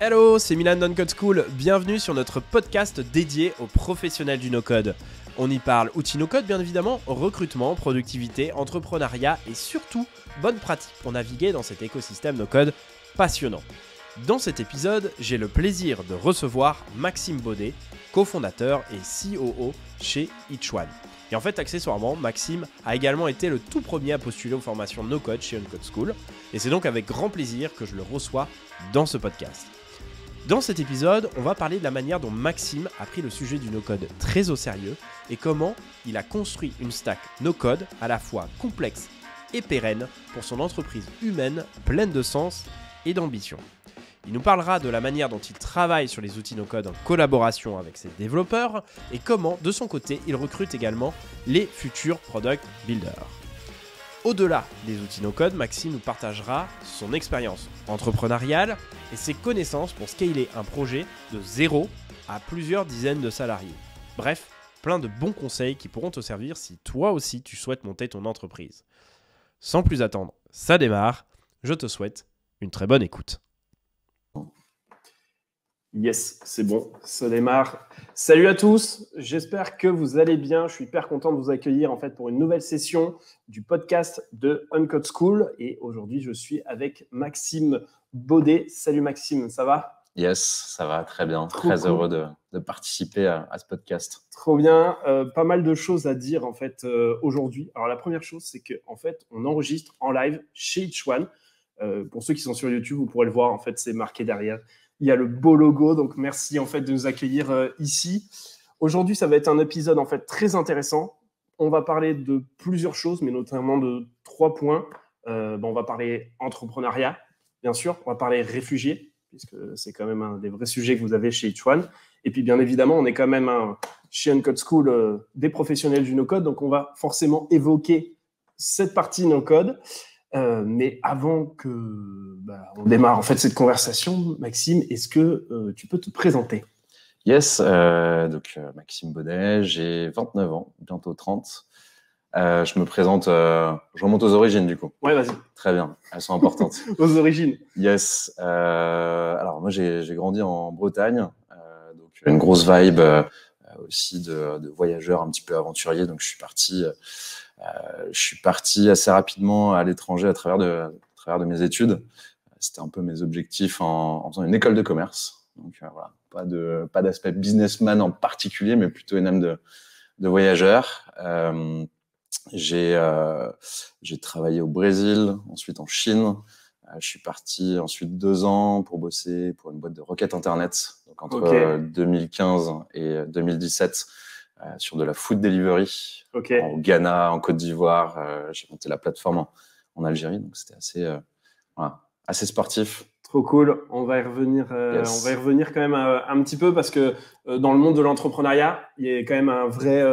Hello, c'est Milan d'Uncode School, bienvenue sur notre podcast dédié aux professionnels du no-code. On y parle outils no-code bien évidemment, recrutement, productivité, entrepreneuriat et surtout bonnes pratiques pour naviguer dans cet écosystème no-code passionnant. Dans cet épisode, j'ai le plaisir de recevoir Maxime Baudet, cofondateur et COO chez EachOne. Et en fait, accessoirement, Maxime a également été le tout premier à postuler aux formations no-code chez Uncode School. Et c'est donc avec grand plaisir que je le reçois dans ce podcast. Dans cet épisode, on va parler de la manière dont Maxime a pris le sujet du no-code très au sérieux et comment il a construit une stack no-code à la fois complexe et pérenne pour son entreprise humaine pleine de sens et d'ambition. Il nous parlera de la manière dont il travaille sur les outils no-code en collaboration avec ses développeurs et comment, de son côté, il recrute également les futurs product builders. Au-delà des outils no-code, Maxime nous partagera son expérience entrepreneuriale et ses connaissances pour scaler un projet de 0 à plusieurs dizaines de salariés. Bref, plein de bons conseils qui pourront te servir si toi aussi tu souhaites monter ton entreprise. Sans plus attendre, ça démarre. Je te souhaite une très bonne écoute. Yes, c'est bon, ça démarre. Salut à tous, j'espère que vous allez bien. Je suis hyper content de vous accueillir en fait pour une nouvelle session du podcast de Uncode School. Et aujourd'hui, je suis avec Maxime Baudet. Salut Maxime, ça va ? Yes, ça va très bien. Trop très cool. Heureux de participer à ce podcast. Trop bien, pas mal de choses à dire en fait aujourd'hui. Alors la première chose, c'est que en fait, on enregistre en live chez EachOne. Pour ceux qui sont sur YouTube, vous pourrez le voir, en fait, c'est marqué derrière. Il y a le beau logo, donc merci en fait de nous accueillir ici. Aujourd'hui, ça va être un épisode en fait très intéressant. On va parler de plusieurs choses, mais notamment de 3 points. On va parler entrepreneuriat, bien sûr. On va parler réfugiés, puisque c'est quand même un des vrais sujets que vous avez chez EachOne. Et puis, bien évidemment, on est quand même chez Uncode School des professionnels du no-code, donc on va forcément évoquer cette partie no-code. Mais avant que on démarre en fait cette conversation, Maxime, est-ce que tu peux te présenter ? Yes, donc Maxime Baudet, j'ai 29 ans, bientôt 30. Je me présente, je remonte aux origines du coup. Ouais, vas-y. Très bien, elles sont importantes. Aux origines. Yes, alors moi j'ai grandi en Bretagne, donc une grosse vibe aussi de voyageur un petit peu aventurier, donc je suis parti assez rapidement à l'étranger à travers de mes études. C'était un peu mes objectifs en faisant une école de commerce. Donc voilà, pas d'aspect businessman en particulier, mais plutôt une âme de voyageur. J'ai travaillé au Brésil, ensuite en Chine. Je suis parti ensuite 2 ans pour bosser pour une boîte de requêtes internet. Donc entre 2015 et 2017. Sur de la food delivery au Ghana, en Côte d'Ivoire. J'ai monté la plateforme en Algérie, donc c'était assez sportif. Trop cool. On va y revenir. Yes. On va y revenir quand même un petit peu parce que dans le monde de l'entrepreneuriat, il y a quand même un vrai.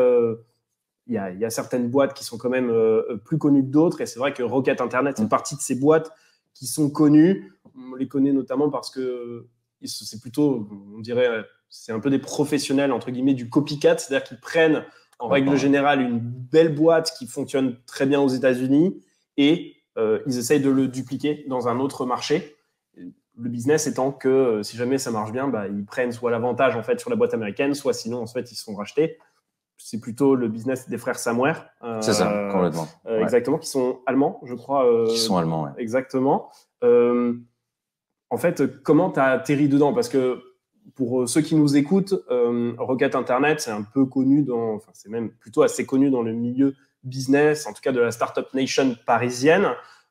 Il y a certaines boîtes qui sont quand même plus connues que d'autres, et c'est vrai que Rocket Internet fait partie de ces boîtes qui sont connues. On les connaît notamment parce que c'est plutôt, on dirait. C'est un peu des professionnels, entre guillemets, du copycat, c'est-à-dire qu'ils prennent, en règle générale, une belle boîte qui fonctionne très bien aux États-Unis et ils essayent de le dupliquer dans un autre marché. Le business étant que, si jamais ça marche bien, ils prennent soit l'avantage en fait, sur la boîte américaine, soit sinon, en fait, ils se font racheter. C'est plutôt le business des frères Samware. C'est ça, complètement. Exactement, qui sont allemands, je crois. Qui sont allemands, ouais. Exactement. En fait, comment tu as atterri dedans ? Parce que pour ceux qui nous écoutent, Rocket Internet, c'est un peu connu c'est même plutôt assez connu dans le milieu business, en tout cas de la Startup Nation parisienne.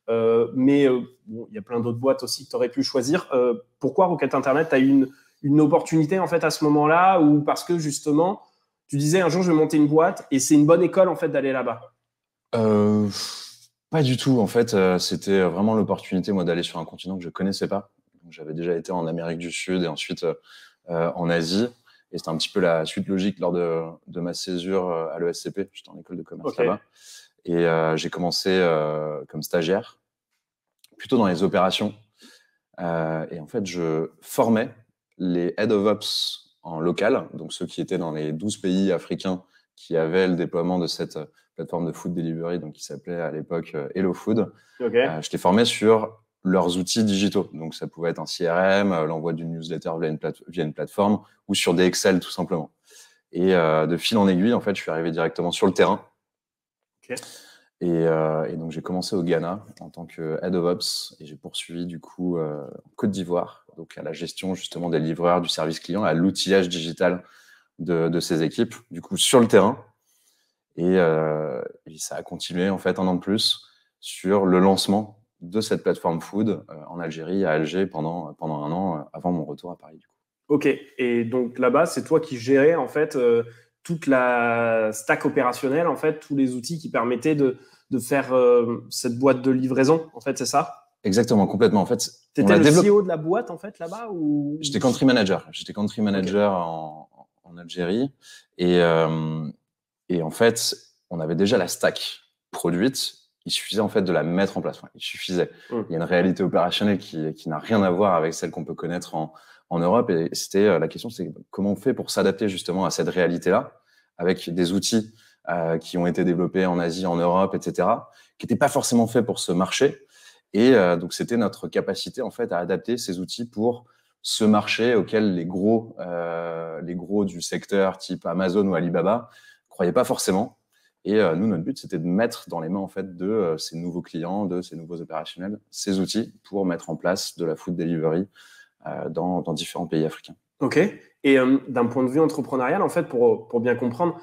Mais il y a plein d'autres boîtes aussi que tu aurais pu choisir. Pourquoi Rocket Internet a eu une opportunité en fait à ce moment-là, ou parce que justement, tu disais un jour je vais monter une boîte et c'est une bonne école en fait d'aller là-bas ? Pas du tout. En fait, c'était vraiment l'opportunité moi d'aller sur un continent que je connaissais pas. Donc, j'avais déjà été en Amérique du Sud et ensuite en Asie. Et c'était un petit peu la suite logique lors de ma césure à l'ESCP. J'étais en école de commerce là-bas. Et j'ai commencé comme stagiaire, plutôt dans les opérations. Et en fait, je formais les Head of Ops en local, donc ceux qui étaient dans les 12 pays africains qui avaient le déploiement de cette plateforme de food delivery, donc qui s'appelait à l'époque Hello Food. Je les formais sur leurs outils digitaux. Donc, ça pouvait être un CRM, l'envoi d'une newsletter via une plateforme ou sur des Excel, tout simplement. Et de fil en aiguille, en fait, je suis arrivé directement sur le terrain. Ok. Et donc, j'ai commencé au Ghana en tant que Head of Ops et j'ai poursuivi du coup en Côte d'Ivoire, donc à la gestion justement des livreurs, du service client, à l'outillage digital de ces équipes, du coup sur le terrain. Et ça a continué en fait un an de plus sur le lancement de cette plateforme food en Algérie, à Alger, pendant un an avant mon retour à Paris. Du coup. Ok, et donc là-bas, c'est toi qui gérais en fait toute la stack opérationnelle, en fait, tous les outils qui permettaient de faire cette boîte de livraison, en fait, c'est ça? Exactement, complètement. En fait, tu étais le CEO de la boîte, en fait, là-bas ou... J'étais country manager. J'étais country manager en Algérie. Et en fait, on avait déjà la stack produite. Il suffisait en fait de la mettre en place. Enfin, il suffisait. Il y a une réalité opérationnelle qui n'a rien à voir avec celle qu'on peut connaître en Europe. Et c'était la question, c'est comment on fait pour s'adapter justement à cette réalité-là avec des outils qui ont été développés en Asie, en Europe, etc., qui n'étaient pas forcément faits pour ce marché. Et donc, c'était notre capacité en fait à adapter ces outils pour ce marché auquel les gros du secteur type Amazon ou Alibaba croyaient pas forcément. Et nous, notre but, c'était de mettre dans les mains en fait de ces nouveaux clients, de ces nouveaux opérationnels, ces outils pour mettre en place de la food delivery dans différents pays africains. Ok. Et d'un point de vue entrepreneurial, en fait, pour bien comprendre,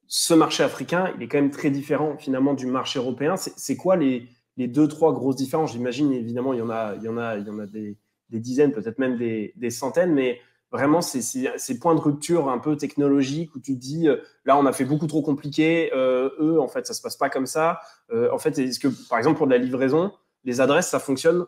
ce marché africain, il est quand même très différent finalement du marché européen. C'est quoi les 2-3 grosses différences? J'imagine évidemment il y en a des dizaines, peut-être même des centaines, mais vraiment ces points de rupture un peu technologiques où tu te dis là on a fait beaucoup trop compliqué, eux en fait ça se passe pas comme ça. En fait, est-ce que par exemple pour de la livraison, les adresses ça fonctionne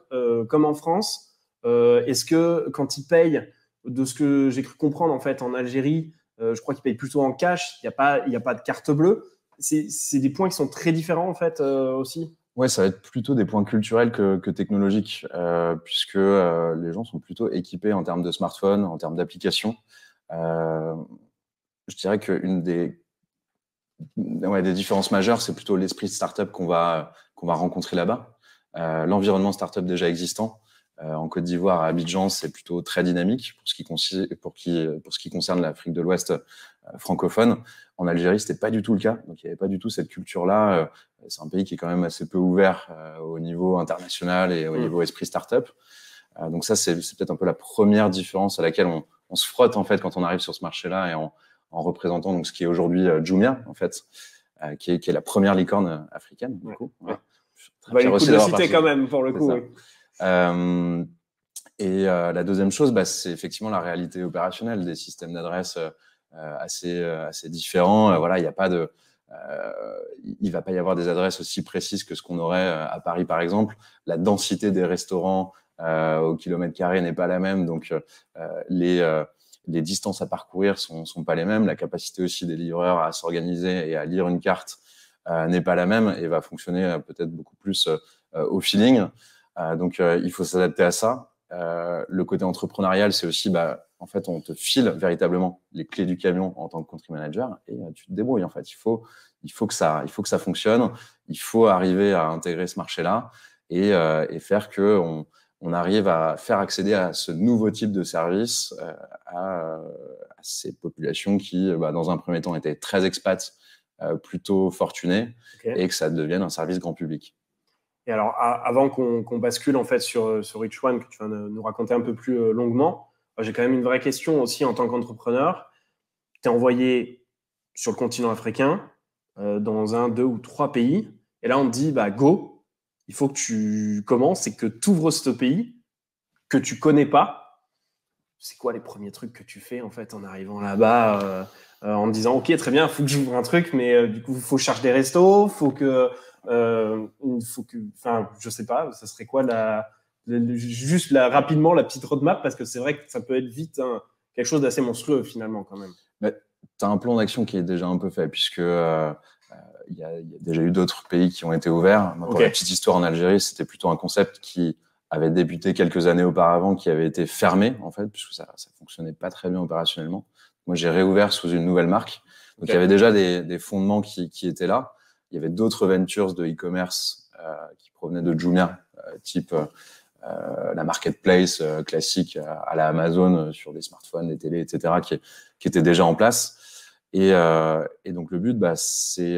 comme en France? Est-ce que quand ils payent, de ce que j'ai cru comprendre en fait en Algérie, je crois qu'ils payent plutôt en cash, il y a pas de carte bleue. C'est des points qui sont très différents en fait aussi. Ouais, ça va être plutôt des points culturels que technologiques, puisque les gens sont plutôt équipés en termes de smartphone, en termes d'applications. Je dirais qu'une des différences majeures, c'est plutôt l'esprit de startup qu'on va rencontrer là-bas. L'environnement startup déjà existant. En Côte d'Ivoire, à Abidjan, c'est plutôt très dynamique pour ce qui concerne l'Afrique de l'Ouest francophone. En Algérie, c'était pas du tout le cas. Donc, il n'y avait pas du tout cette culture-là. C'est un pays qui est quand même assez peu ouvert au niveau international et au niveau esprit startup. Donc ça, c'est peut-être un peu la première différence à laquelle on se frotte en fait quand on arrive sur ce marché-là et en représentant donc ce qui est aujourd'hui Jumia en fait, qui est la première licorne africaine du coup. Voilà. Bah, il faut le citer quand même pour le coup. Oui. Et la deuxième chose, c'est effectivement la réalité opérationnelle des systèmes d'adresse assez différents. Voilà, il n'y a pas de, il va pas y avoir des adresses aussi précises que ce qu'on aurait à Paris par exemple. La densité des restaurants au kilomètre carré n'est pas la même, donc les distances à parcourir sont pas les mêmes. La capacité aussi des livreurs à s'organiser et à lire une carte n'est pas la même et va fonctionner peut-être beaucoup plus au feeling. Donc, il faut s'adapter à ça. Le côté entrepreneurial, c'est aussi, en fait, on te file véritablement les clés du camion en tant que country manager et tu te débrouilles. En fait, il faut que ça fonctionne. Il faut arriver à intégrer ce marché-là et faire que on arrive à faire accéder à ce nouveau type de service à ces populations qui, dans un premier temps, étaient très expats, plutôt fortunés, et que ça devienne un service grand public. Et alors, avant qu'on bascule en fait sur Rich One, que tu vas nous raconter un peu plus longuement, j'ai quand même une vraie question aussi en tant qu'entrepreneur. Tu es envoyé sur le continent africain, dans 1, 2 ou 3 pays, et là on te dit, go, il faut que tu commences et que tu ouvres ce pays que tu connais pas. C'est quoi les premiers trucs que tu fais en fait en arrivant là-bas, en te disant, ok, très bien, il faut que j'ouvre un truc, mais du coup, il faut chercher des restos, enfin, je sais pas, ça serait quoi juste rapidement la petite roadmap, parce que c'est vrai que ça peut être vite quelque chose d'assez monstrueux finalement quand même. Tu as un plan d'action qui est déjà un peu fait, puisque il y a déjà eu d'autres pays qui ont été ouverts. Pour la petite histoire, en Algérie, c'était plutôt un concept qui avait débuté quelques années auparavant, qui avait été fermé en fait, puisque ça fonctionnait pas très bien opérationnellement. Moi, j'ai réouvert sous une nouvelle marque. Donc, il y avait déjà des fondements qui étaient là. Il y avait d'autres ventures de e-commerce qui provenaient de Jumia, type la marketplace classique à la Amazon sur des smartphones, des télés, etc., qui était déjà en place. Et donc, le but, c'est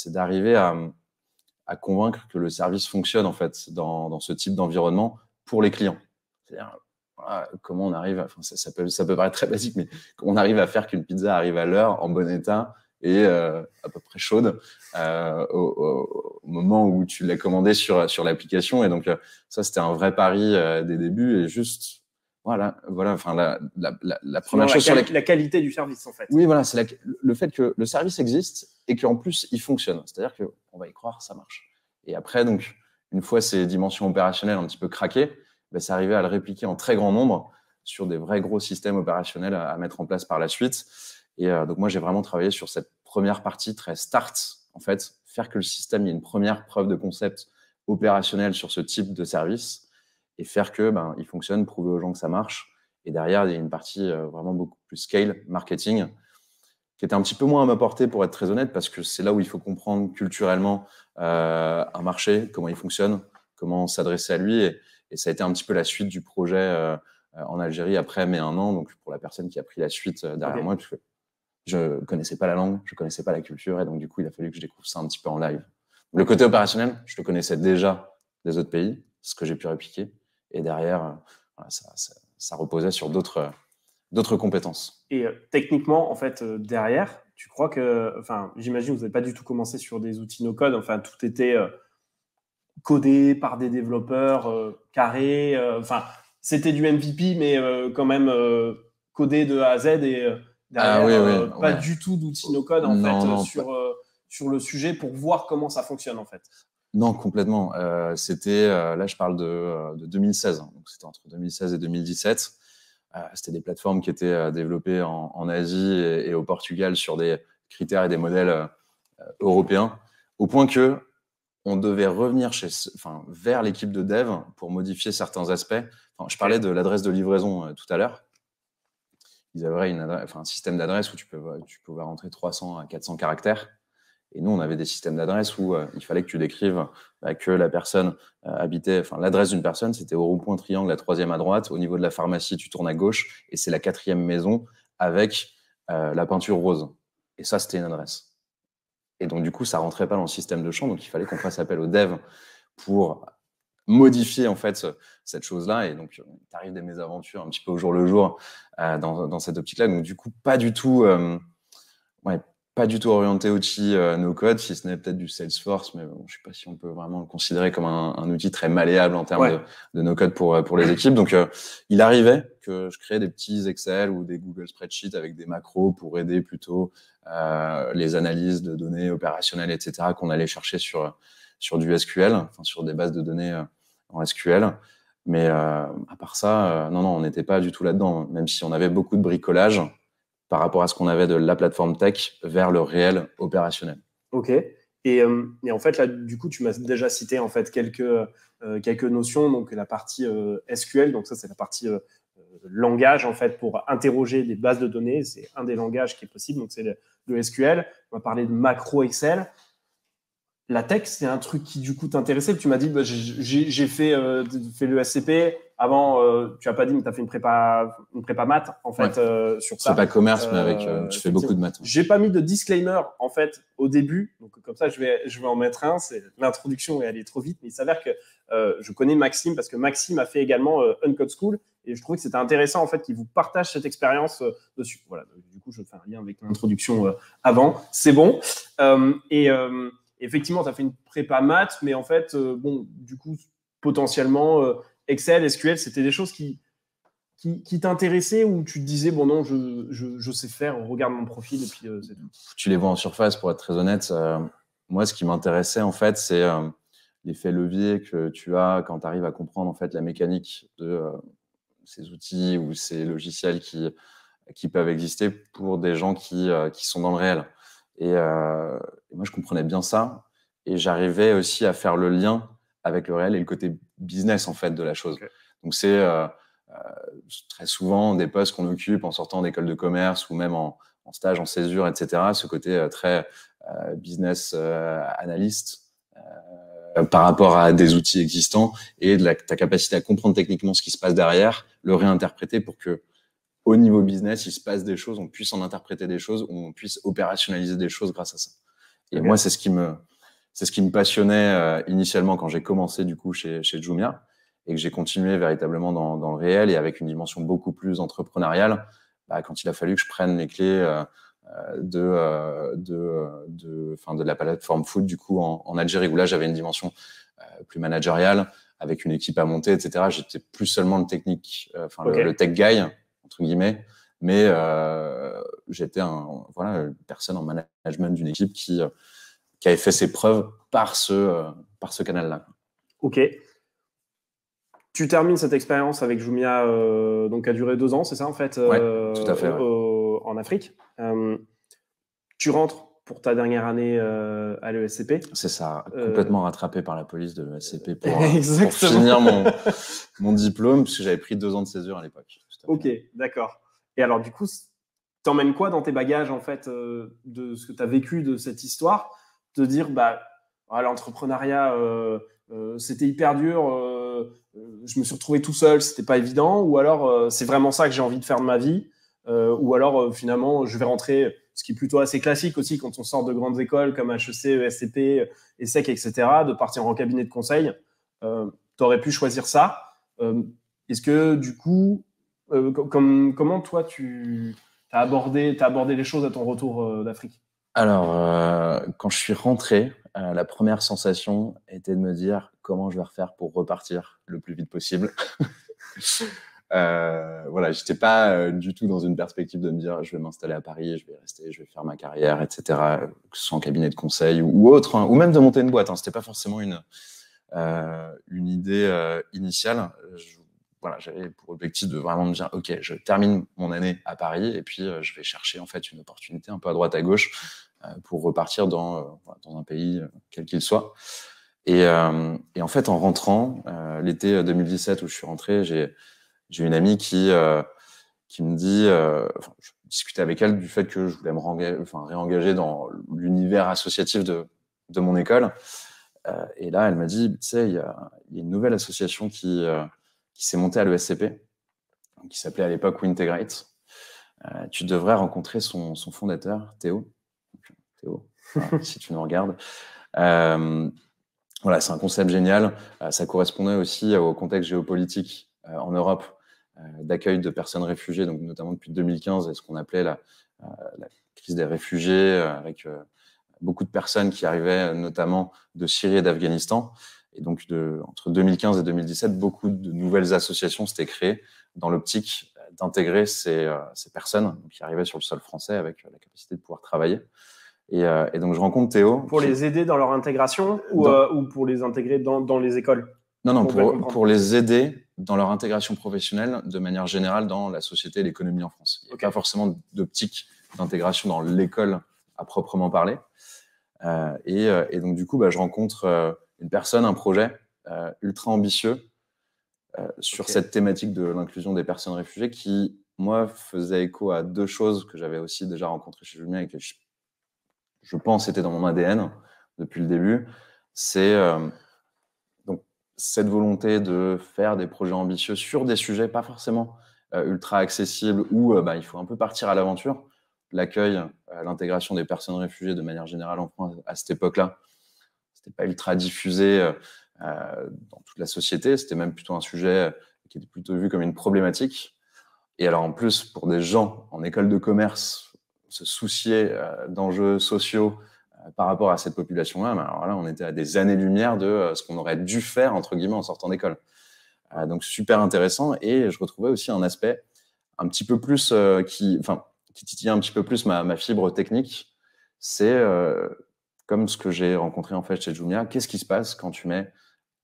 d'arriver à convaincre que le service fonctionne, en fait, dans ce type d'environnement pour les clients. C'est-à-dire, voilà, comment on arrive, ça peut paraître très basique, mais comment on arrive à faire qu'une pizza arrive à l'heure, en bon état et à peu près chaude au moment où tu l'as commandé sur l'application. Et donc, ça, c'était un vrai pari des débuts. Et juste, voilà, enfin, la première chose sur la qualité du service, en fait. Oui, voilà, c'est le fait que le service existe et qu'en plus, il fonctionne. C'est-à-dire qu'on va y croire, ça marche. Et après, donc, une fois ces dimensions opérationnelles un petit peu craquées, c'est arrivé à le répliquer en très grand nombre sur des vrais gros systèmes opérationnels à mettre en place par la suite. Et donc, moi, j'ai vraiment travaillé sur cette première partie très start, en fait, faire que le système, il y ait une première preuve de concept opérationnel sur ce type de service et faire que il fonctionne, prouver aux gens que ça marche. Et derrière, il y a une partie vraiment beaucoup plus scale, marketing, qui était un petit peu moins à ma portée, pour être très honnête, parce que c'est là où il faut comprendre culturellement un marché, comment il fonctionne, comment s'adresser à lui. Et ça a été un petit peu la suite du projet en Algérie après mes 1 an, donc pour la personne qui a pris la suite derrière moi, parce que je connaissais pas la langue, je connaissais pas la culture, et donc du coup, il a fallu que je découvre ça un petit peu en live. Le côté opérationnel, je le connaissais déjà des autres pays, ce que j'ai pu répliquer, et derrière, voilà, ça reposait sur d'autres compétences. Et techniquement, en fait, derrière, tu crois que, enfin, j'imagine que vous n'avez pas du tout commencé sur des outils no-code, enfin, tout était codé par des développeurs carrés, enfin, c'était du MVP, mais quand même codé de A à Z, et derrière, pas du tout d'outils no-code, en fait, sur le sujet pour voir comment ça fonctionne, en fait. Non, complètement. C'était, là, je parle de 2016, donc c'était entre 2016 et 2017. C'était des plateformes qui étaient développées en Asie et au Portugal sur des critères et des modèles européens, au point que on devait revenir vers l'équipe de dev pour modifier certains aspects. Enfin, je parlais de l'adresse de livraison tout à l'heure. Ils avaient un système d'adresse où tu pouvais rentrer 300 à 400 caractères. Et nous, on avait des systèmes d'adresse où il fallait que tu décrives que la personne habitait, l'adresse d'une personne, c'était au rond-point triangle, la 3e à droite. Au niveau de la pharmacie, tu tournes à gauche et c'est la 4e maison avec la peinture rose. Et ça, c'était une adresse. Et donc, du coup, ça rentrait pas dans le système de champ. Donc, il fallait qu'on fasse appel au dev pour modifier, en fait, cette chose-là. Et donc, il t'arrive des mésaventures un petit peu au jour le jour dans cette optique-là. Donc, du coup, pas du tout orienté outil no-code, si ce n'est peut-être du Salesforce, mais bon, je ne sais pas si on peut vraiment le considérer comme un outil très malléable en termes de no-code pour les équipes. Donc, il arrivait que je crée des petits Excel ou des Google Spreadsheets avec des macros pour aider plutôt les analyses de données opérationnelles, etc., qu'on allait chercher sur du SQL, sur des bases de données en SQL. Mais à part ça, non, on n'était pas du tout là-dedans, même si on avait beaucoup de bricolage par rapport à ce qu'on avait de la plateforme tech vers le réel opérationnel. Ok. Et en fait, là, du coup, tu m'as déjà cité en fait quelques notions. Donc, la partie SQL, donc ça, c'est la partie langage en fait pour interroger des bases de données. C'est un des langages qui est possible. Donc, c'est le SQL. On va parler de macro Excel. La tech, c'est un truc qui, du coup, t'intéressait. Tu m'as dit, j'ai fait le SCP. Avant, tu n'as pas dit, mais tu as fait une prépa maths, en fait, sur ça. C'est pas commerce, mais avec, tu fais beaucoup de maths. J'ai pas mis de disclaimer, en fait, au début. Donc, comme ça, je vais en mettre un. C'est l'introduction est allée trop vite. Mais il s'avère que je connais Maxime parce que Maxime a fait également Uncode School. Et je trouvais que c'était intéressant, en fait, qu'il vous partage cette expérience dessus. Voilà. Du coup, je fais un lien avec l'introduction avant. C'est bon. Effectivement, tu as fait une prépa maths, mais en fait, du coup, potentiellement, Excel, SQL, c'était des choses qui t'intéressaient, ou tu te disais, bon, non, je sais faire, regarde mon profil, et puis c'est tout. Tu les vois en surface, pour être très honnête. Moi, ce qui m'intéressait, en fait, c'est l'effet levier que tu as quand tu arrives à comprendre, en fait, la mécanique de ces outils ou ces logiciels qui peuvent exister pour des gens qui sont dans le réel. Et moi, je comprenais bien ça. Et j'arrivais aussi à faire le lien avec le réel et le côté business, en fait, de la chose. Okay. Donc, c'est très souvent des postes qu'on occupe en sortant d'école de commerce ou même en stage, en césure, etc. Ce côté très business analyst, par rapport à des outils existants et ta capacité à comprendre techniquement ce qui se passe derrière, le réinterpréter pour que au niveau business, il se passe des choses, on puisse en interpréter des choses, on puisse opérationnaliser des choses grâce à ça. Et moi, c'est ce qui me passionnait initialement quand j'ai commencé du coup chez Jumia et que j'ai continué véritablement dans le réel et avec une dimension beaucoup plus entrepreneuriale. Quand il a fallu que je prenne les clés de la plateforme food du coup en Algérie où là j'avais une dimension plus managériale avec une équipe à monter, etc. J'étais plus seulement le technique, le tech guy entre guillemets, mais j'étais une personne en management d'une équipe qui avait fait ses preuves par ce canal-là. Ok. Tu termines cette expérience avec Jumia, donc a duré 2 ans, c'est ça en fait, ouais, tout à fait, en Afrique. Tu rentres pour ta dernière année à l'ESCP. C'est ça, complètement rattrapé par la police de l'ESCP pour finir mon diplôme, parce que j'avais pris 2 ans de césure à l'époque. Ok, d'accord. Et alors du coup, t'emmènes quoi dans tes bagages en fait de ce que tu as vécu de cette histoire, de dire l'entrepreneuriat c'était hyper dur, je me suis retrouvé tout seul, c'était pas évident, ou alors c'est vraiment ça que j'ai envie de faire de ma vie, ou alors finalement je vais rentrer, ce qui est plutôt assez classique aussi quand on sort de grandes écoles comme HEC, ESCP, ESSEC, etc., de partir en cabinet de conseil. Tu aurais pu choisir ça. Est-ce que du coup, comment toi tu as abordé les choses à ton retour d'Afrique? Alors, quand je suis rentré, la première sensation était de me dire comment je vais refaire pour repartir le plus vite possible. J'étais pas du tout dans une perspective de me dire je vais m'installer à Paris, je vais rester, je vais faire ma carrière, etc. Que ce soit en cabinet de conseil ou autre, ou même de monter une boîte. C'était pas forcément une idée initiale. J'avais pour objectif de vraiment me dire ok, je termine mon année à Paris et puis je vais chercher en fait une opportunité un peu à droite à gauche pour repartir dans un pays quel qu'il soit. Et en fait, en rentrant l'été 2017 où je suis rentré, j'ai une amie qui me dit, je discutais avec elle du fait que je voulais me réengager dans l'univers associatif de mon école. Et là, elle m'a dit, tu sais, il y a une nouvelle association qui s'est montée à l'ESCP, qui s'appelait à l'époque Wintegrate. Tu devrais rencontrer son fondateur, Théo. Théo, si tu nous regardes. C'est un concept génial. Ça correspondait aussi au contexte géopolitique en Europe d'accueil de personnes réfugiées, donc notamment depuis 2015, et ce qu'on appelait la crise des réfugiés, avec beaucoup de personnes qui arrivaient notamment de Syrie et d'Afghanistan. Et donc, entre 2015 et 2017, beaucoup de nouvelles associations s'étaient créées dans l'optique d'intégrer ces personnes qui arrivaient sur le sol français avec la capacité de pouvoir travailler. Et donc, je rencontre Théo. Pour les aider dans leur intégration ou pour les intégrer dans les écoles? Non, pour les aider dans leur intégration professionnelle de manière générale dans la société et l'économie en France. Il n'y a pas forcément d'optique d'intégration dans l'école à proprement parler. Et donc, du coup, je rencontre une personne, un projet ultra ambitieux sur cette thématique de l'inclusion des personnes réfugiées qui, moi, faisait écho à 2 choses que j'avais aussi déjà rencontrées chez Jumia et que je pense étaient dans mon ADN depuis le début. C'est donc cette volonté de faire des projets ambitieux sur des sujets pas forcément ultra accessibles où il faut un peu partir à l'aventure. L'accueil, l'intégration des personnes réfugiées de manière générale en France à cette époque-là, c'était pas ultra diffusé dans toute la société. C'était même plutôt un sujet qui était plutôt vu comme une problématique. Et alors en plus, pour des gens en école de commerce, se soucier d'enjeux sociaux par rapport à cette population-là, alors là, on était à des années-lumière de ce qu'on aurait dû faire, entre guillemets, en sortant d'école. Donc super intéressant. Et je retrouvais aussi un aspect un petit peu plus qui titillait un petit peu plus ma fibre technique. C'est comme ce que j'ai rencontré en fait chez Jumia. Qu'est-ce qui se passe quand tu mets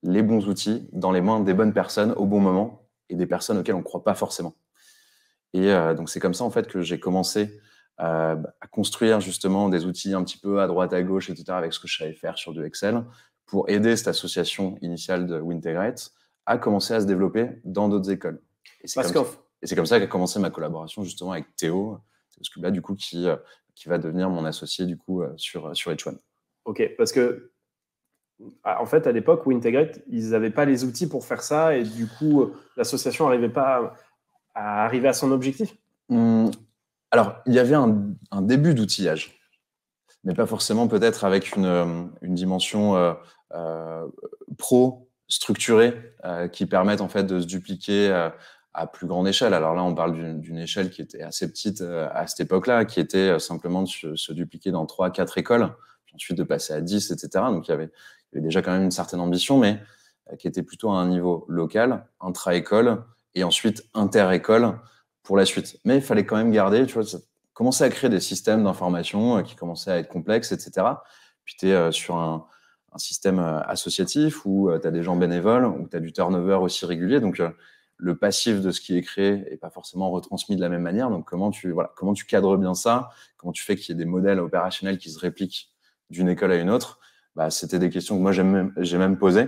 les bons outils dans les mains des bonnes personnes au bon moment et des personnes auxquelles on ne croit pas forcément? Et donc c'est comme ça en fait que j'ai commencé à construire justement des outils un petit peu à droite, à gauche, etc. avec ce que je savais faire sur du Excel pour aider cette association initiale de Wintegrate à commencer à se développer dans d'autres écoles. Et c'est comme ça qu'a commencé ma collaboration justement avec Théo Scubla, du coup, qui va devenir mon associé du coup sur H1. Ok, parce que En fait, à l'époque, Wintegrate, ils n'avaient pas les outils pour faire ça et du coup, l'association n'arrivait pas à arriver à son objectif. Alors, il y avait un début d'outillage, mais pas forcément peut-être avec une dimension pro structurée qui permette en fait de se dupliquer à plus grande échelle. Alors là, on parle d'une échelle qui était assez petite à cette époque-là, qui était simplement de se dupliquer dans 3-4 écoles, puis ensuite de passer à 10, etc. Donc il y avait déjà quand même une certaine ambition, mais qui était plutôt à un niveau local, intra-école, et ensuite inter-école pour la suite. Mais il fallait quand même garder, tu vois, commencer à créer des systèmes d'information qui commençaient à être complexes, etc. Puis tu es sur un système associatif où tu as des gens bénévoles, où tu as du turnover aussi régulier. Donc, le passif de ce qui est créé n'est pas forcément retransmis de la même manière. Donc, comment tu cadres bien ça? Comment tu fais qu'il y ait des modèles opérationnels qui se répliquent d'une école à une autre? C'était des questions que moi, j'ai même posées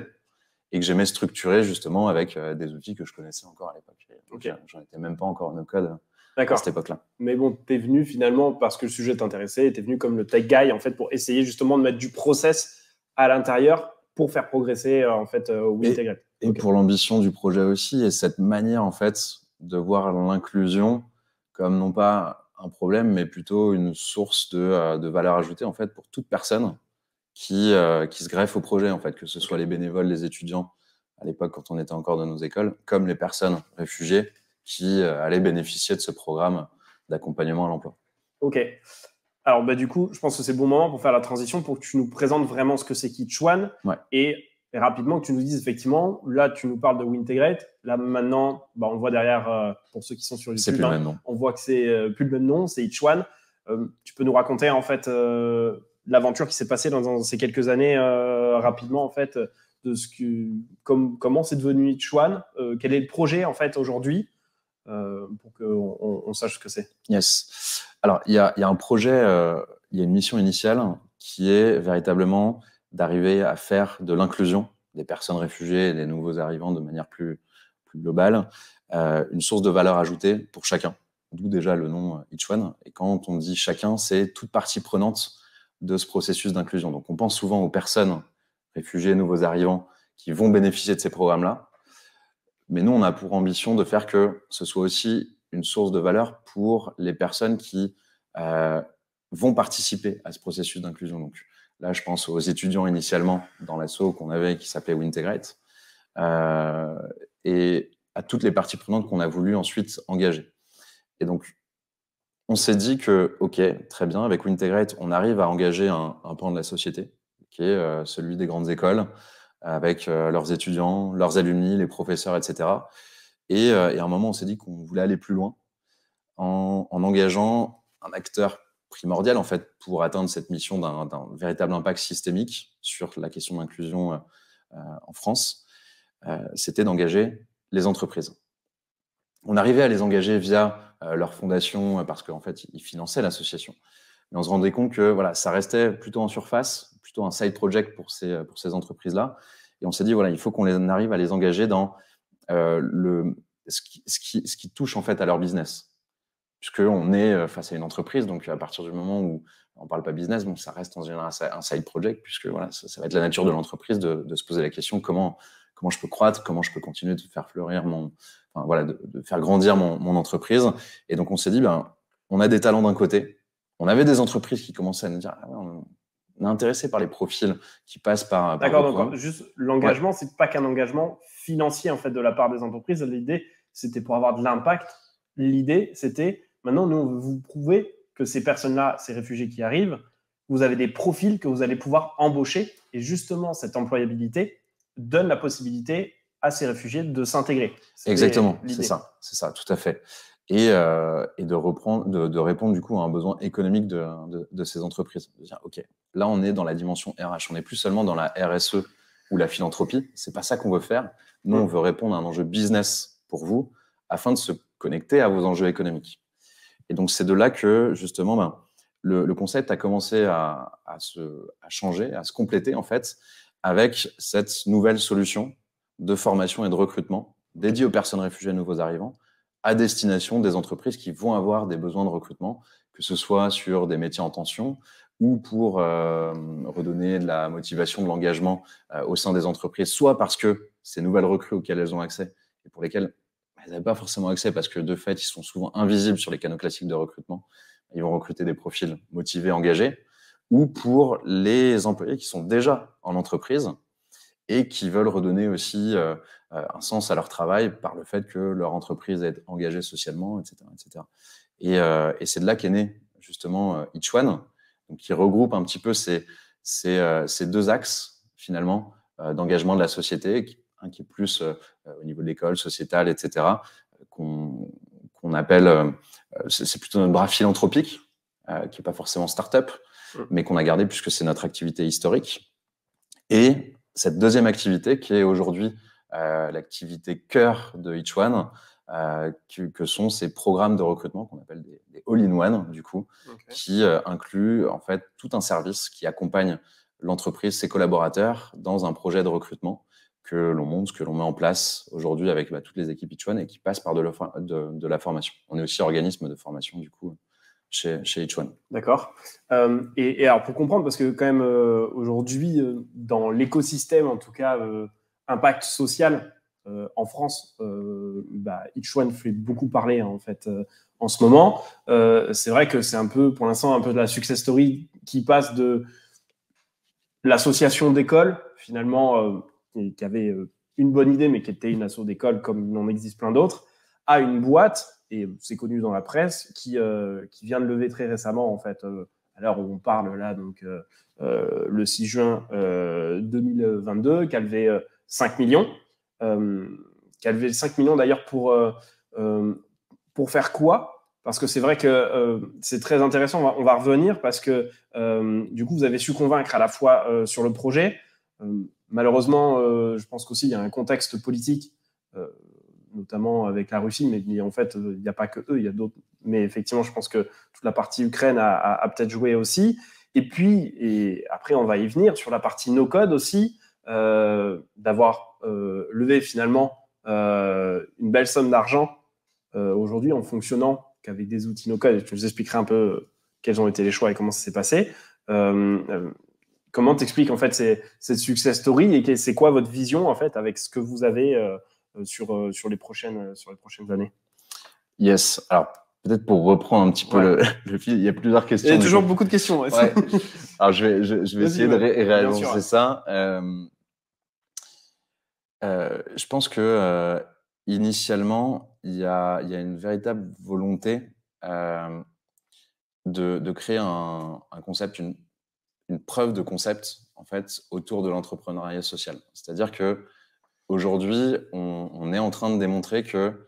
et que j'aimais structurer justement avec des outils que je connaissais encore à l'époque. Okay. J'en étais même pas encore no code à cette époque-là. Mais bon, tu es venu finalement parce que le sujet t'intéressait, tu es venu comme le tech guy en fait pour essayer justement de mettre du process à l'intérieur pour faire progresser en fait Wintegrate. Et pour l'ambition du projet aussi, et cette manière en fait de voir l'inclusion comme non pas un problème, mais plutôt une source de valeur ajoutée en fait pour toute personne qui se greffe au projet en fait, que ce soit les bénévoles, les étudiants à l'époque quand on était encore dans nos écoles, comme les personnes réfugiées qui allaient bénéficier de ce programme d'accompagnement à l'emploi. Ok. Alors du coup, je pense que c'est le bon moment pour faire la transition pour que tu nous présentes vraiment ce que c'est Kitschwan et rapidement que tu nous dises effectivement, là tu nous parles de Wintegrate, là maintenant on le voit derrière pour ceux qui sont sur YouTube, c'est plus le même nom. On voit que c'est plus le même nom, c'est Kitschwan. Tu peux nous raconter en fait l'aventure qui s'est passée dans ces quelques années rapidement en fait de comment c'est devenu Kitschwan, quel est le projet en fait aujourd'hui pour qu'on sache ce que c'est. Yes. Alors, il y a un projet, il y a une mission initiale qui est véritablement d'arriver à faire de l'inclusion des personnes réfugiées et des nouveaux arrivants de manière plus globale, une source de valeur ajoutée pour chacun. D'où déjà le nom Each One. Et quand on dit chacun, c'est toute partie prenante de ce processus d'inclusion. Donc, on pense souvent aux personnes réfugiées, nouveaux arrivants qui vont bénéficier de ces programmes-là. Mais nous, on a pour ambition de faire que ce soit aussi une source de valeur pour les personnes qui vont participer à ce processus d'inclusion. Donc là, je pense aux étudiants initialement dans l'asso qu'on avait qui s'appelait Wintegrate et à toutes les parties prenantes qu'on a voulu ensuite engager. Et donc, on s'est dit que, OK, très bien, avec Wintegrate, on arrive à engager un pan de la société qui est celui des grandes écoles, avec leurs étudiants, leurs alumni, les professeurs, etc. Et à un moment, on s'est dit qu'on voulait aller plus loin en engageant un acteur primordial en fait pour atteindre cette mission d'un véritable impact systémique sur la question de l'inclusion en France. C'était d'engager les entreprises. On arrivait à les engager via leur fondation parce qu'en fait, ils finançaient l'association. Mais on se rendait compte que voilà, ça restait plutôt en surface, plutôt un side project pour ces entreprises-là. Et on s'est dit, voilà, il faut qu'on arrive à les engager dans ce qui touche en fait à leur business. Puisqu'on est face à une entreprise, donc à partir du moment où on ne parle pas business, bon, ça reste en général un side project, puisque voilà, ça va être la nature de l'entreprise de se poser la question comment je peux croître, comment je peux continuer de faire fleurir de faire grandir mon entreprise. Et donc on s'est dit, on a des talents d'un côté. On avait des entreprises qui commençaient à nous dire, on est intéressé par les profils qui passent par. D'accord, donc juste l'engagement, c'est pas qu'un engagement financier en fait de la part des entreprises. L'idée, c'était pour avoir de l'impact. L'idée, c'était maintenant, nous, on veut vous prouver que ces personnes-là, ces réfugiés qui arrivent, vous avez des profils que vous allez pouvoir embaucher. Et justement, cette employabilité donne la possibilité à ces réfugiés de s'intégrer. Exactement, c'est ça, tout à fait. Et de répondre du coup à un besoin économique de ces entreprises. De dire, OK, là, on est dans la dimension RH. On n'est plus seulement dans la RSE ou la philanthropie. C'est pas ça qu'on veut faire. Nous, on veut répondre à un enjeu business pour vous afin de se connecter à vos enjeux économiques. Et donc, c'est de là que, justement, le concept a commencé à changer, à se compléter, en fait, avec cette nouvelle solution de formation et de recrutement dédiée aux personnes réfugiées et nouveaux arrivants à destination des entreprises qui vont avoir des besoins de recrutement, que ce soit sur des métiers en tension ou pour redonner de la motivation, de l'engagement au sein des entreprises, soit parce que ces nouvelles recrues auxquelles elles ont accès et pour lesquelles elles n'avaient pas forcément accès parce que de fait, ils sont souvent invisibles sur les canaux classiques de recrutement. Ils vont recruter des profils motivés, engagés, ou pour les employés qui sont déjà en entreprise et qui veulent redonner aussi un sens à leur travail par le fait que leur entreprise est engagée socialement, etc. etc. Et c'est de là qu'est né justement Each One, donc, qui regroupe un petit peu ces deux axes finalement d'engagement de la société, un qui est plus au niveau de l'école, sociétale, etc., qu'on appelle, c'est plutôt notre bras philanthropique, qui n'est pas forcément start-up, mais qu'on a gardé puisque c'est notre activité historique. Et cette deuxième activité qui est aujourd'hui l'activité cœur de Each One, que sont ces programmes de recrutement qu'on appelle des all-in-one, du coup, qui incluent en fait tout un service qui accompagne l'entreprise, ses collaborateurs, dans un projet de recrutement que l'on monte, que l'on met en place aujourd'hui avec toutes les équipes Each One et qui passe par de la formation. On est aussi organisme de formation, du coup, chez Each One. D'accord. Et alors, pour comprendre, parce que quand même, aujourd'hui, dans l'écosystème, en tout cas, impact social en France, Each One fait beaucoup parler, en fait, en ce moment. C'est vrai que c'est un peu, pour l'instant, un peu de la success story qui passe de l'association d'écoles, finalement, qui avait une bonne idée, mais qui était une asso d'école comme il en existe plein d'autres, à une boîte, et c'est connu dans la presse, qui vient de lever très récemment, en fait, à l'heure où on parle là, donc le 6 juin 2022, qui a levé 5 millions. Qui a levé 5 millions d'ailleurs pour faire quoi? Parce que c'est vrai que c'est très intéressant, on va revenir, parce que du coup, vous avez su convaincre à la fois sur le projet. Malheureusement, je pense qu'aussi il y a un contexte politique, notamment avec la Russie, mais en fait, il n'y a pas que eux, il y a d'autres. Mais effectivement, je pense que toute la partie Ukraine a peut-être joué aussi. Et puis, après, on va y venir sur la partie no-code aussi, d'avoir levé finalement une belle somme d'argent aujourd'hui en fonctionnant qu'avec des outils no-code. Je vous expliquerai un peu quels ont été les choix et comment ça s'est passé. Comment t'expliques en fait cette success story et c'est quoi votre vision en fait avec ce que vous avez sur les prochaines années? Yes. Alors, peut-être pour reprendre un petit peu le fil, il y a plusieurs questions. Il y a toujours beaucoup de questions. Ouais. Ouais. Alors, je vais essayer de réagencer ça. Je pense que initialement, il y a une véritable volonté de créer un concept, une preuve de concept en fait autour de l'entrepreneuriat social. C'est-à-dire que aujourd'hui, on est en train de démontrer que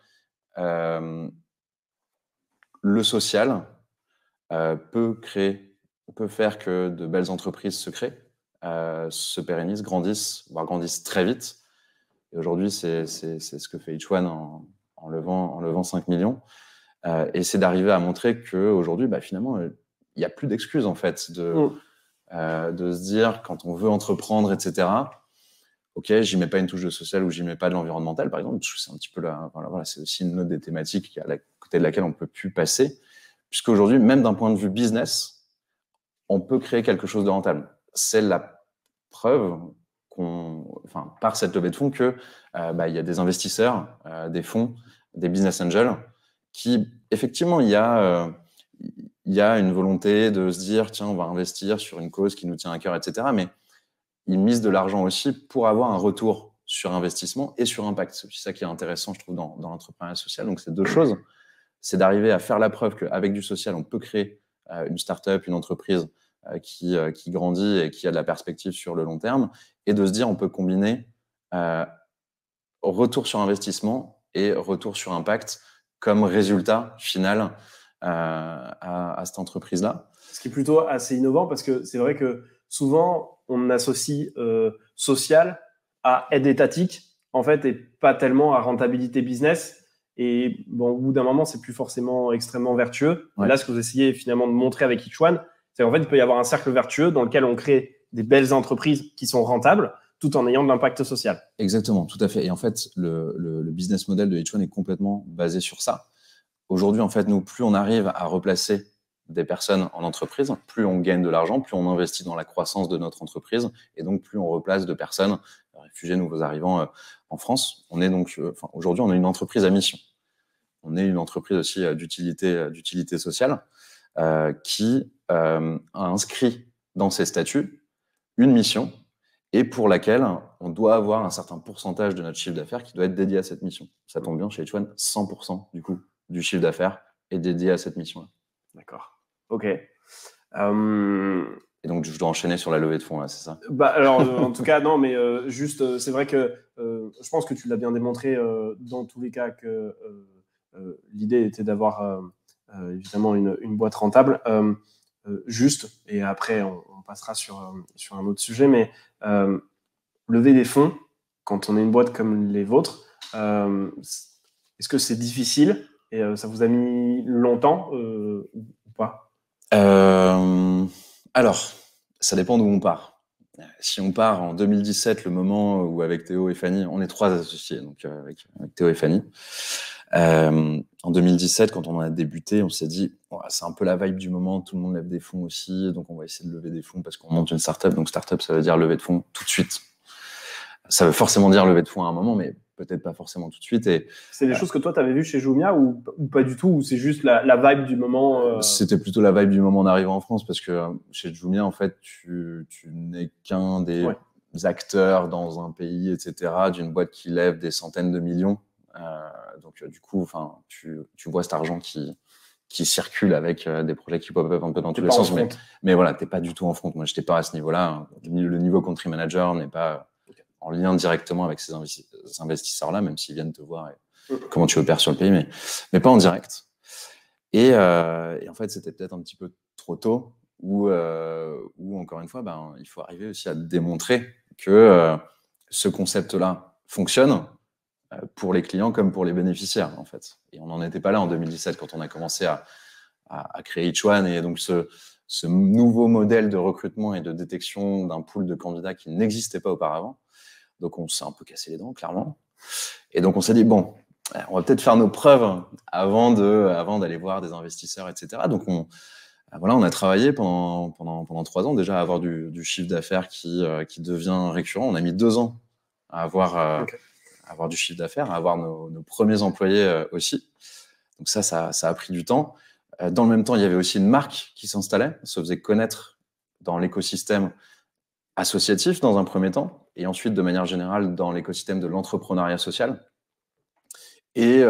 le social peut faire que de belles entreprises se créent, se pérennisent, grandissent, voire grandissent très vite. Et aujourd'hui, c'est ce que fait Each One en levant 5 millions. Et c'est d'arriver à montrer qu'aujourd'hui, finalement, il n'y a plus d'excuses en fait de se dire quand on veut entreprendre, etc. Ok, j'y mets pas une touche de social ou j'y mets pas de l'environnemental, par exemple. C'est un petit peu c'est aussi une autre des thématiques à côté de laquelle on peut plus passer, puisqu'aujourd'hui, même d'un point de vue business, on peut créer quelque chose de rentable. C'est la preuve par cette levée de fonds que il y a des investisseurs, des fonds, des business angels qui, effectivement, il y a une volonté de se dire tiens, on va investir sur une cause qui nous tient à cœur, etc. Mais ils misent de l'argent aussi pour avoir un retour sur investissement et sur impact. C'est aussi ça qui est intéressant, je trouve, dans l'entrepreneuriat social. Donc, c'est deux choses. C'est d'arriver à faire la preuve qu'avec du social, on peut créer une start-up, une entreprise qui grandit et qui a de la perspective sur le long terme, et de se dire on peut combiner retour sur investissement et retour sur impact comme résultat final à cette entreprise-là. Ce qui est plutôt assez innovant, parce que c'est vrai que souvent, on associe social à aide étatique, en fait, et pas tellement à rentabilité business. Et bon, au bout d'un moment, c'est plus forcément extrêmement vertueux. Ouais. Là, ce que vous essayez finalement de montrer avec Each One, c'est qu'en fait, il peut y avoir un cercle vertueux dans lequel on crée des belles entreprises qui sont rentables, tout en ayant de l'impact social. Exactement, tout à fait. Et en fait, le business model de Each One est complètement basé sur ça. Aujourd'hui, en fait, nous, plus on arrive à replacer des personnes en entreprise, plus on gagne de l'argent, plus on investit dans la croissance de notre entreprise, et donc plus on replace de personnes, réfugiés, nouveaux arrivants en France. On est donc, aujourd'hui, on est une entreprise à mission. On est une entreprise aussi d'utilité sociale qui a inscrit dans ses statuts une mission et pour laquelle on doit avoir un certain pourcentage de notre chiffre d'affaires qui doit être dédié à cette mission. Ça tombe bien, chez H1, 100% du coup du chiffre d'affaires est dédié à cette mission-là. D'accord. Ok. Et donc, je dois enchaîner sur la levée de fonds, là, c'est ça? Alors, en tout cas, non, mais juste, c'est vrai que je pense que tu l'as bien démontré dans tous les cas que l'idée était d'avoir évidemment une boîte rentable. Juste, et après, on passera sur un autre sujet, mais lever des fonds, quand on est une boîte comme les vôtres, est-ce que c'est difficile et ça vous a mis longtemps ou pas? Alors, ça dépend d'où on part. Si on part en 2017, le moment où avec Théo et Fanny, on est 3 associés, donc avec Théo et Fanny. En 2017, quand on a débuté, on s'est dit, c'est un peu la vibe du moment, tout le monde lève des fonds aussi, donc on va essayer de lever des fonds parce qu'on monte une startup. Donc startup, ça veut dire lever de fonds tout de suite. Ça veut forcément dire lever de fonds à un moment, mais peut-être pas forcément tout de suite. Et c'est des choses que toi, tu avais vues chez Jumia ou pas du tout, ou c'est juste la vibe du moment C'était plutôt la vibe du moment en arrivant en France, parce que chez Jumia, en fait, tu n'es qu'un des acteurs dans un pays, etc., d'une boîte qui lève des centaines de millions. Donc, du coup, tu vois cet argent qui circule avec des projets qui pop-up un peu dans tous les sens. Mais voilà, tu n'es pas du tout en front. Moi, je n'étais pas à ce niveau-là. Le niveau country manager n'est pas en lien directement avec ces investisseurs-là, même s'ils viennent te voir et comment tu opères sur le pays, mais pas en direct. Et en fait, c'était peut-être un petit peu trop tôt, où encore une fois, il faut arriver aussi à démontrer que ce concept-là fonctionne pour les clients comme pour les bénéficiaires, en fait. Et on n'en était pas là en 2017 quand on a commencé à créer H1, et donc ce nouveau modèle de recrutement et de détection d'un pool de candidats qui n'existait pas auparavant. Donc, on s'est un peu cassé les dents, clairement. Et donc, on s'est dit, bon, on va peut-être faire nos preuves avant d'aller voir des investisseurs, etc. Donc, on a travaillé pendant 3 ans déjà à avoir du chiffre d'affaires qui devient récurrent. On a mis 2 ans à avoir du chiffre d'affaires, à avoir nos premiers employés aussi. Donc ça a pris du temps. Dans le même temps, il y avait aussi une marque qui s'installait, se faisait connaître dans l'écosystème associatif dans un premier temps, et ensuite, de manière générale, dans l'écosystème de l'entrepreneuriat social, et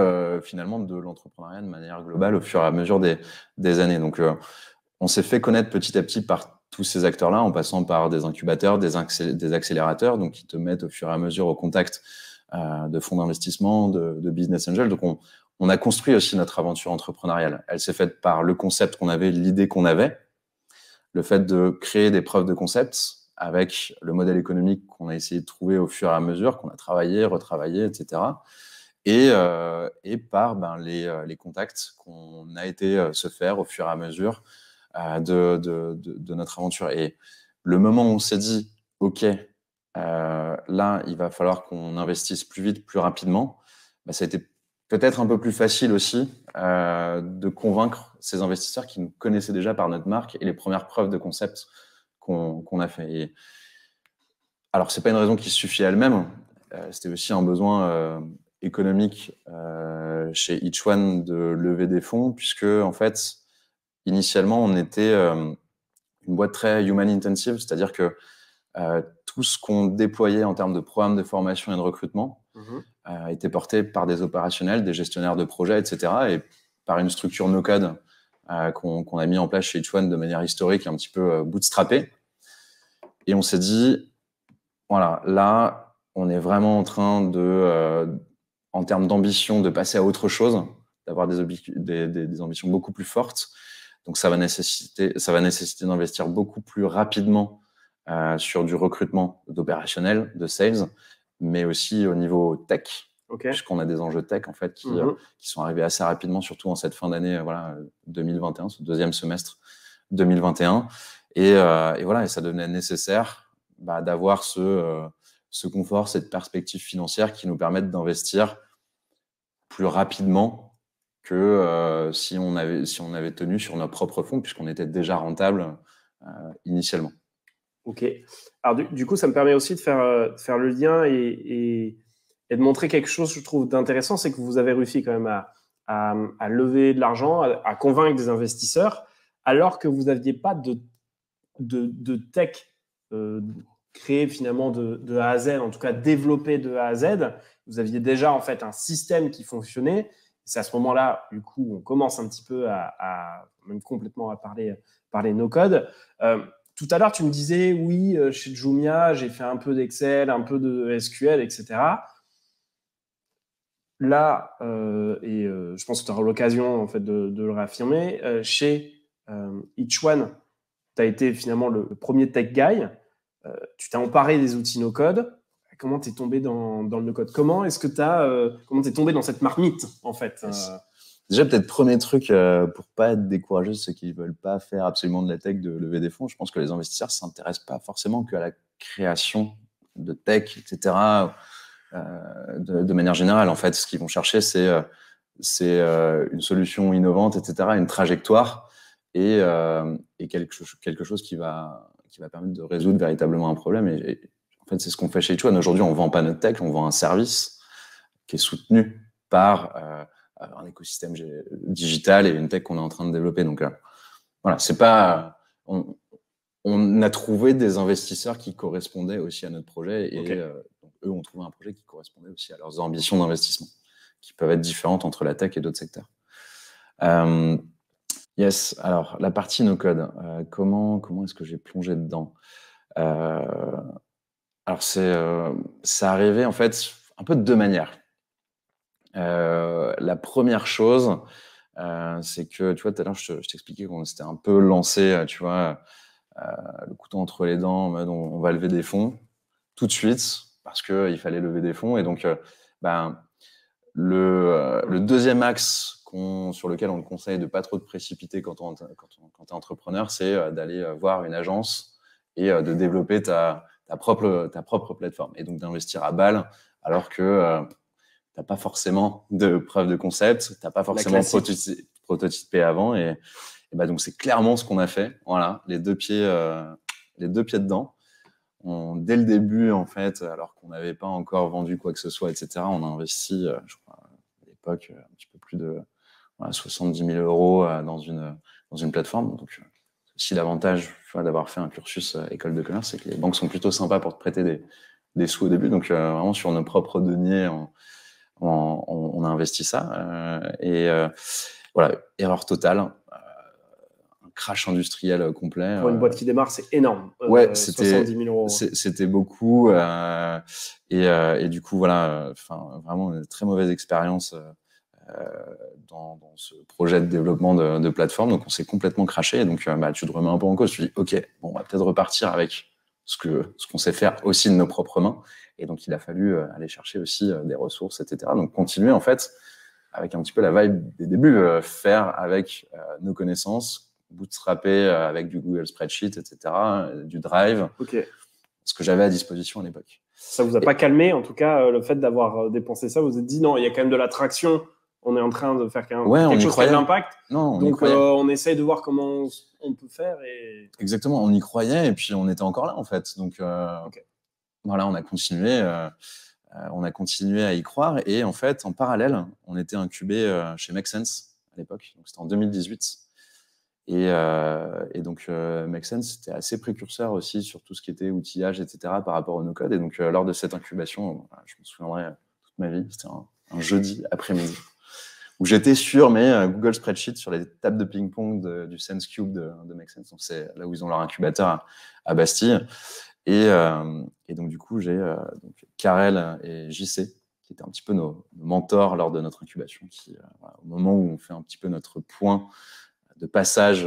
finalement de l'entrepreneuriat de manière globale au fur et à mesure des années. Donc, on s'est fait connaître petit à petit par tous ces acteurs-là, en passant par des incubateurs, des accélérateurs, donc qui te mettent au fur et à mesure au contact de fonds d'investissement, de business angels. Donc, on a construit aussi notre aventure entrepreneuriale. Elle s'est faite par le concept qu'on avait, l'idée qu'on avait, le fait de créer des preuves de concept avec le modèle économique qu'on a essayé de trouver au fur et à mesure, qu'on a travaillé, retravaillé, etc. Et par les contacts qu'on a été se faire au fur et à mesure de notre aventure. Et le moment où on s'est dit, OK, là, il va falloir qu'on investisse plus vite, plus rapidement, ça a été peut-être un peu plus facile aussi de convaincre ces investisseurs qui nous connaissaient déjà par notre marque et les premières preuves de concept qu'on a fait. Et alors, c'est pas une raison qui suffit à elle-même. C'était aussi un besoin économique chez H1 de lever des fonds, puisque en fait, initialement, on était une boîte très human intensive, c'est-à-dire que tout ce qu'on déployait en termes de programmes de formation et de recrutement était porté par des opérationnels, des gestionnaires de projets, etc., et par une structure no-code qu'on a mis en place chez H1 de manière historique, un petit peu bootstrappée. Et on s'est dit, voilà, là, on est vraiment en train en termes d'ambition, de passer à autre chose, d'avoir des ambitions beaucoup plus fortes. Donc, ça va nécessiter d'investir beaucoup plus rapidement sur du recrutement d'opérationnels, de sales, mais aussi au niveau tech, puisqu'on a des enjeux tech en fait qui sont arrivés assez rapidement, surtout en cette fin d'année 2021, ce deuxième semestre 2021. Et voilà, et ça devenait nécessaire d'avoir ce confort, cette perspective financière qui nous permettent d'investir plus rapidement que si on avait tenu sur nos propres fonds, puisqu'on était déjà rentable initialement. Ok. Alors, du coup, ça me permet aussi de faire le lien et de montrer quelque chose, je trouve, d'intéressant, c'est que vous avez réussi quand même à lever de l'argent, à convaincre des investisseurs, alors que vous n'aviez pas de tech créé finalement de A à Z, en tout cas développé de A à Z. Vous aviez déjà en fait un système qui fonctionnait. C'est à ce moment-là, du coup, on commence un petit peu même complètement à parler no-code. Tout à l'heure, tu me disais, oui, chez Jumia, j'ai fait un peu d'Excel, un peu de SQL, etc. Là, je pense que tu auras l'occasion en fait, de le réaffirmer, chez Each-One, tu as été finalement le premier tech guy. Tu t'es emparé des outils no-code. Comment tu es tombé dans le no-code? Comment est-ce que comment tu es tombé dans cette marmite, en fait? Déjà, peut-être premier truc, pour pas être découragé, ceux qui veulent pas faire absolument de la tech, de lever des fonds, je pense que les investisseurs s'intéressent pas forcément qu'à la création de tech, etc. De manière générale, en fait, ce qu'ils vont chercher, c'est une solution innovante, etc., une trajectoire et quelque chose qui va permettre de résoudre véritablement un problème. Et en fait, c'est ce qu'on fait chez Each-One. Aujourd'hui, on vend pas notre tech, on vend un service qui est soutenu par un écosystème digital et une tech qu'on est en train de développer. Donc voilà, c'est pas on a trouvé des investisseurs qui correspondaient aussi à notre projet et donc, eux ont trouvé un projet qui correspondait aussi à leurs ambitions d'investissement, qui peuvent être différentes entre la tech et d'autres secteurs. Yes, alors la partie no-code, comment est-ce que j'ai plongé dedans? Alors ça arrivait en fait un peu de deux manières. La première chose, c'est que, tu vois, tout à l'heure, je t'expliquais qu'on s'était un peu lancé, tu vois, le couteau entre les dents, en mode on va lever des fonds tout de suite, parce qu'il fallait lever des fonds. Et donc, le deuxième axe sur lequel on le conseille de pas trop te précipiter quand tu es entrepreneur, c'est d'aller voir une agence et de développer ta propre plateforme. Et donc d'investir à balle, alors que t'as pas forcément de preuve de concept, t'as pas forcément prototypé avant, et bah donc c'est clairement ce qu'on a fait. Voilà, les deux pieds dedans. Dès le début, en fait, alors qu'on n'avait pas encore vendu quoi que ce soit, etc., on a investi, je crois, à l'époque, un petit peu plus de 70 000 euros dans une plateforme. Donc, aussi l'avantage d'avoir fait un cursus école de commerce, c'est que les banques sont plutôt sympas pour te prêter des sous au début. Donc, vraiment, sur nos propres deniers, on a investi ça. Voilà, erreur totale. Un crash industriel complet. Pour une boîte qui démarre, c'est énorme. Ouais, 70 000 euros. C'était beaucoup. Et du coup, voilà, vraiment une très mauvaise expérience dans ce projet de développement de plateforme. Donc, on s'est complètement crashé. Et donc, tu te remets un peu en cause. Tu dis, OK, bon, on va peut-être repartir avec ce qu'on sait faire aussi de nos propres mains. Et donc, il a fallu aller chercher aussi des ressources, etc. Donc, continuer, en fait, avec un petit peu la vibe des débuts, faire avec nos connaissances, bootstrapper avec du Google Spreadsheet, etc., du Drive, ce que j'avais à disposition à l'époque. Ça vous a pas calmé, en tout cas, le fait d'avoir dépensé ça, vous vous êtes dit, non, il y a quand même de la traction, on est en train de faire quelque chose qui a de l'impact. Donc, on essaye de voir comment on peut faire. Exactement, on y croyait et puis on était encore là, en fait. Donc, voilà, on a continué à y croire. Et en fait, en parallèle, on était incubé chez Make Sense à l'époque. Donc, c'était en 2018. Et donc, Make Sense, c'était assez précurseur aussi sur tout ce qui était outillage, etc., par rapport au no-code. Et donc, lors de cette incubation, je me souviendrai toute ma vie, c'était un jeudi après-midi, où j'étais sur mes Google Spreadsheets sur les tables de ping-pong du Sense Cube de Make Sense. Donc, c'est là où ils ont leur incubateur à Bastille. Et donc, du coup, j'ai Karel et JC, qui étaient un petit peu nos mentors lors de notre incubation, qui, au moment où on fait un petit peu notre point de passage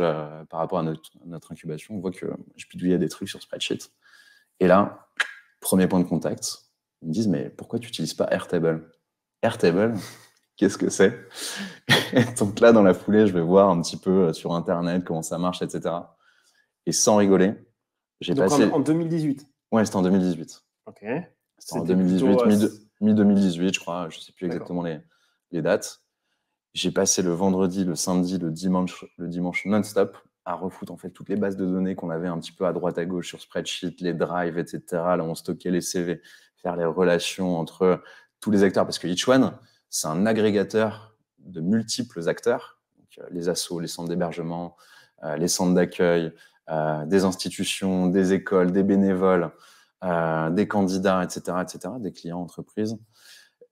par rapport à notre incubation, on voit que je bidouillais des trucs sur Spreadsheet. Et là, premier point de contact, ils me disent, mais pourquoi tu n'utilises pas Airtable? Airtable, qu'est-ce que c'est? Donc là, dans la foulée, je vais voir un petit peu sur Internet comment ça marche, etc. Et sans rigoler, j'ai passé... en 2018? Ouais, c'était en 2018. Ok. C'était en 2018, mi-2018, je crois. Je ne sais plus exactement les dates. J'ai passé le vendredi, le samedi, le dimanche non-stop à refoutre en fait toutes les bases de données qu'on avait un petit peu à droite à gauche sur spreadsheet, les drives, etc. Là, on stockait les CV, faire les relations entre tous les acteurs, parce que each one, c'est un agrégateur de multiples acteurs, donc, les assos, les centres d'hébergement, les centres d'accueil, des institutions, des écoles, des bénévoles, des candidats, etc., des clients, entreprises.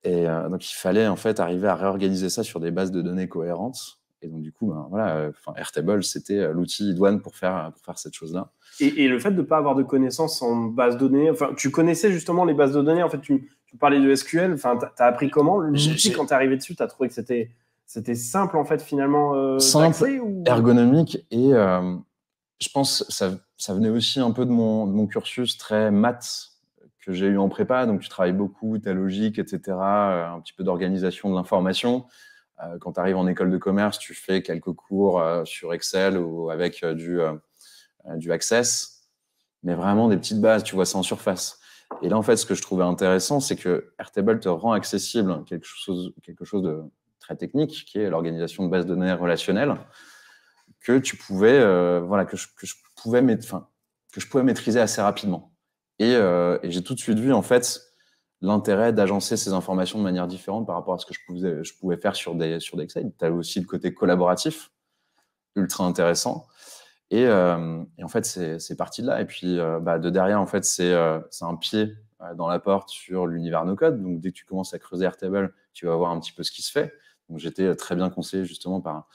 Et donc, il fallait en fait arriver à réorganiser ça sur des bases de données cohérentes. Et donc, du coup, ben, voilà, Airtable, c'était l'outil idoine pour faire cette chose-là. Et le fait de ne pas avoir de connaissances en base de données, enfin, tu connaissais justement les bases de données, en fait, tu parlais de SQL, enfin, tu as appris comment l'outil quand tu es arrivé dessus, tu as trouvé que c'était simple, en fait, finalement, simple, ergonomique, et je pense que ça venait aussi un peu de mon cursus très maths que j'ai eu en prépa, donc tu travailles beaucoup, ta logique, etc., un petit peu d'organisation de l'information. Quand tu arrives en école de commerce, tu fais quelques cours sur Excel ou avec du Access, mais vraiment des petites bases, tu vois ça en surface. Et là, en fait, ce que je trouvais intéressant, c'est que Airtable te rend accessible quelque chose de très technique, qui est l'organisation de bases de données relationnelles, que tu pouvais, que je pouvais maîtriser assez rapidement. Et j'ai tout de suite vu, en fait, l'intérêt d'agencer ces informations de manière différente par rapport à ce que je pouvais faire sur des Excel. Tu as aussi le côté collaboratif, ultra intéressant. Et en fait, c'est parti de là. Et puis, de derrière, en fait, c'est un pied dans la porte sur l'univers no-code. Donc, dès que tu commences à creuser Airtable, tu vas voir un petit peu ce qui se fait. Donc, j'étais très bien conseillé, justement, par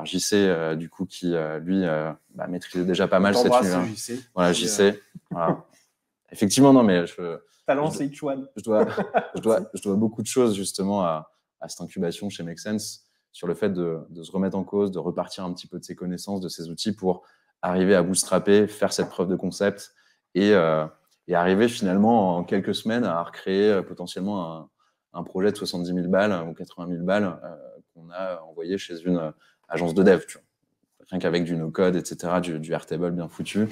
JC, du coup, qui, lui, maîtrisait déjà pas mal cette univers. JC. Voilà, JC. Voilà. Effectivement, non, mais talent, c'est each one. Je dois beaucoup de choses, justement, à cette incubation chez Make Sense, sur le fait de se remettre en cause, de repartir un petit peu de ses connaissances, de ses outils pour arriver à bootstrapper, faire cette preuve de concept et arriver finalement en quelques semaines à recréer potentiellement un projet de 70 000 balles ou 80 000 balles qu'on a envoyé chez une agence de dev. Tu vois. Rien qu'avec du no-code, etc., du Airtable bien foutu,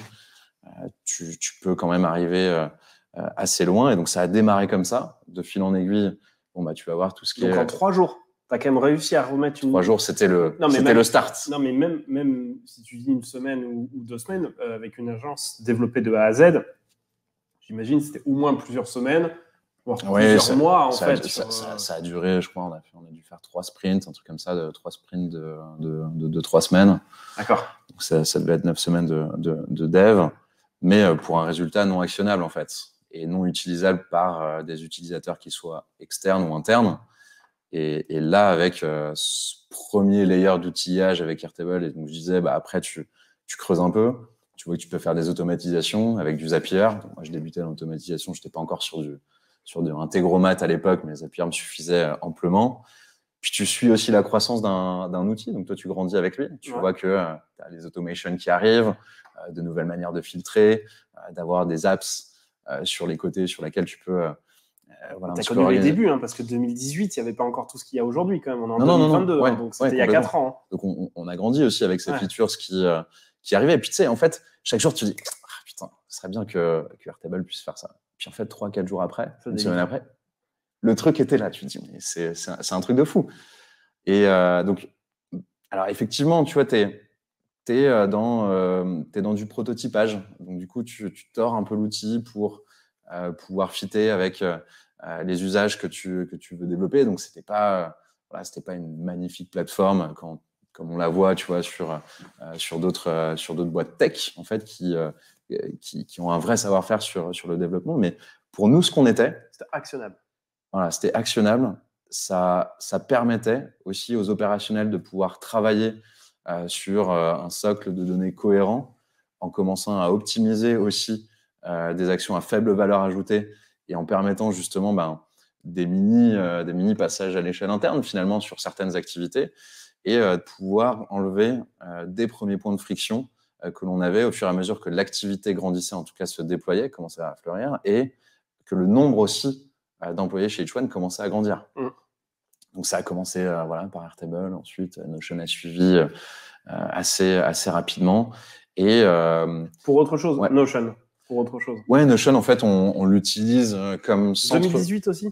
tu peux quand même arriver assez loin. Et donc, ça a démarré comme ça, de fil en aiguille. Bon, tu vas voir tout ce qui est... Donc, en 3 jours, tu as quand même réussi à remettre une... 3 jours, c'était le start. Non, mais même si tu dis une semaine ou 2 semaines, avec une agence développée de A à Z, j'imagine que c'était au moins plusieurs semaines, voire plusieurs mois, en fait. Ça a duré, je crois, on a dû faire 3 sprints, un truc comme ça, 3 sprints de 3 semaines. D'accord. Donc, ça devait être 9 semaines de dev, mais pour un résultat non actionnable, en fait, et non utilisable par des utilisateurs qui soient externes ou internes. Et là, avec ce premier layer d'outillage avec Airtable, et donc je disais, après, tu creuses un peu, tu vois que tu peux faire des automatisations avec du Zapier. Donc, moi, je débutais dans l'automatisation, je n'étais pas encore sur de Integromat à l'époque, mais Zapier me suffisait amplement. Puis tu suis aussi la croissance d'un outil, donc toi, tu grandis avec lui. Tu vois que tu as les automations qui arrivent, de nouvelles manières de filtrer, d'avoir des apps sur les côtés sur lesquels tu peux... tu as connu les débuts, parce que 2018, il n'y avait pas encore tout ce qu'il y a aujourd'hui quand même. On est en 2022, donc c'était il y a 4 ans. Donc on a grandi aussi avec ces features qui arrivaient. Et puis tu sais, en fait, chaque jour, tu te dis, putain, ce serait bien que Airtable puisse faire ça. Puis en fait, 3-4 jours après, une semaine après, le truc était là. Tu te dis, mais c'est un truc de fou. Et donc, alors effectivement, tu vois, t'es dans du prototypage. Donc du coup, tu tords un peu l'outil pour pouvoir fitter avec les usages que tu veux développer. Donc c'était pas une magnifique plateforme comme on la voit, tu vois, sur d'autres boîtes tech en fait qui ont un vrai savoir-faire sur le développement. Mais pour nous, ce qu'on était, c'était actionnable. Voilà, c'était actionnable. Ça permettait aussi aux opérationnels de pouvoir travailler sur un socle de données cohérent en commençant à optimiser aussi des actions à faible valeur ajoutée et en permettant justement des mini passages à l'échelle interne finalement sur certaines activités et de pouvoir enlever des premiers points de friction que l'on avait au fur et à mesure que l'activité grandissait, en tout cas se déployait, commençait à fleurir et que le nombre aussi d'employés chez H1 commençait à grandir. Donc ça a commencé par Airtable, ensuite Notion a suivi assez rapidement. Et, pour autre chose, Notion. Pour autre chose. Ouais, Notion, en fait, on l'utilise comme centre... 2018 aussi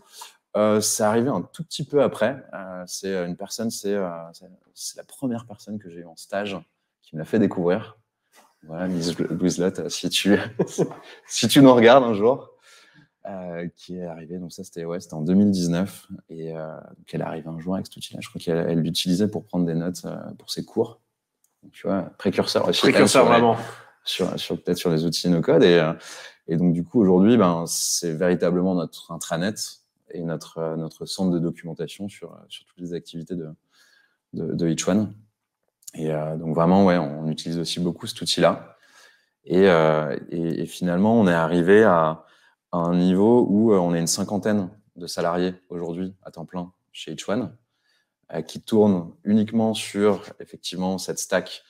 C'est arrivé un tout petit peu après. C'est une personne, c'est la première personne que j'ai eue en stage qui me l'a fait découvrir. Voilà, Louise Lotte, si tu nous regardes un jour, qui est arrivée. Donc ça, c'était en 2019. Et donc elle arrive un jour avec cet outil-là. Je crois qu'elle l'utilisait pour prendre des notes pour ses cours. Donc, tu vois, précurseur aussi. Précurseur, vraiment. Peut-être sur les outils no-code. Et donc, du coup, aujourd'hui, c'est véritablement notre intranet et notre centre de documentation sur toutes les activités de Each One. Et donc, vraiment, ouais, on utilise aussi beaucoup cet outil-là. Et finalement, on est arrivé à un niveau où on est une 50aine de salariés aujourd'hui à temps plein chez Each One, qui tournent uniquement sur, effectivement, cette stack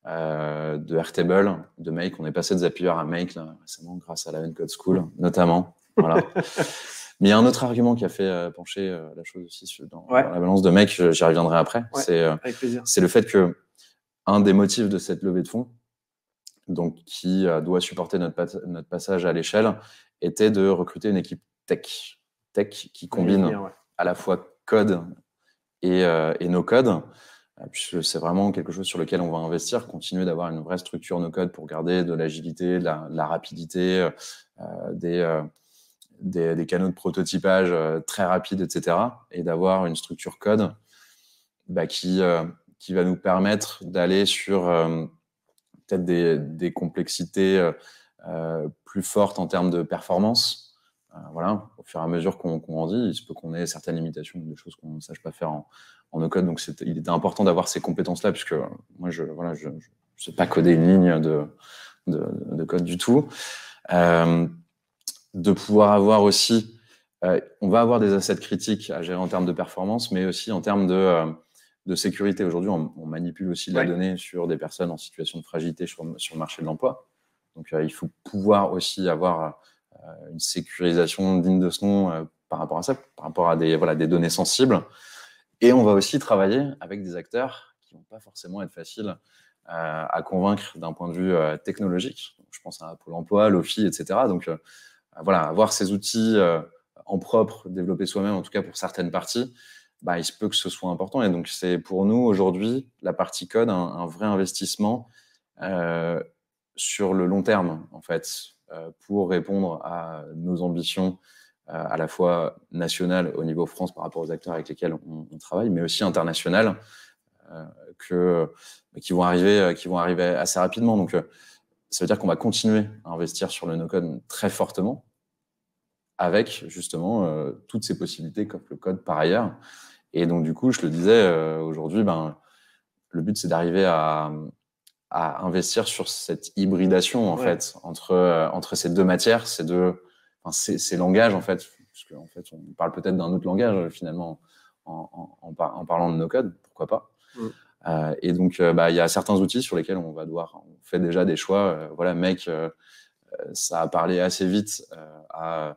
de Airtable, de Make. On est passé de Zapier à Make là, récemment grâce à la Uncode School, notamment. Voilà. Mais il y a un autre argument qui a fait pencher la chose aussi dans la balance de Make, j'y reviendrai après. Ouais, c'est le fait que un des motifs de cette levée de fonds, donc qui doit supporter notre passage à l'échelle, était de recruter une équipe tech qui combine à la fois code et no-code, puisque c'est vraiment quelque chose sur lequel on va investir, continuer d'avoir une vraie structure no-code pour garder de l'agilité, de la rapidité, des canaux de prototypage très rapides, etc. Et d'avoir une structure code qui va nous permettre d'aller sur peut-être des complexités plus fortes en termes de performance. Voilà, au fur et à mesure qu'on grandit, il se peut qu'on ait certaines limitations, des choses qu'on ne sache pas faire en no-code. Donc, il était important d'avoir ces compétences-là, puisque moi, je ne sais pas coder une ligne de code du tout. De pouvoir avoir aussi, on va avoir des assets critiques à gérer en termes de performance, mais aussi en termes de sécurité. Aujourd'hui, on manipule aussi de la donnée sur des personnes en situation de fragilité sur le marché de l'emploi. Donc, il faut pouvoir aussi avoir une sécurisation digne de ce nom par rapport à ça, par rapport à des données sensibles. Et on va aussi travailler avec des acteurs qui ne vont pas forcément être faciles à convaincre d'un point de vue technologique. Donc, je pense à Pôle emploi, l'OFI, etc. Donc, avoir ces outils en propre, développés soi-même, en tout cas pour certaines parties, il se peut que ce soit important. Et donc, c'est pour nous, aujourd'hui, la partie code, un vrai investissement sur le long terme, en fait, pour répondre à nos ambitions à la fois nationales au niveau France par rapport aux acteurs avec lesquels on travaille, mais aussi internationales, qui vont arriver assez rapidement. Donc, ça veut dire qu'on va continuer à investir sur le no-code très fortement, avec justement toutes ces possibilités qu'offre le code par ailleurs. Et donc, du coup, je le disais, aujourd'hui, le but, c'est d'arriver à investir sur cette hybridation, en fait, entre ces deux matières, ces langages, en fait, parce qu'en fait, on parle peut-être d'un autre langage, finalement, en parlant de no-code, pourquoi pas. Et donc, il y a certains outils sur lesquels on fait déjà des choix. Make, ça a parlé assez vite à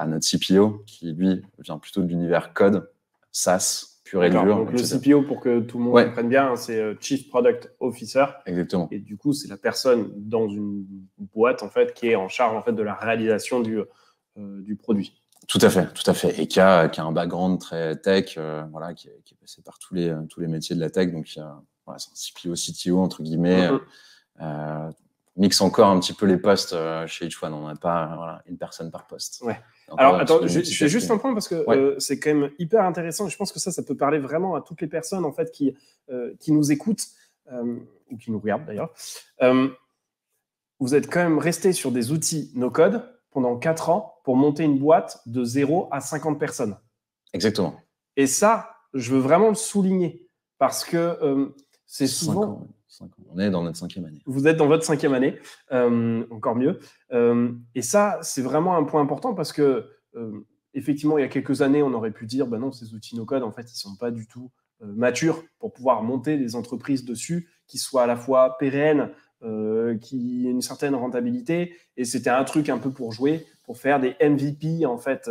notre CPO, qui, lui, vient plutôt de l'univers code, SaaS, pur et dur. Donc, le CPO, pour que tout le monde comprenne bien, c'est Chief Product Officer. Exactement. Et du coup, c'est la personne dans une boîte, en fait, qui est en charge, en fait, de la réalisation du produit. Tout à fait. Et qui a un background très tech, qui est passé par tous les métiers de la tech. Donc, c'est un CPO, CTO, entre guillemets. Mixe encore un petit peu les postes chez Each One. On n'a pas une personne par poste. Ouais. Alors, attends, je fais juste un point parce que c'est quand même hyper intéressant. Je pense que ça peut parler vraiment à toutes les personnes, en fait, qui nous écoutent ou qui nous regardent, d'ailleurs. Vous êtes quand même resté sur des outils no-code pendant 4 ans pour monter une boîte de 0 à 50 personnes. Exactement. Et ça, je veux vraiment le souligner parce que c'est souvent... 5 ans. On est dans notre 5e année. Vous êtes dans votre 5e année, encore mieux. Et ça, c'est vraiment un point important parce que, effectivement, il y a quelques années, on aurait pu dire, non, ces outils no-code, en fait, ils ne sont pas du tout matures pour pouvoir monter des entreprises dessus qui soient à la fois pérennes, qui aient une certaine rentabilité. Et c'était un truc un peu pour jouer, pour faire des MVP, en fait.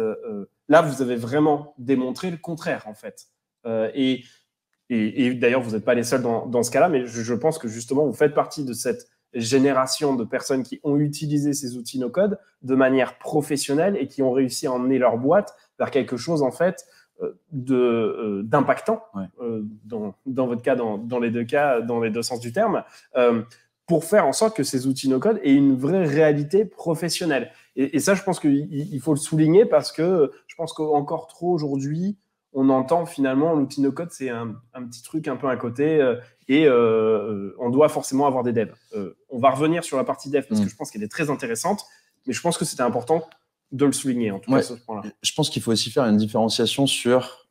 Là, vous avez vraiment démontré le contraire, en fait. Et d'ailleurs, vous n'êtes pas les seuls dans ce cas-là, mais je pense que justement, vous faites partie de cette génération de personnes qui ont utilisé ces outils no-code de manière professionnelle et qui ont réussi à emmener leur boîte vers quelque chose en fait d'impactant, dans votre cas, dans les deux cas, dans les deux sens du terme, pour faire en sorte que ces outils no-code aient une vraie réalité professionnelle. Et ça, je pense qu'il faut le souligner parce que je pense qu'encore trop aujourd'hui, on entend finalement l'outil no-code, c'est un petit truc un peu à côté et on doit forcément avoir des devs. On va revenir sur la partie dev parce que je pense qu'elle est très intéressante, mais je pense que c'était important de le souligner, en tout cas, sur ce point-là. Je pense qu'il faut aussi faire une différenciation sur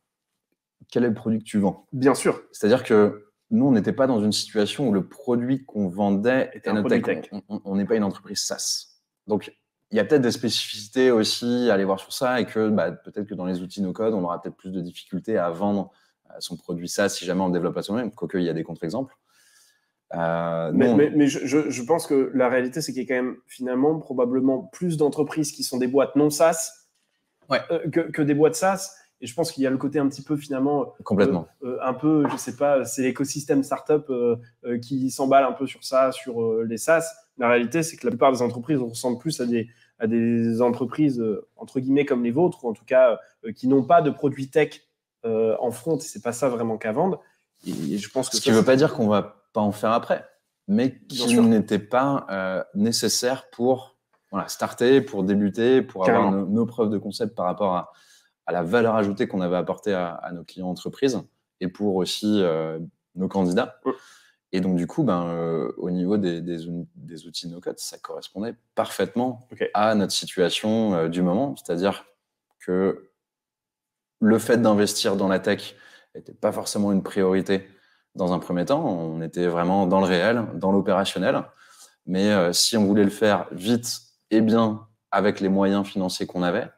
quel est le produit que tu vends. Bien sûr. C'est-à-dire que nous, on n'était pas dans une situation où le produit qu'on vendait était un produit tech. On n'est pas une entreprise SaaS. Donc, il y a peut-être des spécificités aussi à aller voir sur ça et que peut-être que dans les outils no-code, on aura peut-être plus de difficultés à vendre son produit SaaS si jamais on le développe à soi-même, quoique il y a des contre-exemples. Mais je pense que la réalité, c'est qu'il y a quand même finalement probablement plus d'entreprises qui sont des boîtes non SaaS que des boîtes SaaS. Et je pense qu'il y a le côté un petit peu finalement complètement un peu, je sais pas, c'est l'écosystème startup qui s'emballe un peu sur ça, sur les SaaS. La réalité, c'est que la plupart des entreprises ressemblent plus à des entreprises entre guillemets comme les vôtres, ou en tout cas qui n'ont pas de produits tech en front. Et c'est pas ça vraiment qu'à vendre. Et je pense que ce qui ne veut pas dire qu'on va pas en faire après, mais qui n'était pas nécessaire pour starter, pour débuter, pour avoir nos preuves de concept par rapport à la valeur ajoutée qu'on avait apportée à nos clients entreprises et pour aussi nos candidats. Et donc, du coup, au niveau des outils no-code, ça correspondait parfaitement à notre situation du moment. C'est-à-dire que le fait d'investir dans la tech n'était pas forcément une priorité dans un premier temps. On était vraiment dans le réel, dans l'opérationnel. Mais si on voulait le faire vite et bien avec les moyens financiers qu'on avait,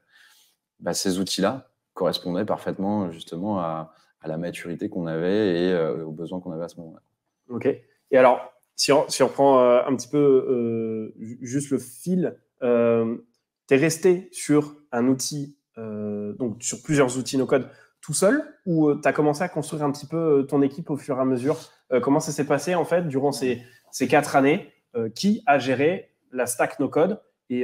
ces outils-là correspondaient parfaitement justement à la maturité qu'on avait et aux besoins qu'on avait à ce moment-là. Ok. Et alors, si on reprend un petit peu juste le fil, tu es resté sur un outil, donc sur plusieurs outils no-code tout seul, ou tu as commencé à construire un petit peu ton équipe au fur et à mesure? Comment ça s'est passé en fait durant ces 4 années? Qui a géré la stack no-code et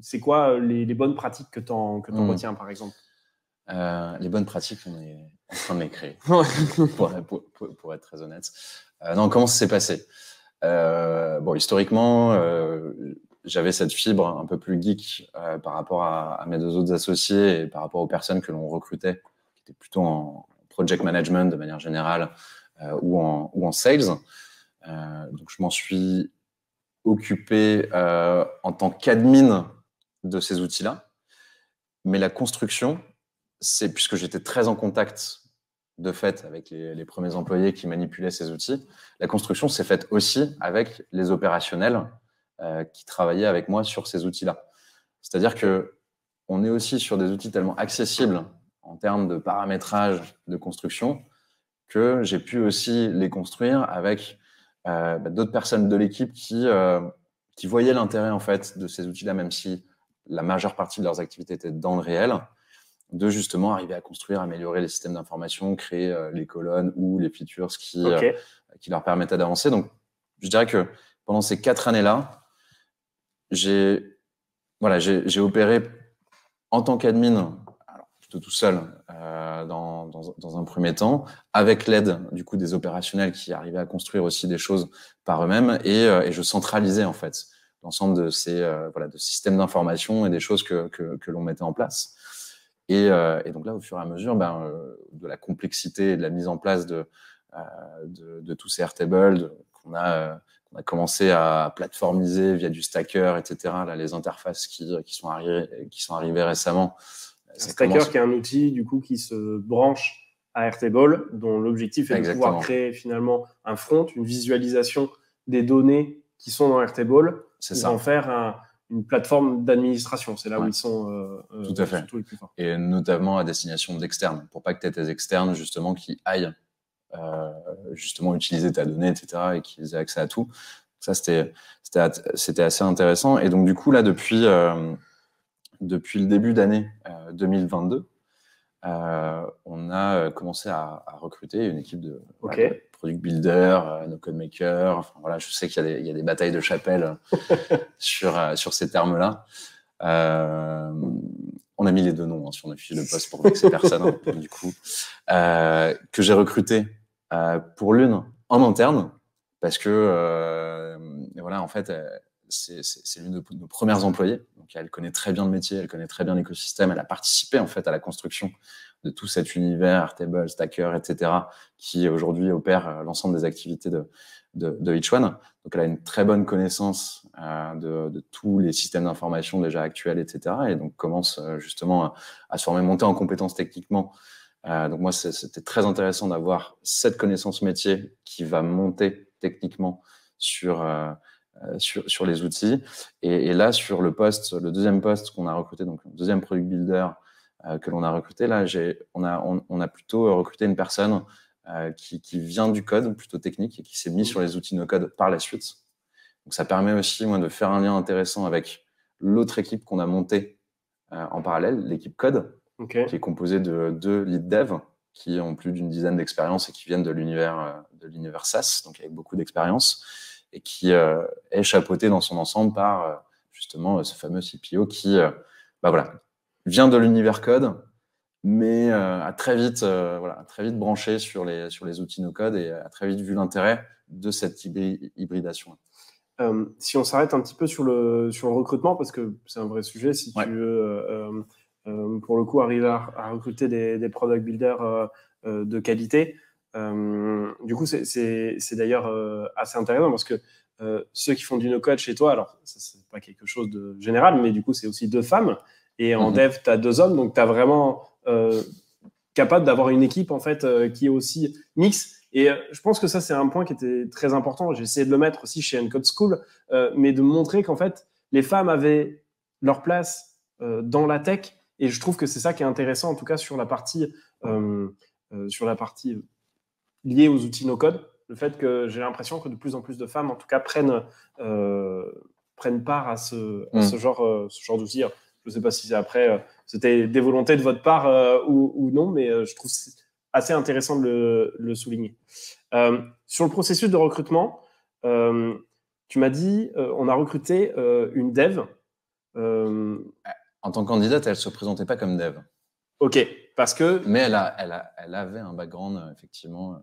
c'est quoi les bonnes pratiques que tu en retiens par exemple? Les bonnes pratiques, on est en train de les créer, pour être très honnête. Non, comment ça s'est passé? Historiquement, j'avais cette fibre un peu plus geek par rapport à mes deux autres associés et par rapport aux personnes que l'on recrutait, qui étaient plutôt en project management de manière générale ou en sales. Donc, je m'en suis occupé en tant qu'admin de ces outils-là. Mais la construction, c'est puisque j'étais très en contact de fait avec les premiers employés qui manipulaient ces outils, la construction s'est faite aussi avec les opérationnels qui travaillaient avec moi sur ces outils-là. C'est-à-dire qu'on est aussi sur des outils tellement accessibles en termes de paramétrage de construction que j'ai pu aussi les construire avec d'autres personnes de l'équipe qui voyaient l'intérêt en fait de ces outils-là, même si la majeure partie de leurs activités étaient dans le réel, de justement arriver à construire, améliorer les systèmes d'information, créer les colonnes ou les features qui leur permettaient d'avancer. Donc, je dirais que pendant ces 4 années-là, j'ai opéré en tant qu'admin, plutôt tout seul, dans un premier temps, avec l'aide du coup des opérationnels qui arrivaient à construire aussi des choses par eux-mêmes, et je centralisais en fait l'ensemble de ces de systèmes d'information et des choses que l'on mettait en place. Et donc là, au fur et à mesure de la complexité et de la mise en place de tous ces Airtable qu'on a commencé à plateformiser via du Stacker, etc. Là, les interfaces qui sont arrivées récemment. Stacker qui est un outil du coup qui se branche à Airtable, dont l'objectif est de pouvoir créer finalement un front, une visualisation des données qui sont dans Airtable pour en faire une plateforme d'administration. C'est là où ils sont tout à fait. surtout les plus forts. Et notamment à destination d'externes, pour pas que tu aies tes externes justement qui aillent justement utiliser ta donnée, etc. et qu'ils aient accès à tout. Ça, c'était assez intéressant. Et donc, du coup, là, depuis le début d'année 2022, on a commencé à recruter une équipe de product builder, no code maker. Enfin, voilà, je sais qu'il y a des batailles de chapelle sur ces termes-là. On a mis les deux noms sur notre fiche de poste pour vexer personne, du coup, que j'ai recruté pour l'une en interne, parce que voilà, en fait, c'est l'une de nos premières employées. Donc, elle connaît très bien le métier, elle connaît très bien l'écosystème, elle a participé en fait à la construction de tout cet univers, Airtable, Stacker, etc., qui aujourd'hui opère l'ensemble des activités de Each One. Donc, elle a une très bonne connaissance de tous les systèmes d'information déjà actuels, etc. Et donc, commence justement à se former, monter en compétences techniquement. Donc, moi, c'était très intéressant d'avoir cette connaissance métier qui va monter techniquement sur les outils. Et là, sur le deuxième poste qu'on a recruté, donc le deuxième product builder que l'on a recruté, là, on a plutôt recruté une personne qui vient du code, plutôt technique, et qui s'est mis sur les outils no-code par la suite. Donc, ça permet aussi, moi, de faire un lien intéressant avec l'autre équipe qu'on a montée en parallèle, l'équipe code, qui est composée de 2 lead dev qui ont plus d'une dizaine d'expériences et qui viennent de l'univers SaaS, donc avec beaucoup d'expérience, et qui est chapeauté dans son ensemble par justement ce fameux CPO qui vient de l'univers code, mais a très vite branché sur les outils no-code et a très vite vu l'intérêt de cette hybridation. Si on s'arrête un petit peu sur le recrutement, parce que c'est un vrai sujet, si tu veux, pour le coup, arriver à recruter des product builders de qualité, du coup, c'est d'ailleurs assez intéressant parce que ceux qui font du no-code chez toi, alors c'est pas quelque chose de général, mais du coup, c'est aussi 2 femmes. Et en dev, tu as 2 hommes, donc tu as vraiment capable d'avoir une équipe en fait qui est aussi mixte. Et je pense que ça, c'est un point qui était très important. J'ai essayé de le mettre aussi chez Uncode School, mais de montrer qu'en fait, les femmes avaient leur place dans la tech. Et je trouve que c'est ça qui est intéressant, en tout cas sur la partie liée aux outils no-code. Le fait que j'ai l'impression que de plus en plus de femmes, en tout cas, prennent part à ce genre d'outils. Je ne sais pas si après, c'était des volontés de votre part ou non, mais je trouve c'est assez intéressant de le souligner. Sur le processus de recrutement, tu m'as dit, on a recruté une dev. En tant que candidate, elle ne se présentait pas comme dev. Ok, parce que... Mais elle avait un background, effectivement...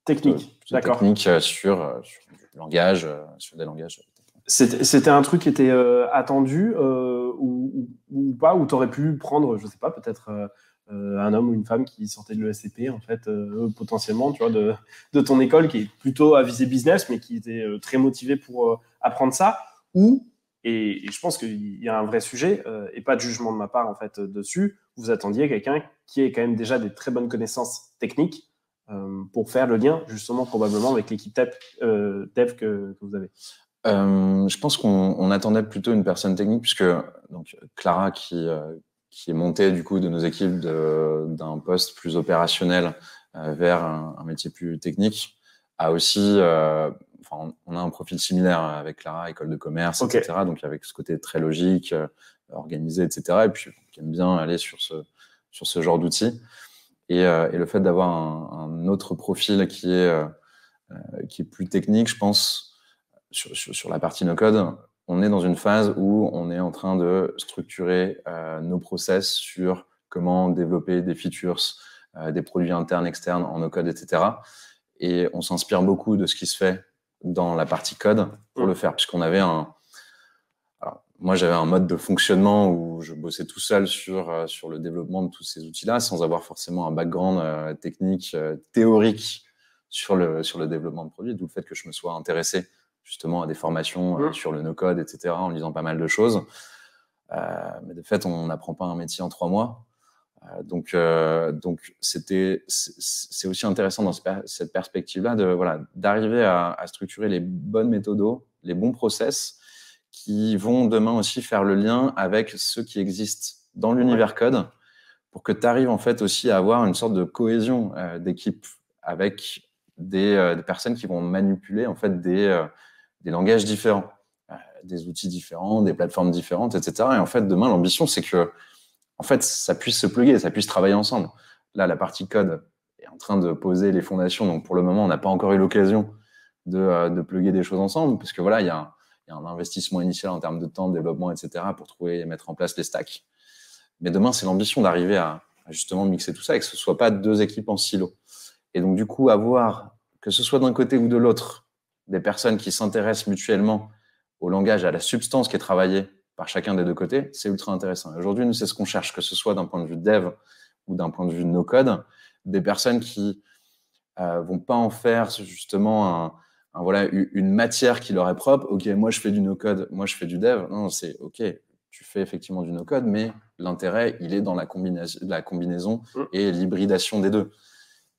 Technique, d'accord. Technique sur du langage, sur des langages. C'était un truc qui était attendu ou pas, ou tu aurais pu prendre, je sais pas, peut-être un homme ou une femme qui sortait de l'ESCP, en fait, potentiellement, tu vois, de ton école, qui est plutôt à viser business, mais qui était très motivé pour apprendre ça, ou, et je pense qu'il y a un vrai sujet, et pas de jugement de ma part, en fait, dessus, vous attendiez quelqu'un qui ait quand même déjà des très bonnes connaissances techniques pour faire le lien, justement, probablement, avec l'équipe dev que vous avez. Je pense qu'on attendait plutôt une personne technique, puisque donc, Clara, qui est montée du coup de nos équipes d'un poste plus opérationnel vers un métier plus technique, a aussi, on a un profil similaire avec Clara, école de commerce, etc. Donc avec ce côté très logique, organisé, etc. Et puis qui aime bien aller sur ce genre d'outils. Et le fait d'avoir un autre profil qui est plus technique, je pense. Sur la partie no-code, on est dans une phase où on est en train de structurer nos process sur comment développer des features, des produits internes, externes en no-code, etc. Et on s'inspire beaucoup de ce qui se fait dans la partie code pour le faire, puisqu'on avait moi, j'avais un mode de fonctionnement où je bossais tout seul sur le développement de tous ces outils-là, sans avoir forcément un background technique, théorique sur le développement de produits, d'où le fait que je me sois intéressé justement à des formations sur le no-code, etc., en lisant pas mal de choses. Mais de fait, on n'apprend pas un métier en 3 mois. Donc c'est aussi intéressant dans cette perspective-là d'arriver à structurer les bonnes méthodes, les bons process qui vont demain aussi faire le lien avec ceux qui existent dans l'univers code pour que tu arrives en fait aussi à avoir une sorte de cohésion d'équipe avec des personnes qui vont manipuler en fait des langages différents, des outils différents, des plateformes différentes, etc. Et en fait, demain, l'ambition, c'est que en fait, ça puisse se plugger, ça puisse travailler ensemble. Là, la partie code est en train de poser les fondations. Donc, pour le moment, on n'a pas encore eu l'occasion de plugger des choses ensemble, parce que voilà, il y a un investissement initial en termes de temps, de développement, etc., pour trouver et mettre en place les stacks. Mais demain, c'est l'ambition d'arriver à justement mixer tout ça et que ce ne soit pas 2 équipes en silo. Et donc, du coup, avoir, que ce soit d'un côté ou de l'autre, des personnes qui s'intéressent mutuellement au langage, à la substance qui est travaillée par chacun des 2 côtés, c'est ultra intéressant. Aujourd'hui, nous, c'est ce qu'on cherche, que ce soit d'un point de vue dev ou d'un point de vue no-code, des personnes qui vont pas en faire justement voilà, une matière qui leur est propre. Ok, moi je fais du no-code, moi je fais du dev. Non, c'est ok, tu fais effectivement du no-code, mais l'intérêt, il est dans la combinaison et l'hybridation des 2.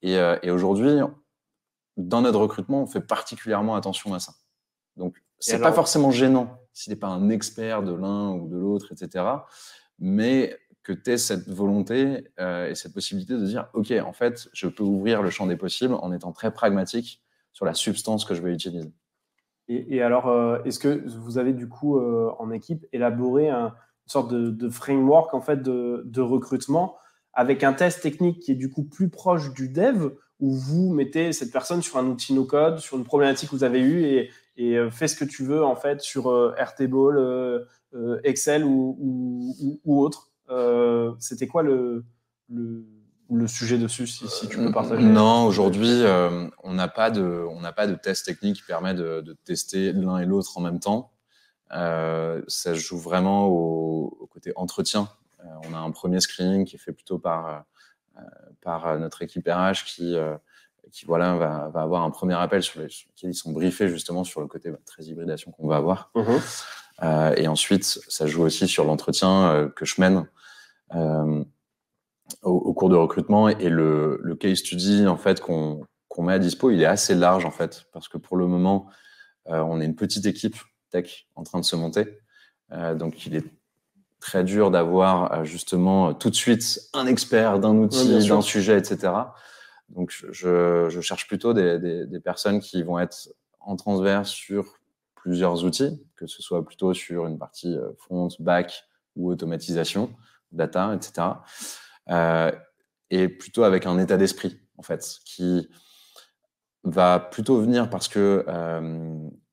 Et aujourd'hui, dans notre recrutement, on fait particulièrement attention à ça. Donc, c'est pas forcément gênant s'il n'est pas un expert de l'un ou de l'autre, etc. Mais que tu aies cette volonté et cette possibilité de dire, OK, en fait, je peux ouvrir le champ des possibles en étant très pragmatique sur la substance que je vais utiliser. Et alors, est-ce que vous avez du coup en équipe élaboré une sorte de framework en fait de recrutement avec un test technique qui est du coup plus proche du dev, où vous mettez cette personne sur un outil no-code, sur une problématique que vous avez eue et fais ce que tu veux en fait sur Airtable, Excel ou autre. C'était quoi le sujet dessus, si tu peux partager? Non, aujourd'hui, on n'a pas de test technique qui permet de tester l'un et l'autre en même temps. Ça se joue vraiment au côté entretien. On a un premier screening qui est fait plutôt par notre équipe RH qui voilà, va avoir un premier appel sur lequel ils sont briefés justement sur le côté très hybridation qu'on va avoir. Et ensuite, ça joue aussi sur l'entretien que je mène au cours de recrutement, et le case study en fait qu'on met à dispo, il est assez large en fait, parce que pour le moment, on est une petite équipe tech en train de se monter, donc il est très dur d'avoir justement tout de suite un expert d'un outil, d'un sujet, etc. Donc je cherche plutôt des personnes qui vont être en transverse sur plusieurs outils, que ce soit plutôt sur une partie front, back ou automatisation, data, etc. Et plutôt avec un état d'esprit, en fait, qui va plutôt venir parce que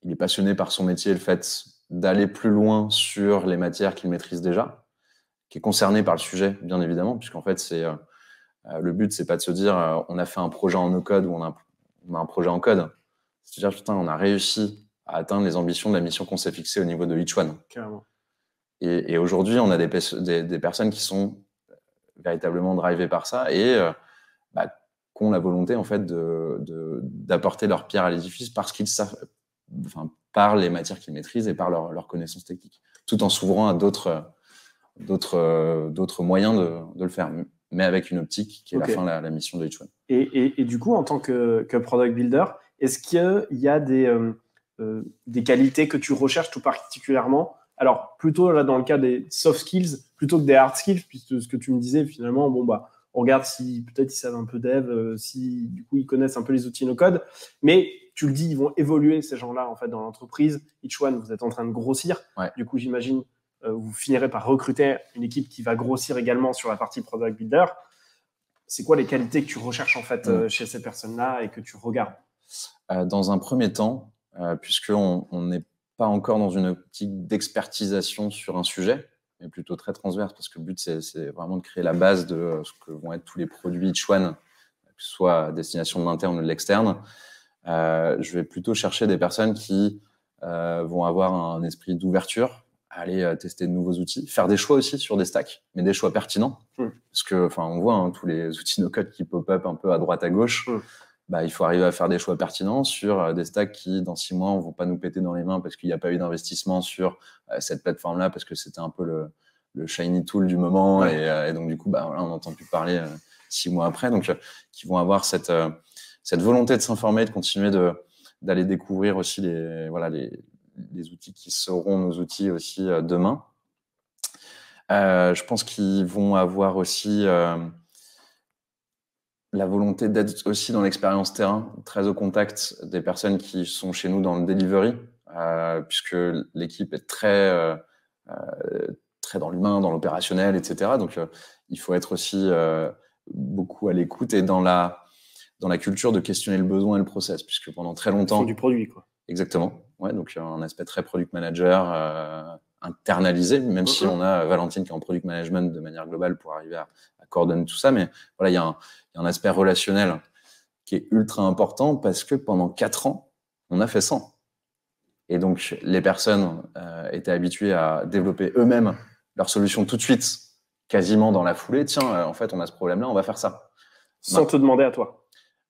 il est passionné par son métier, le fait d'aller plus loin sur les matières qu'il maîtrise déjà, qui est concerné par le sujet, bien évidemment, puisqu'en fait, le but, c'est pas de se dire on a fait un projet en no-code ou on a un projet en code. C'est de dire, putain, on a réussi à atteindre les ambitions de la mission qu'on s'est fixée au niveau de each one. Carrément. Et aujourd'hui, on a des personnes qui sont véritablement drivés par ça et qui ont la volonté en fait d'apporter leur pierre à l'édifice parce qu'ils savent, par les matières qu'ils maîtrisent et par leur connaissance technique, tout en s'ouvrant à d'autres moyens de le faire, mais avec une optique qui est la mission de each one. Et du coup, en tant que product builder, est-ce qu'il y a des qualités que tu recherches tout particulièrement? Alors, plutôt là, dans le cas des soft skills, plutôt que des hard skills, puisque ce que tu me disais, finalement, on regarde si peut-être ils savent un peu dev, si du coup ils connaissent un peu les outils no-code, mais tu le dis, ils vont évoluer ces gens-là en fait dans l'entreprise. Each one, vous êtes en train de grossir. Ouais. Du coup, j'imagine, vous finirez par recruter une équipe qui va grossir également sur la partie product builder. C'est quoi les qualités que tu recherches en fait chez ces personnes-là et que tu regardes? Dans un premier temps, puisqu'on n'est pas encore dans une optique d'expertisation sur un sujet, mais plutôt très transverse, parce que le but, c'est vraiment de créer la base de ce que vont être tous les produits each one, que ce soit à destination de l'interne ou de l'externe. Je vais plutôt chercher des personnes qui vont avoir un esprit d'ouverture, aller tester de nouveaux outils, faire des choix aussi sur des stacks, mais des choix pertinents. Parce que, on voit tous les outils no-code qui pop-up un peu à droite, à gauche. Il faut arriver à faire des choix pertinents sur des stacks qui, dans 6 mois, ne vont pas nous péter dans les mains parce qu'il n'y a pas eu d'investissement sur cette plateforme-là, parce que c'était un peu le shiny tool du moment. Ouais. Et donc, du coup, on n'entend plus parler 6 mois après. Donc, qui vont avoir cette volonté de s'informer, de continuer d'aller découvrir aussi les outils qui seront nos outils aussi demain. Je pense qu'ils vont avoir aussi la volonté d'être aussi dans l'expérience terrain, très au contact des personnes qui sont chez nous dans le delivery, puisque l'équipe est très dans l'humain, dans l'opérationnel, etc. Donc, il faut être aussi beaucoup à l'écoute et dans la dans la culture de questionner le besoin et le process, puisque pendant très longtemps... Ils font du produit, quoi. Exactement. Ouais, donc un aspect très product manager internalisé, même si on a Valentine qui est en product management de manière globale pour arriver à coordonner tout ça. Mais voilà, il y a un aspect relationnel qui est ultra important parce que pendant 4 ans, on a fait 100. Et donc, les personnes étaient habituées à développer eux-mêmes leurs solutions tout de suite, quasiment dans la foulée. Tiens, en fait, on a ce problème-là, on va faire ça. Sans te demander à toi.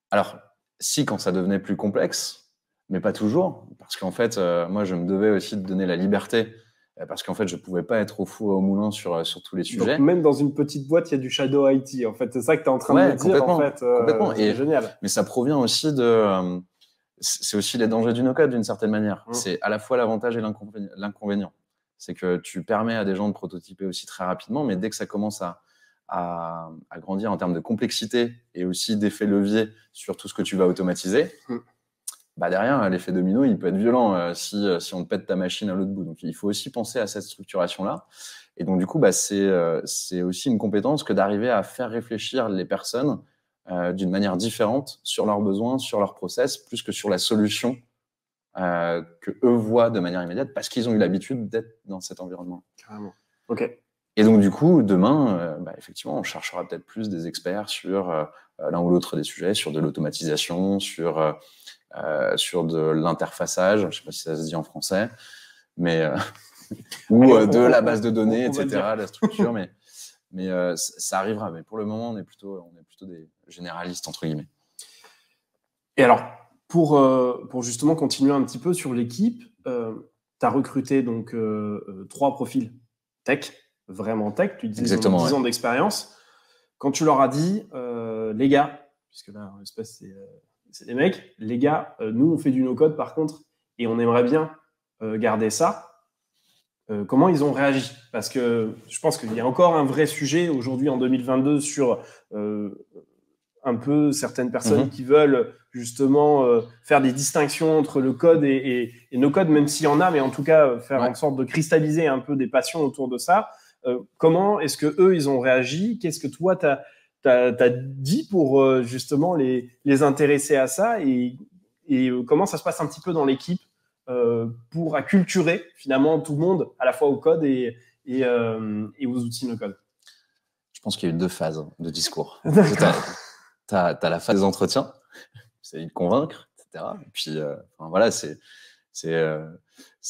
Alors, si, quand ça devenait plus complexe, mais pas toujours, parce qu'en fait, moi, je me devais aussi de donner la liberté, parce qu'en fait, je pouvais pas être au four et au moulin sur tous les sujets. Donc, même dans une petite boîte, il y a du shadow IT, en fait. C'est ça que tu es en train de me dire, en fait. Complètement. C'est génial. Mais ça provient aussi c'est aussi les dangers du no-code, d'une certaine manière. C'est à la fois l'avantage et l'inconvénient. C'est que tu permets à des gens de prototyper aussi très rapidement, mais dès que ça commence à grandir en termes de complexité et aussi d'effet levier sur tout ce que tu vas automatiser, bah derrière, l'effet domino, il peut être violent si on te pète ta machine à l'autre bout. Donc, il faut aussi penser à cette structuration-là. Et donc, du coup, bah, c'est aussi une compétence que d'arriver à faire réfléchir les personnes d'une manière différente sur leurs besoins, sur leurs process, plus que sur la solution que eux voient de manière immédiate parce qu'ils ont eu l'habitude d'être dans cet environnement. Carrément. OK. Et donc, du coup, demain, effectivement, on cherchera peut-être plus des experts sur l'un ou l'autre des sujets, sur de l'automatisation, sur de l'interfaçage, je ne sais pas si ça se dit en français, mais ou de la base de données, etc., la structure, mais ça arrivera. Mais pour le moment, on est plutôt des généralistes, entre guillemets. Et alors, pour justement continuer un petit peu sur l'équipe, tu as recruté donc 3 profils tech, vraiment tech, tu disais 10 ans d'expérience. Quand tu leur as dit, les gars, puisque là, en l'espèce, c'est des mecs, les gars, nous, on fait du no-code par contre, et on aimerait bien garder ça. Comment ils ont réagi? Parce que je pense qu'il y a encore un vrai sujet aujourd'hui en 2022 sur un peu certaines personnes qui veulent justement faire des distinctions entre le code et no-code, même s'il y en a, mais en tout cas faire en sorte de cristalliser un peu des passions autour de ça. Comment est-ce que eux ils ont réagi? Qu'est-ce que toi t'as dit pour justement les intéresser à ça et comment ça se passe un petit peu dans l'équipe pour acculturer finalement tout le monde à la fois au code et aux outils no-code? Je pense qu'il y a eu 2 phases de discours. T'as la phase des entretiens, c'est de convaincre, etc. Et puis voilà, c'est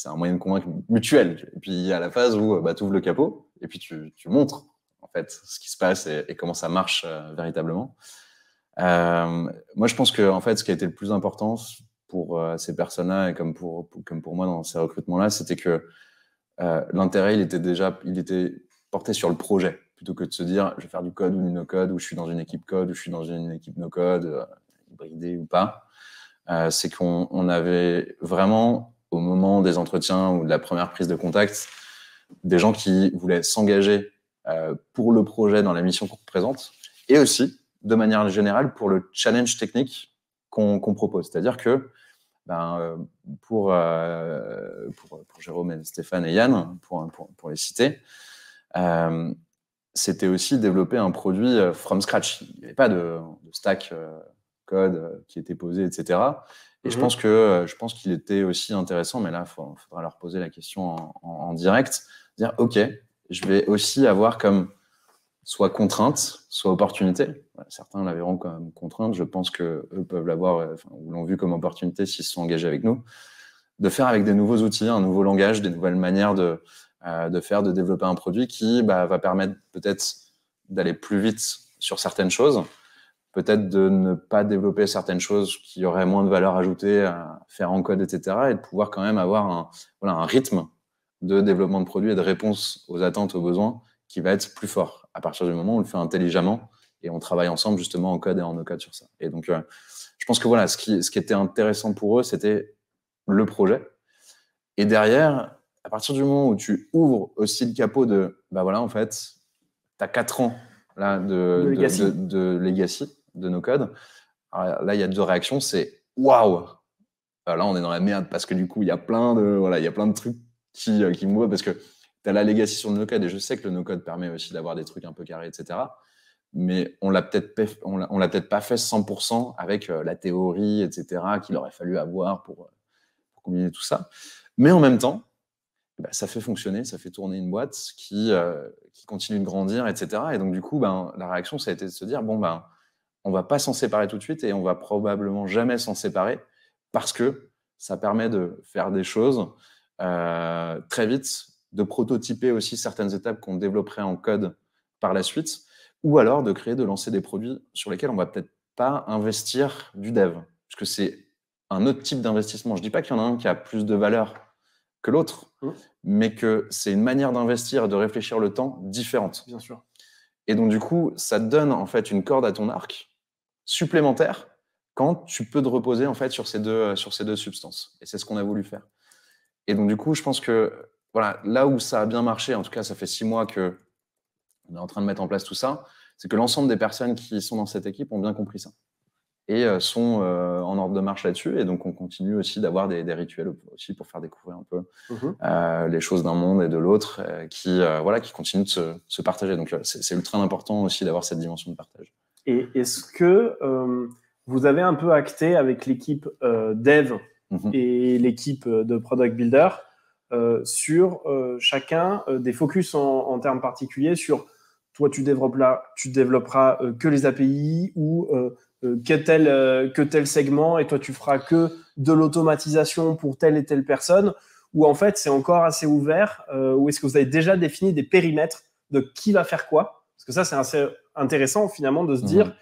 un moyen de convaincre mutuel. Et puis il y a la phase où tu ouvres le capot et puis tu montres en fait ce qui se passe et comment ça marche véritablement. Moi, je pense que en fait, ce qui a été le plus important pour ces personnes-là et comme pour moi dans ces recrutements-là, c'était que l'intérêt, il était porté sur le projet plutôt que de se dire je vais faire du code ou du no-code ou je suis dans une équipe code ou je suis dans une équipe no-code, hybridée ou pas. C'est qu'on avait vraiment, au moment des entretiens ou de la première prise de contact, des gens qui voulaient s'engager pour le projet dans la mission qu'on représente et aussi, de manière générale, pour le challenge technique qu'on propose. C'est-à-dire que pour Jérôme et Stéphane et Yann, pour les citer, c'était aussi développer un produit from scratch. Il n'y avait pas de stack code qui était posé, etc. Et je pense qu'il était aussi intéressant, mais là, il faudra leur poser la question en direct, dire, OK, je vais aussi avoir comme soit contrainte, soit opportunité. Certains la verront comme contrainte. Je pense qu'eux peuvent l'avoir, ou l'ont vu comme opportunité s'ils se sont engagés avec nous, de faire avec des nouveaux outils, un nouveau langage, des nouvelles manières de développer un produit qui va permettre peut-être d'aller plus vite sur certaines choses, peut-être de ne pas développer certaines choses qui auraient moins de valeur ajoutée à faire en code, etc. et de pouvoir quand même avoir un rythme de développement de produits et de réponse aux attentes, aux besoins qui va être plus fort à partir du moment où on le fait intelligemment et on travaille ensemble justement en code et en no-code sur ça. Et donc, je pense que voilà, ce qui était intéressant pour eux, c'était le projet. Et derrière, à partir du moment où tu ouvres aussi le capot de, en fait, tu as 4 ans là, de legacy, de no-code. Alors, là, il y a 2 réactions. C'est waouh! Là, on est dans la merde parce que du coup, il y a plein de trucs qui me voient parce que tu as la legacy sur le no-code et je sais que le no-code permet aussi d'avoir des trucs un peu carrés, etc. mais on l'a peut-être pas fait 100% avec la théorie, etc., qu'il aurait fallu avoir pour combiner tout ça. Mais en même temps, ça fait fonctionner, ça fait tourner une boîte qui continue de grandir, etc. Et donc, du coup, la réaction, ça a été de se dire, on va pas s'en séparer tout de suite et on va probablement jamais s'en séparer parce que ça permet de faire des choses très vite, de prototyper aussi certaines étapes qu'on développerait en code par la suite, ou alors de lancer des produits sur lesquels on va peut-être pas investir du dev, parce que c'est un autre type d'investissement. Je dis pas qu'il y en a un qui a plus de valeur que l'autre, mais que c'est une manière d'investir et de réfléchir le temps différente. Bien sûr. Et donc, du coup, ça te donne en fait une corde à ton arc supplémentaire quand tu peux te reposer en fait sur ces deux substances. Et c'est ce qu'on a voulu faire. Et donc, du coup, je pense que voilà, là où ça a bien marché, en tout cas, ça fait 6 mois qu'on est en train de mettre en place tout ça, c'est que l'ensemble des personnes qui sont dans cette équipe ont bien compris ça et sont en ordre de marche là-dessus. Et donc, on continue aussi d'avoir des rituels aussi pour faire découvrir un peu les choses d'un monde et de l'autre qui continuent de se partager. Donc, c'est ultra important aussi d'avoir cette dimension de partage. Et est-ce que vous avez un peu acté avec l'équipe dev et l'équipe de product builder sur chacun des focus en termes particuliers sur toi, tu développeras que les API ou que tel segment et toi, tu feras que de l'automatisation pour telle et telle personne, ou en fait, c'est encore assez ouvert, ou est-ce que vous avez déjà défini des périmètres de qui va faire quoi? Parce que ça, c'est assez intéressant finalement de se dire,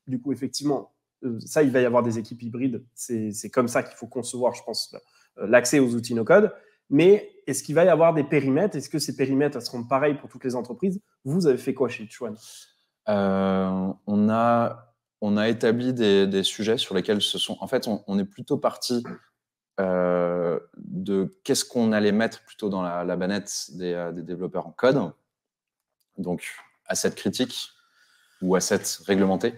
du coup, effectivement, ça, il va y avoir des équipes hybrides. C'est comme ça qu'il faut concevoir, je pense, l'accès aux outils no-code. Mais est-ce qu'il va y avoir des périmètres? Est-ce que ces périmètres seront pareils pour toutes les entreprises? Vous avez fait quoi chez Itch-One? On a établi des sujets sur lesquels en fait, on est plutôt parti de qu'est-ce qu'on allait mettre plutôt dans la banette des développeurs en code. Donc, assets critiques ou assets réglementés.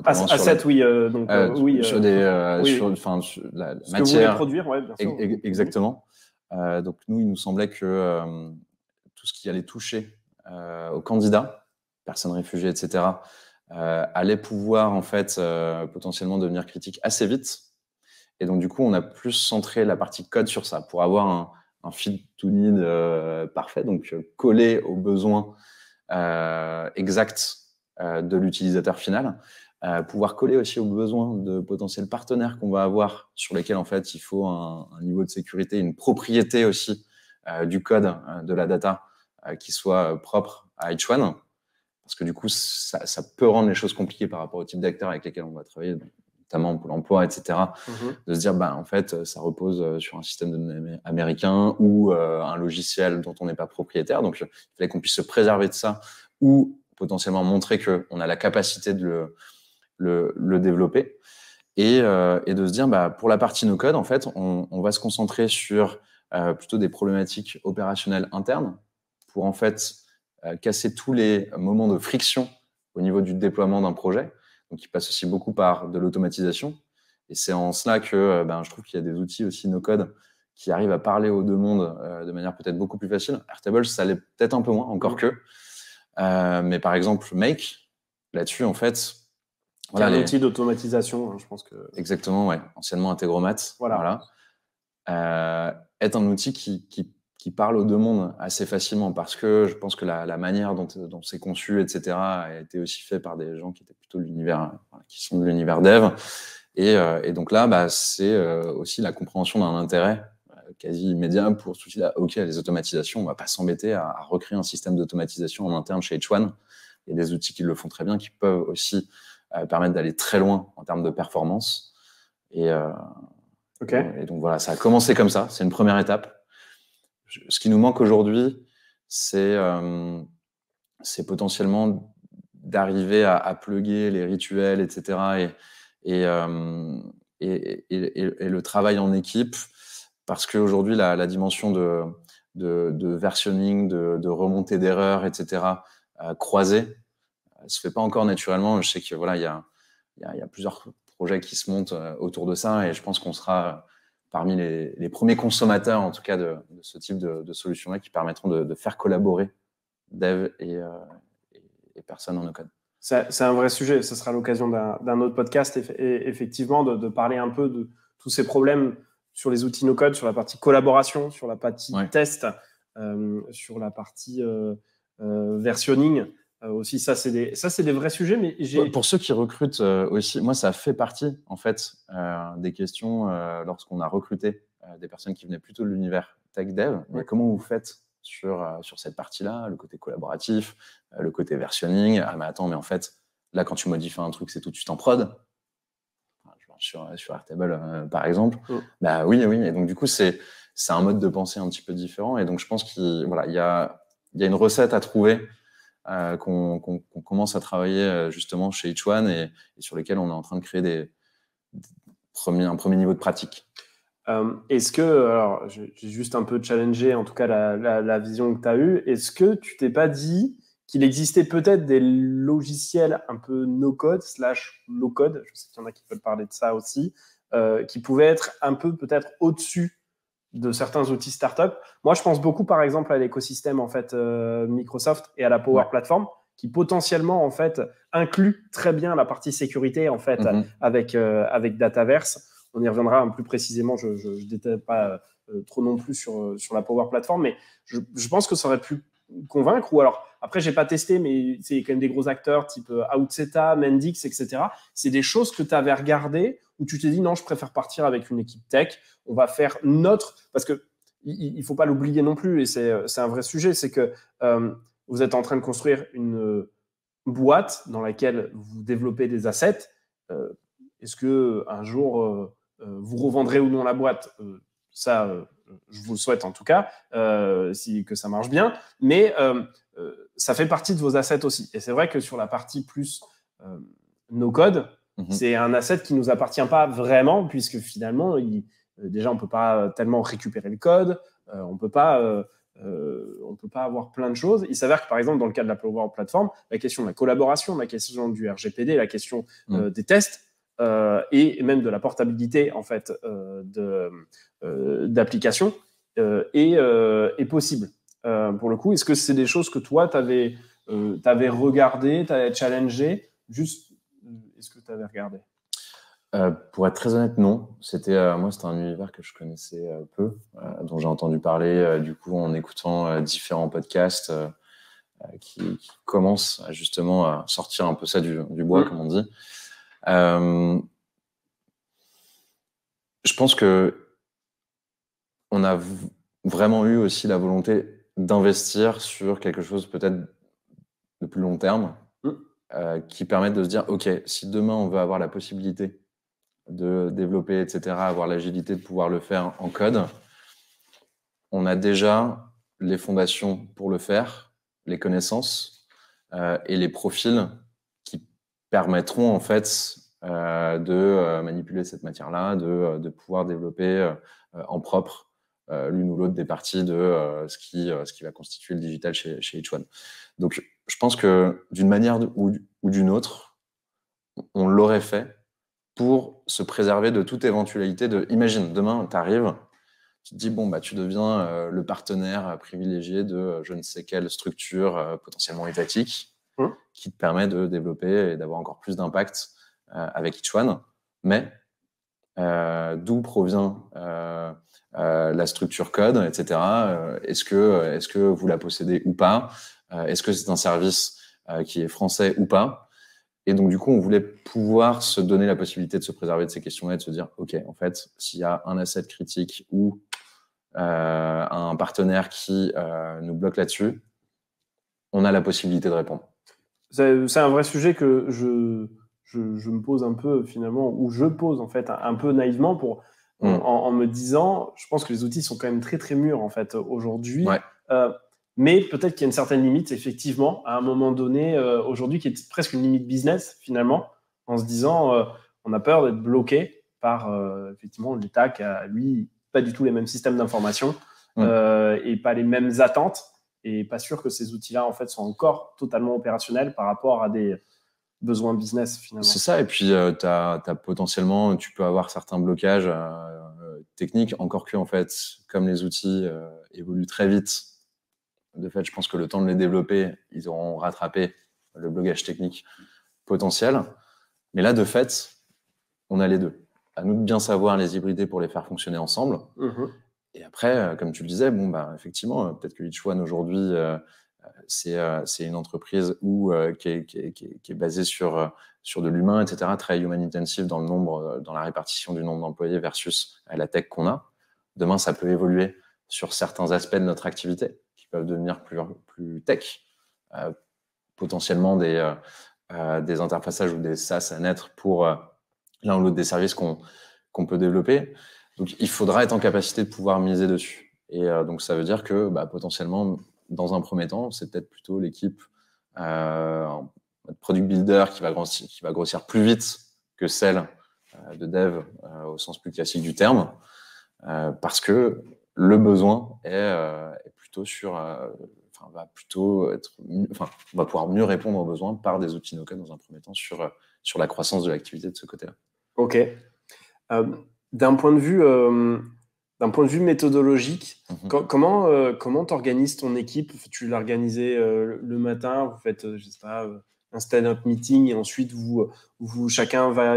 Assets, oui. Sur la ce matière. Que vous voulez produire, ouais, bien sûr. Exactement. Donc, nous, il nous semblait que tout ce qui allait toucher aux candidats, personnes réfugiées, etc., allait pouvoir, en fait, potentiellement devenir critique assez vite. Et donc, du coup, on a plus centré la partie code sur ça pour avoir un fit to need parfait, donc collé aux besoins exacts de l'utilisateur final, pouvoir coller aussi aux besoins de potentiels partenaires qu'on va avoir, sur lesquels en fait il faut un niveau de sécurité, une propriété aussi du code, de la data qui soit propre à Itch-One, parce que du coup ça peut rendre les choses compliquées par rapport au type d'acteurs avec lesquels on va travailler, notamment Pôle emploi, etc. De se dire, en fait, ça repose sur un système de données américain ou un logiciel dont on n'est pas propriétaire. Donc, il fallait qu'on puisse se préserver de ça ou potentiellement montrer qu'on a la capacité de le développer. Et de se dire, pour la partie no-code, en fait, on va se concentrer sur plutôt des problématiques opérationnelles internes pour, en fait, casser tous les moments de friction au niveau du déploiement d'un projet. Donc, il passe aussi beaucoup par de l'automatisation. Et c'est en cela que je trouve qu'il y a des outils aussi no-code qui arrivent à parler aux deux mondes de manière peut-être beaucoup plus facile. Airtable, ça l'est peut-être un peu moins, encore que. Mais par exemple, Make, là-dessus, en fait... Voilà, un outil d'automatisation, je pense que... Exactement, ouais. Anciennement Integromat. Voilà. Est un outil qui parle aux deux mondes assez facilement, parce que je pense que la manière dont c'est conçu, etc., a été aussi fait par des gens qui étaient plutôt de l'univers, qui sont de l'univers dev. Et donc là, c'est aussi la compréhension d'un intérêt quasi immédiat pour ce outil-là. OK, les automatisations, on va pas s'embêter à recréer un système d'automatisation en interne chez Itch-One. Il y a des outils qui le font très bien, qui peuvent aussi permettre d'aller très loin en termes de performance. Et donc voilà, ça a commencé comme ça. C'est une première étape. Ce qui nous manque aujourd'hui, c'est potentiellement d'arriver à plugger les rituels, etc. Et le travail en équipe, parce qu'aujourd'hui, la dimension de versionning, de remontée d'erreurs, etc., croisée, se fait pas encore naturellement. Je sais que voilà, il y a plusieurs projets qui se montent autour de ça, et je pense qu'on sera parmi les premiers consommateurs, en tout cas, de ce type de solutions-là, qui permettront de faire collaborer dev et personnes en no-code. C'est un vrai sujet. Ce sera l'occasion d'un autre podcast, effectivement, de parler un peu de tous ces problèmes sur les outils no-code, sur la partie collaboration, sur la partie test, sur la partie versionning. Aussi, ça, c'est des vrais sujets. Mais pour ceux qui recrutent aussi, moi, ça fait partie, en fait, des questions lorsqu'on a recruté des personnes qui venaient plutôt de l'univers tech dev. Mais comment vous faites sur cette partie-là, le côté collaboratif, le côté versionning? Ah, mais attends, mais en fait, là, quand tu modifies un truc, c'est tout de suite en prod. Sur Airtable, par exemple. Bah oui. Et donc, du coup, c'est un mode de pensée un petit peu différent. Et donc, je pense qu'il y a une recette à trouver qu'on commence à travailler justement chez H1 et sur lesquels on est en train de créer un premier niveau de pratique. Est-ce que, alors j'ai juste un peu challengé en tout cas la vision que tu as eue, est-ce que tu t'es pas dit qu'il existait peut-être des logiciels un peu no-code / low-code, je sais qu'il y en a qui veulent parler de ça aussi, qui pouvaient être un peu peut-être au-dessus de certains outils startup? Moi, je pense beaucoup par exemple à l'écosystème en fait Microsoft et à la Power Platform, qui potentiellement en fait inclut très bien la partie sécurité en fait avec Dataverse. On y reviendra plus précisément. Je ne détaille pas trop non plus sur la Power Platform, mais je pense que ça aurait pu convaincre. Ou alors, après, j'ai pas testé, mais c'est quand même des gros acteurs type Outseta, Mendix, etc. C'est des choses que tu avais regardées où tu t'es dit non, je préfère partir avec une équipe tech. On va faire notre, parce que il faut pas l'oublier non plus, et c'est un vrai sujet, c'est que vous êtes en train de construire une boîte dans laquelle vous développez des assets. Est-ce que un jour vous revendrez ou non la boîte? Ça, je vous le souhaite en tout cas, que ça marche bien. Mais ça fait partie de vos assets aussi. Et c'est vrai que sur la partie plus no-code, c'est un asset qui ne nous appartient pas vraiment, puisque finalement, déjà, on ne peut pas tellement récupérer le code, on ne peut pas avoir plein de choses. Il s'avère que, par exemple, dans le cas de la Power Platform, la question de la collaboration, la question du RGPD, la question des tests, et même de la portabilité en fait d'applications est possible. Pour le coup, est-ce que c'est des choses que toi t'avais regardé, t'avais challengé? Juste, est-ce que t'avais regardé? Pour être très honnête, non. Moi, c'était un univers que je connaissais peu, dont j'ai entendu parler du coup en écoutant différents podcasts qui commencent justement à sortir un peu ça du bois, comme on dit. Je pense que on a vraiment eu aussi la volonté d'investir sur quelque chose peut-être de plus long terme, qui permette de se dire, OK, si demain on veut avoir la possibilité de développer, etc., avoir l'agilité de pouvoir le faire en code, on a déjà les fondations pour le faire, les connaissances et les profils qui permettront en fait de manipuler cette matière-là, de pouvoir développer en propre l'une ou l'autre des parties de ce qui va constituer le digital chez H1. Donc, je pense que d'une manière ou d'une autre, on l'aurait fait pour se préserver de toute éventualité imagine, demain, tu arrives, tu te dis, bon, bah, tu deviens le partenaire privilégié de je ne sais quelle structure potentiellement étatique qui te permet de développer et d'avoir encore plus d'impact avec H1. Mais d'où provient la structure code, etc. Est-ce que vous la possédez ou pas? Est-ce que c'est un service qui est français ou pas? Et donc, du coup, on voulait pouvoir se donner la possibilité de se préserver de ces questions-là et de se dire, OK, en fait, s'il y a un asset critique ou un partenaire qui nous bloque là-dessus, on a la possibilité de répondre. C'est un vrai sujet que je me pose un peu finalement, ou je pose en fait un peu naïvement en me disant, je pense que les outils sont quand même très très mûrs en fait aujourd'hui. Mais peut-être qu'il y a une certaine limite, effectivement, à un moment donné, aujourd'hui, qui est presque une limite business, finalement, en se disant, on a peur d'être bloqué par, effectivement, l'État qui a, lui, pas du tout les mêmes systèmes d'information et pas les mêmes attentes, et pas sûr que ces outils-là, en fait, soient encore totalement opérationnels par rapport à des besoins business, finalement. C'est ça, et puis potentiellement, tu peux avoir certains blocages techniques, encore que, en fait, comme les outils évoluent très vite, de fait, je pense que le temps de les développer, ils auront rattrapé le blogage technique potentiel. Mais là, de fait, on a les deux. À nous de bien savoir les hybrider pour les faire fonctionner ensemble. Et après, comme tu le disais, effectivement, peut-être que Each One aujourd'hui, c'est une entreprise qui est basée sur de l'humain, etc., très human intensive dans la répartition du nombre d'employés versus la tech qu'on a. Demain, ça peut évoluer sur certains aspects de notre activité qui peuvent devenir plus tech, potentiellement des interfaçages ou des SaaS à naître pour l'un ou l'autre des services qu'on peut développer. Donc, il faudra être en capacité de pouvoir miser dessus. Et donc, ça veut dire que potentiellement, dans un premier temps, c'est peut-être plutôt l'équipe product builder qui va grossir plus vite que celle de dev au sens plus classique du terme, parce que le besoin est plutôt on va pouvoir mieux répondre aux besoins par des outils no-code dans un premier temps sur la croissance de l'activité de ce côté-là. Ok. D'un point de vue méthodologique, comment t'organises ton équipe? Tu l'as organisé le matin, vous faites, je sais pas, un stand-up meeting et ensuite chacun va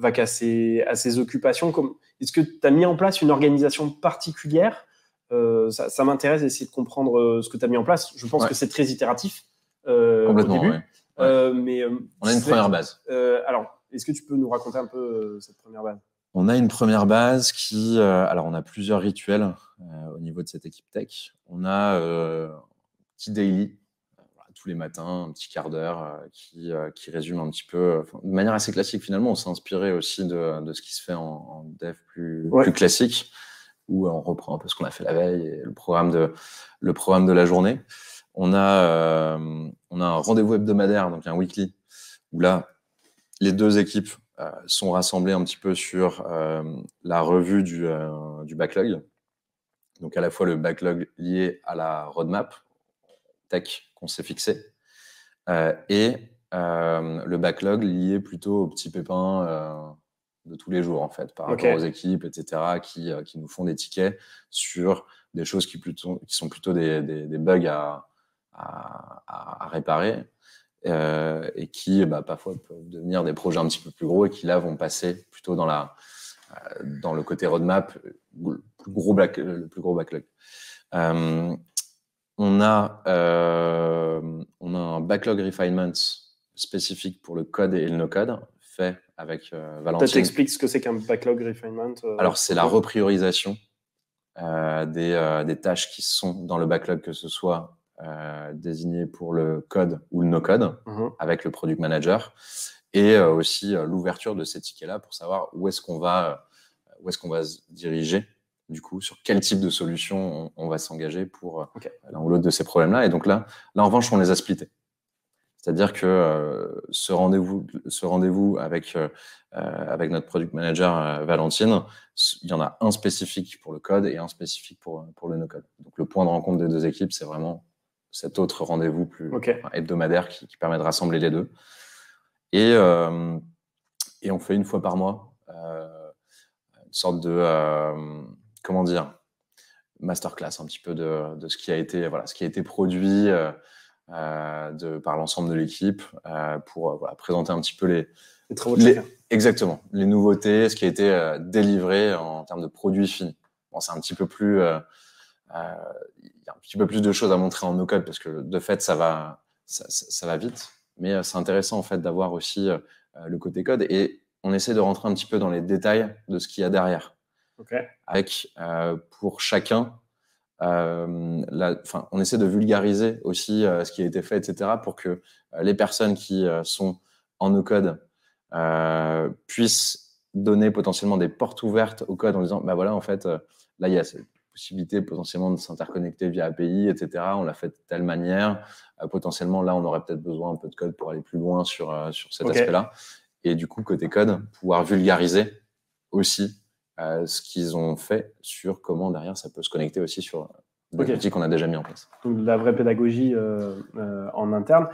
à ses occupations. Est-ce que tu as mis en place une organisation particulière? Ça m'intéresse d'essayer de comprendre ce que tu as mis en place. Je pense que c'est très itératif au début. Mais, on a une première base. Alors, est-ce que tu peux nous raconter un peu cette première base? On a une première base alors on a plusieurs rituels au niveau de cette équipe tech. On a un petit daily, tous les matins, un petit quart d'heure qui résume un petit peu, de manière assez classique finalement. On s'est inspiré aussi de ce qui se fait en dev plus classique, où on reprend un peu ce qu'on a fait la veille et le programme de la journée. On a un rendez-vous hebdomadaire, donc un weekly, où là, les deux équipes sont rassemblées un petit peu sur la revue du backlog. Donc à la fois le backlog lié à la roadmap tech qu'on s'est fixé et le backlog lié plutôt aux petits pépins de tous les jours en fait, par rapport aux équipes, etc., qui nous font des tickets sur des choses qui sont plutôt des bugs à réparer. Et qui parfois peuvent devenir des projets un petit peu plus gros et qui là vont passer plutôt dans le côté roadmap, le plus gros backlog. On a un backlog refinement spécifique pour le code et le no-code fait avec Valentine. Peut-être t'expliques ce que c'est qu'un backlog refinement. Alors c'est la repriorisation des tâches qui sont dans le backlog, que ce soit désigné pour le code ou le no-code avec le product manager, et aussi l'ouverture de ces tickets-là pour savoir où est-ce qu'on va se diriger, du coup, sur quel type de solution on va s'engager pour l'un ou l'autre de ces problèmes-là. Et donc là, en revanche, on les a splittés. C'est-à-dire que ce rendez-vous avec notre product manager Valentine, il y en a un spécifique pour le code et un spécifique pour le no-code. Donc le point de rencontre des deux équipes, c'est vraiment cet autre rendez-vous plus hebdomadaire qui permet de rassembler les deux. Et on fait une fois par mois une sorte de masterclass un petit peu de ce qui a été produit par l'ensemble de l'équipe pour présenter un petit peu les travaux de chacun. Exactement, les nouveautés, ce qui a été délivré en termes de produits finis. Bon, c'est un petit peu plus il y a un petit peu plus de choses à montrer en no-code parce que de fait ça va vite, mais c'est intéressant en fait d'avoir aussi le côté code, et on essaie de rentrer un petit peu dans les détails de ce qu'il y a derrière, avec pour chacun on essaie de vulgariser aussi ce qui a été fait, etc., pour que les personnes qui sont en no-code puissent donner potentiellement des portes ouvertes au code en disant voilà, en fait là il y a cette possibilité potentiellement de s'interconnecter via API, etc. On l'a fait de telle manière. Potentiellement, là, on aurait peut-être besoin un peu de code pour aller plus loin sur cet aspect-là. Et du coup, côté code, pouvoir vulgariser aussi ce qu'ils ont fait sur comment derrière ça peut se connecter aussi sur des outils qu'on a déjà mis en place. Donc, la vraie pédagogie en interne.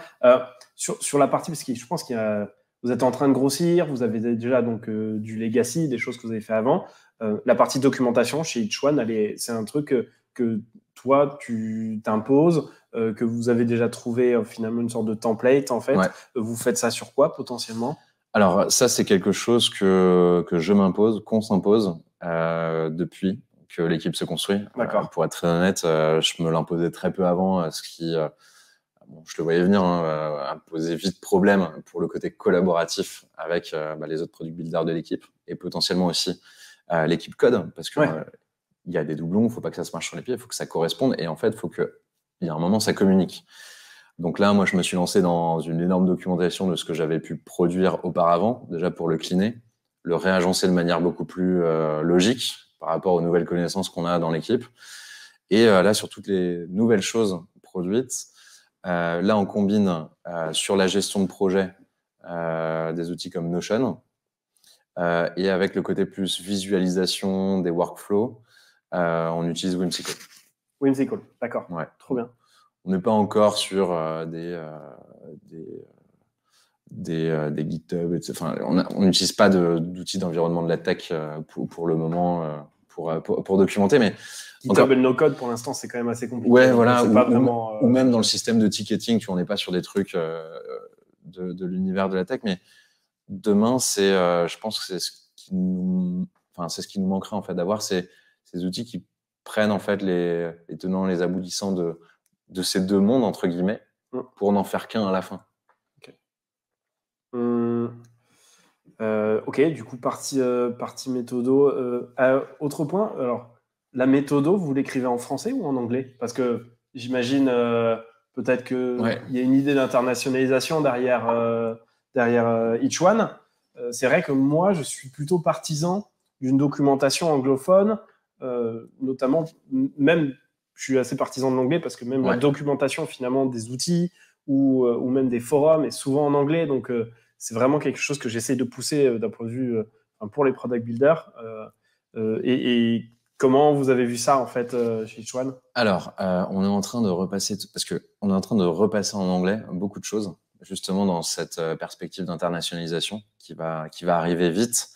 Sur la partie, parce que je pense vous êtes en train de grossir, vous avez déjà donc du legacy, des choses que vous avez fait avant. La partie documentation chez Each One, c'est un truc que toi, tu t'imposes. que vous avez déjà trouvé finalement une sorte de template en fait. Vous faites ça sur quoi potentiellement? Alors ça, c'est quelque chose que je m'impose, qu'on s'impose depuis que l'équipe se construit. Pour être très honnête, je me l'imposais très peu avant, ce qui, je le voyais venir, a posé vite problème pour le côté collaboratif avec les autres product builders de l'équipe et potentiellement aussi l'équipe code, parce que il y a des doublons, il ne faut pas que ça se marche sur les pieds, il faut que ça corresponde et en fait, il faut qu'il y a un moment, ça communique. Donc là, moi, je me suis lancé dans une énorme documentation de ce que j'avais pu produire auparavant, déjà pour le cleaner, le réagencer de manière beaucoup plus logique par rapport aux nouvelles connaissances qu'on a dans l'équipe. Et là, sur toutes les nouvelles choses produites, là, on combine sur la gestion de projet des outils comme Notion et avec le côté plus visualisation des workflows, on utilise Whimsical. Whimsical, d'accord. Ouais. Trop bien. On n'est pas encore sur des GitHub, etc. Enfin, on n'utilise pas d'outils d'environnement de la tech pour le moment pour documenter, mais GitHub et le no-code, pour l'instant, c'est quand même assez compliqué. Ouais, voilà. Ou même dans le système de ticketing, on n'est pas sur des trucs de l'univers de la tech, mais demain, je pense que c'est ce qui nous manquera en fait d'avoir, c'est ces outils qui prennent en fait les tenants, les aboutissants de ces deux mondes entre guillemets pour n'en faire qu'un à la fin. Ok, du coup partie méthodo. Autre point, alors la méthodo, vous l'écrivez en français ou en anglais? Parce que j'imagine peut-être qu'il y a une idée d'internationalisation derrière each one. C'est vrai que moi, je suis plutôt partisan d'une documentation anglophone, notamment, même, je suis assez partisan de l'anglais parce que même la documentation finalement des outils ou même des forums est souvent en anglais, donc c'est vraiment quelque chose que j'essaie de pousser d'un point de vue pour les product builders. Et comment vous avez vu ça en fait chez each one? Alors, on est en train de repasser, parce que on est en train de repasser en anglais beaucoup de choses, justement dans cette perspective d'internationalisation qui va arriver vite.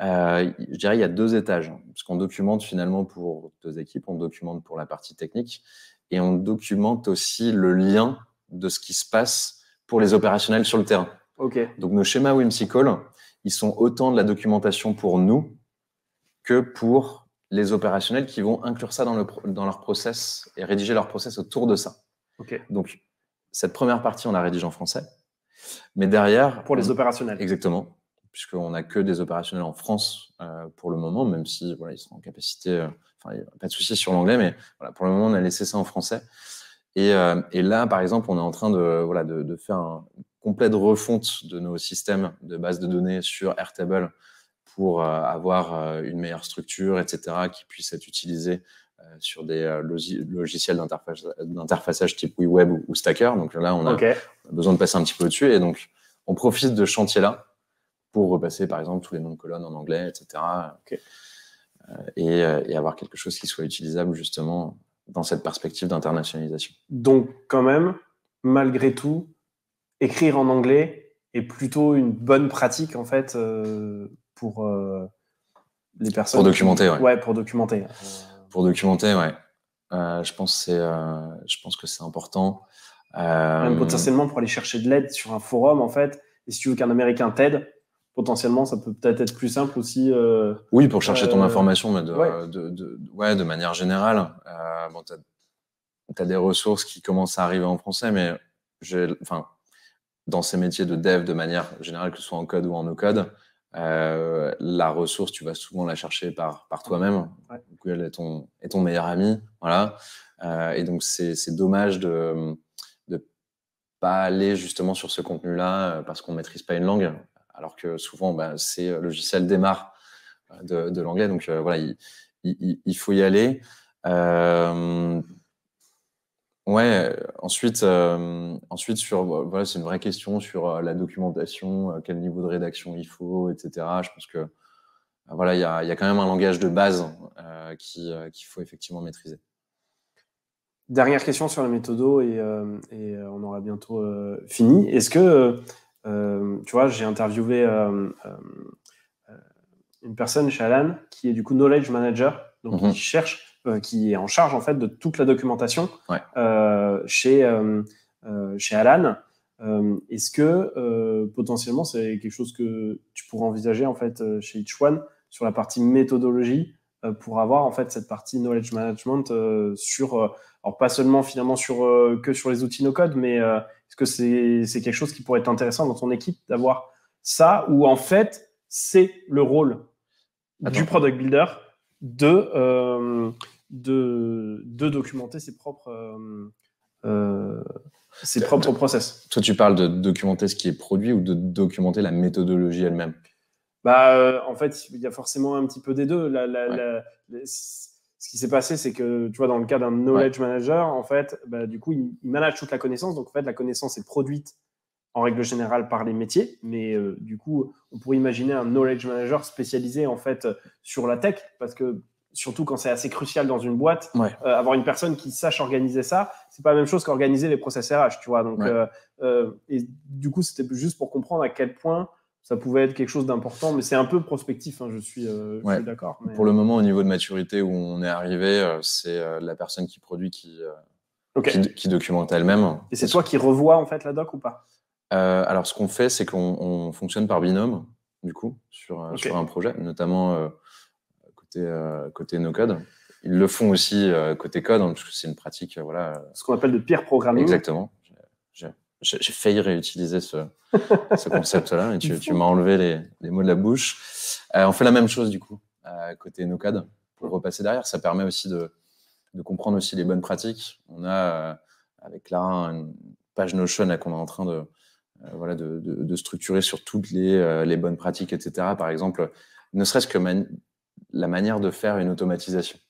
Je dirais il y a deux étages, parce qu'on documente finalement pour deux équipes, on documente pour la partie technique et on documente aussi le lien de ce qui se passe pour les opérationnels sur le terrain. Okay. Donc nos schémas Whimsical, ils sont autant de la documentation pour nous que pour les opérationnels qui vont inclure ça dans leur process et rédiger leur process autour de ça. Okay. Donc cette première partie, on la rédige en français, mais derrière... Pour les opérationnels. Exactement. Puisqu'on n'a que des opérationnels en France pour le moment, même si voilà, ils sont en capacité, il n'y a pas de souci sur l'anglais, mais voilà, pour le moment, on a laissé ça en français. Et là, par exemple, on est en train de faire une complète refonte de nos systèmes de base de données sur Airtable pour avoir une meilleure structure, etc., qui puisse être utilisée sur des logiciels d'interfaçage type WeWeb ou Stacker. Donc là, on a besoin de passer un petit peu au-dessus. Et donc, on profite de ce chantier-là pour repasser, par exemple, tous les noms de colonnes en anglais, etc. Et avoir quelque chose qui soit utilisable, justement, dans cette perspective d'internationalisation. Donc, quand même, malgré tout, écrire en anglais est plutôt une bonne pratique, en fait, pour les personnes... Pour documenter, ouais. Pour documenter. Pour documenter, ouais. Je pense que c'est important. Même potentiellement pour aller chercher de l'aide sur un forum, en fait. Et si tu veux qu'un Américain t'aide, potentiellement, ça peut peut-être être plus simple aussi. Oui, pour chercher ton information, mais de manière générale. Bon, tu as des ressources qui commencent à arriver en français, mais dans ces métiers de dev, de manière générale, que ce soit en code ou en no-code, la ressource, tu vas souvent la chercher par toi-même. Google est ton meilleur ami. Voilà. Et donc, c'est dommage de pas aller justement sur ce contenu-là parce qu'on maîtrise pas une langue, alors que souvent, ces logiciels démarrent de l'anglais. Donc, voilà, il faut y aller. Ensuite, c'est une vraie question sur la documentation, quel niveau de rédaction il faut, etc. Je pense que il y a quand même un langage de base qu'il faut effectivement maîtriser. Dernière question sur la méthodo et on aura bientôt fini. Est-ce que, tu vois, j'ai interviewé une personne chez Alan qui est du coup knowledge manager, donc qui cherche qui est en charge en fait de toute la documentation Ouais. chez Alan. Est-ce que potentiellement c'est quelque chose que tu pourrais envisager en fait chez Each One sur la partie méthodologie pour avoir en fait cette partie knowledge management sur alors pas seulement finalement que sur les outils no-code, mais est-ce que c'est quelque chose qui pourrait être intéressant dans ton équipe d'avoir ça, ou en fait c'est le rôle du product builder de documenter ses propres process. Toi, tu parles de documenter ce qui est produit ou de documenter la méthodologie elle-même? En fait, il y a forcément un petit peu des deux. Ce qui s'est passé, c'est que, tu vois, dans le cas d'un knowledge manager, en fait, du coup, il manage toute la connaissance. Donc, en fait, la connaissance est produite en règle générale par les métiers. Mais du coup, on pourrait imaginer un knowledge manager spécialisé, en fait, sur la tech. Parce que, surtout quand c'est assez crucial dans une boîte, avoir une personne qui sache organiser ça, c'est pas la même chose qu'organiser les process RH, tu vois. Donc, et du coup, c'était juste pour comprendre à quel point ça pouvait être quelque chose d'important, mais c'est un peu prospectif, hein, je suis d'accord. Mais... Pour le moment, au niveau de maturité où on est arrivé, c'est la personne qui produit qui documente elle-même. Et c'est toi qui revois en fait la doc ou pas? Alors, ce qu'on fait, c'est qu'on fonctionne par binôme, du coup, sur un projet, notamment côté no-code. Ils le font aussi côté code, hein, parce que c'est une pratique, ce qu'on appelle de peer programming. Exactement. J'ai failli réutiliser ce concept-là, et tu m'as enlevé les mots de la bouche. On fait la même chose, du coup, côté no-code, pour repasser derrière. Ça permet aussi de comprendre aussi les bonnes pratiques. On a, avec Clara, une page Notion qu'on est en train de structurer sur toutes les bonnes pratiques, etc. Par exemple, ne serait-ce que la manière de faire une automatisation.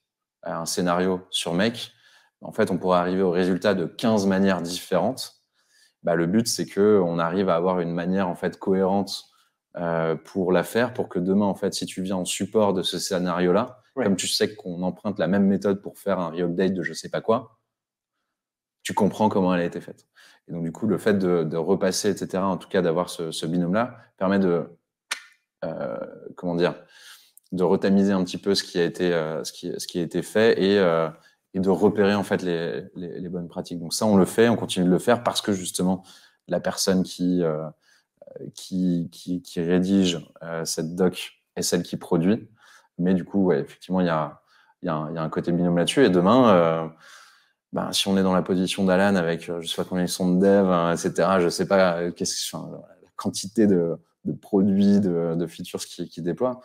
Un scénario sur Make, en fait, on pourrait arriver au résultat de 15 manières différentes. Le but, c'est qu'on arrive à avoir une manière en fait cohérente pour la faire, pour que demain, en fait, si tu viens en support de ce scénario-là, comme tu sais qu'on emprunte la même méthode pour faire un re-update de je sais pas quoi, tu comprends comment elle a été faite. Et donc, du coup, le fait de repasser, etc., en tout cas d'avoir ce binôme-là, permet de de retamiser un petit peu ce qui a été fait et de repérer en fait les bonnes pratiques. Donc ça, on le fait, on continue de le faire parce que justement la personne qui rédige cette doc est celle qui produit. Mais du coup, effectivement, il y a un côté binôme là-dessus. Et demain, si on est dans la position d'Alan avec je sais pas combien ils sont de dev, etc., je sais pas la quantité de produits, de features qui déploient,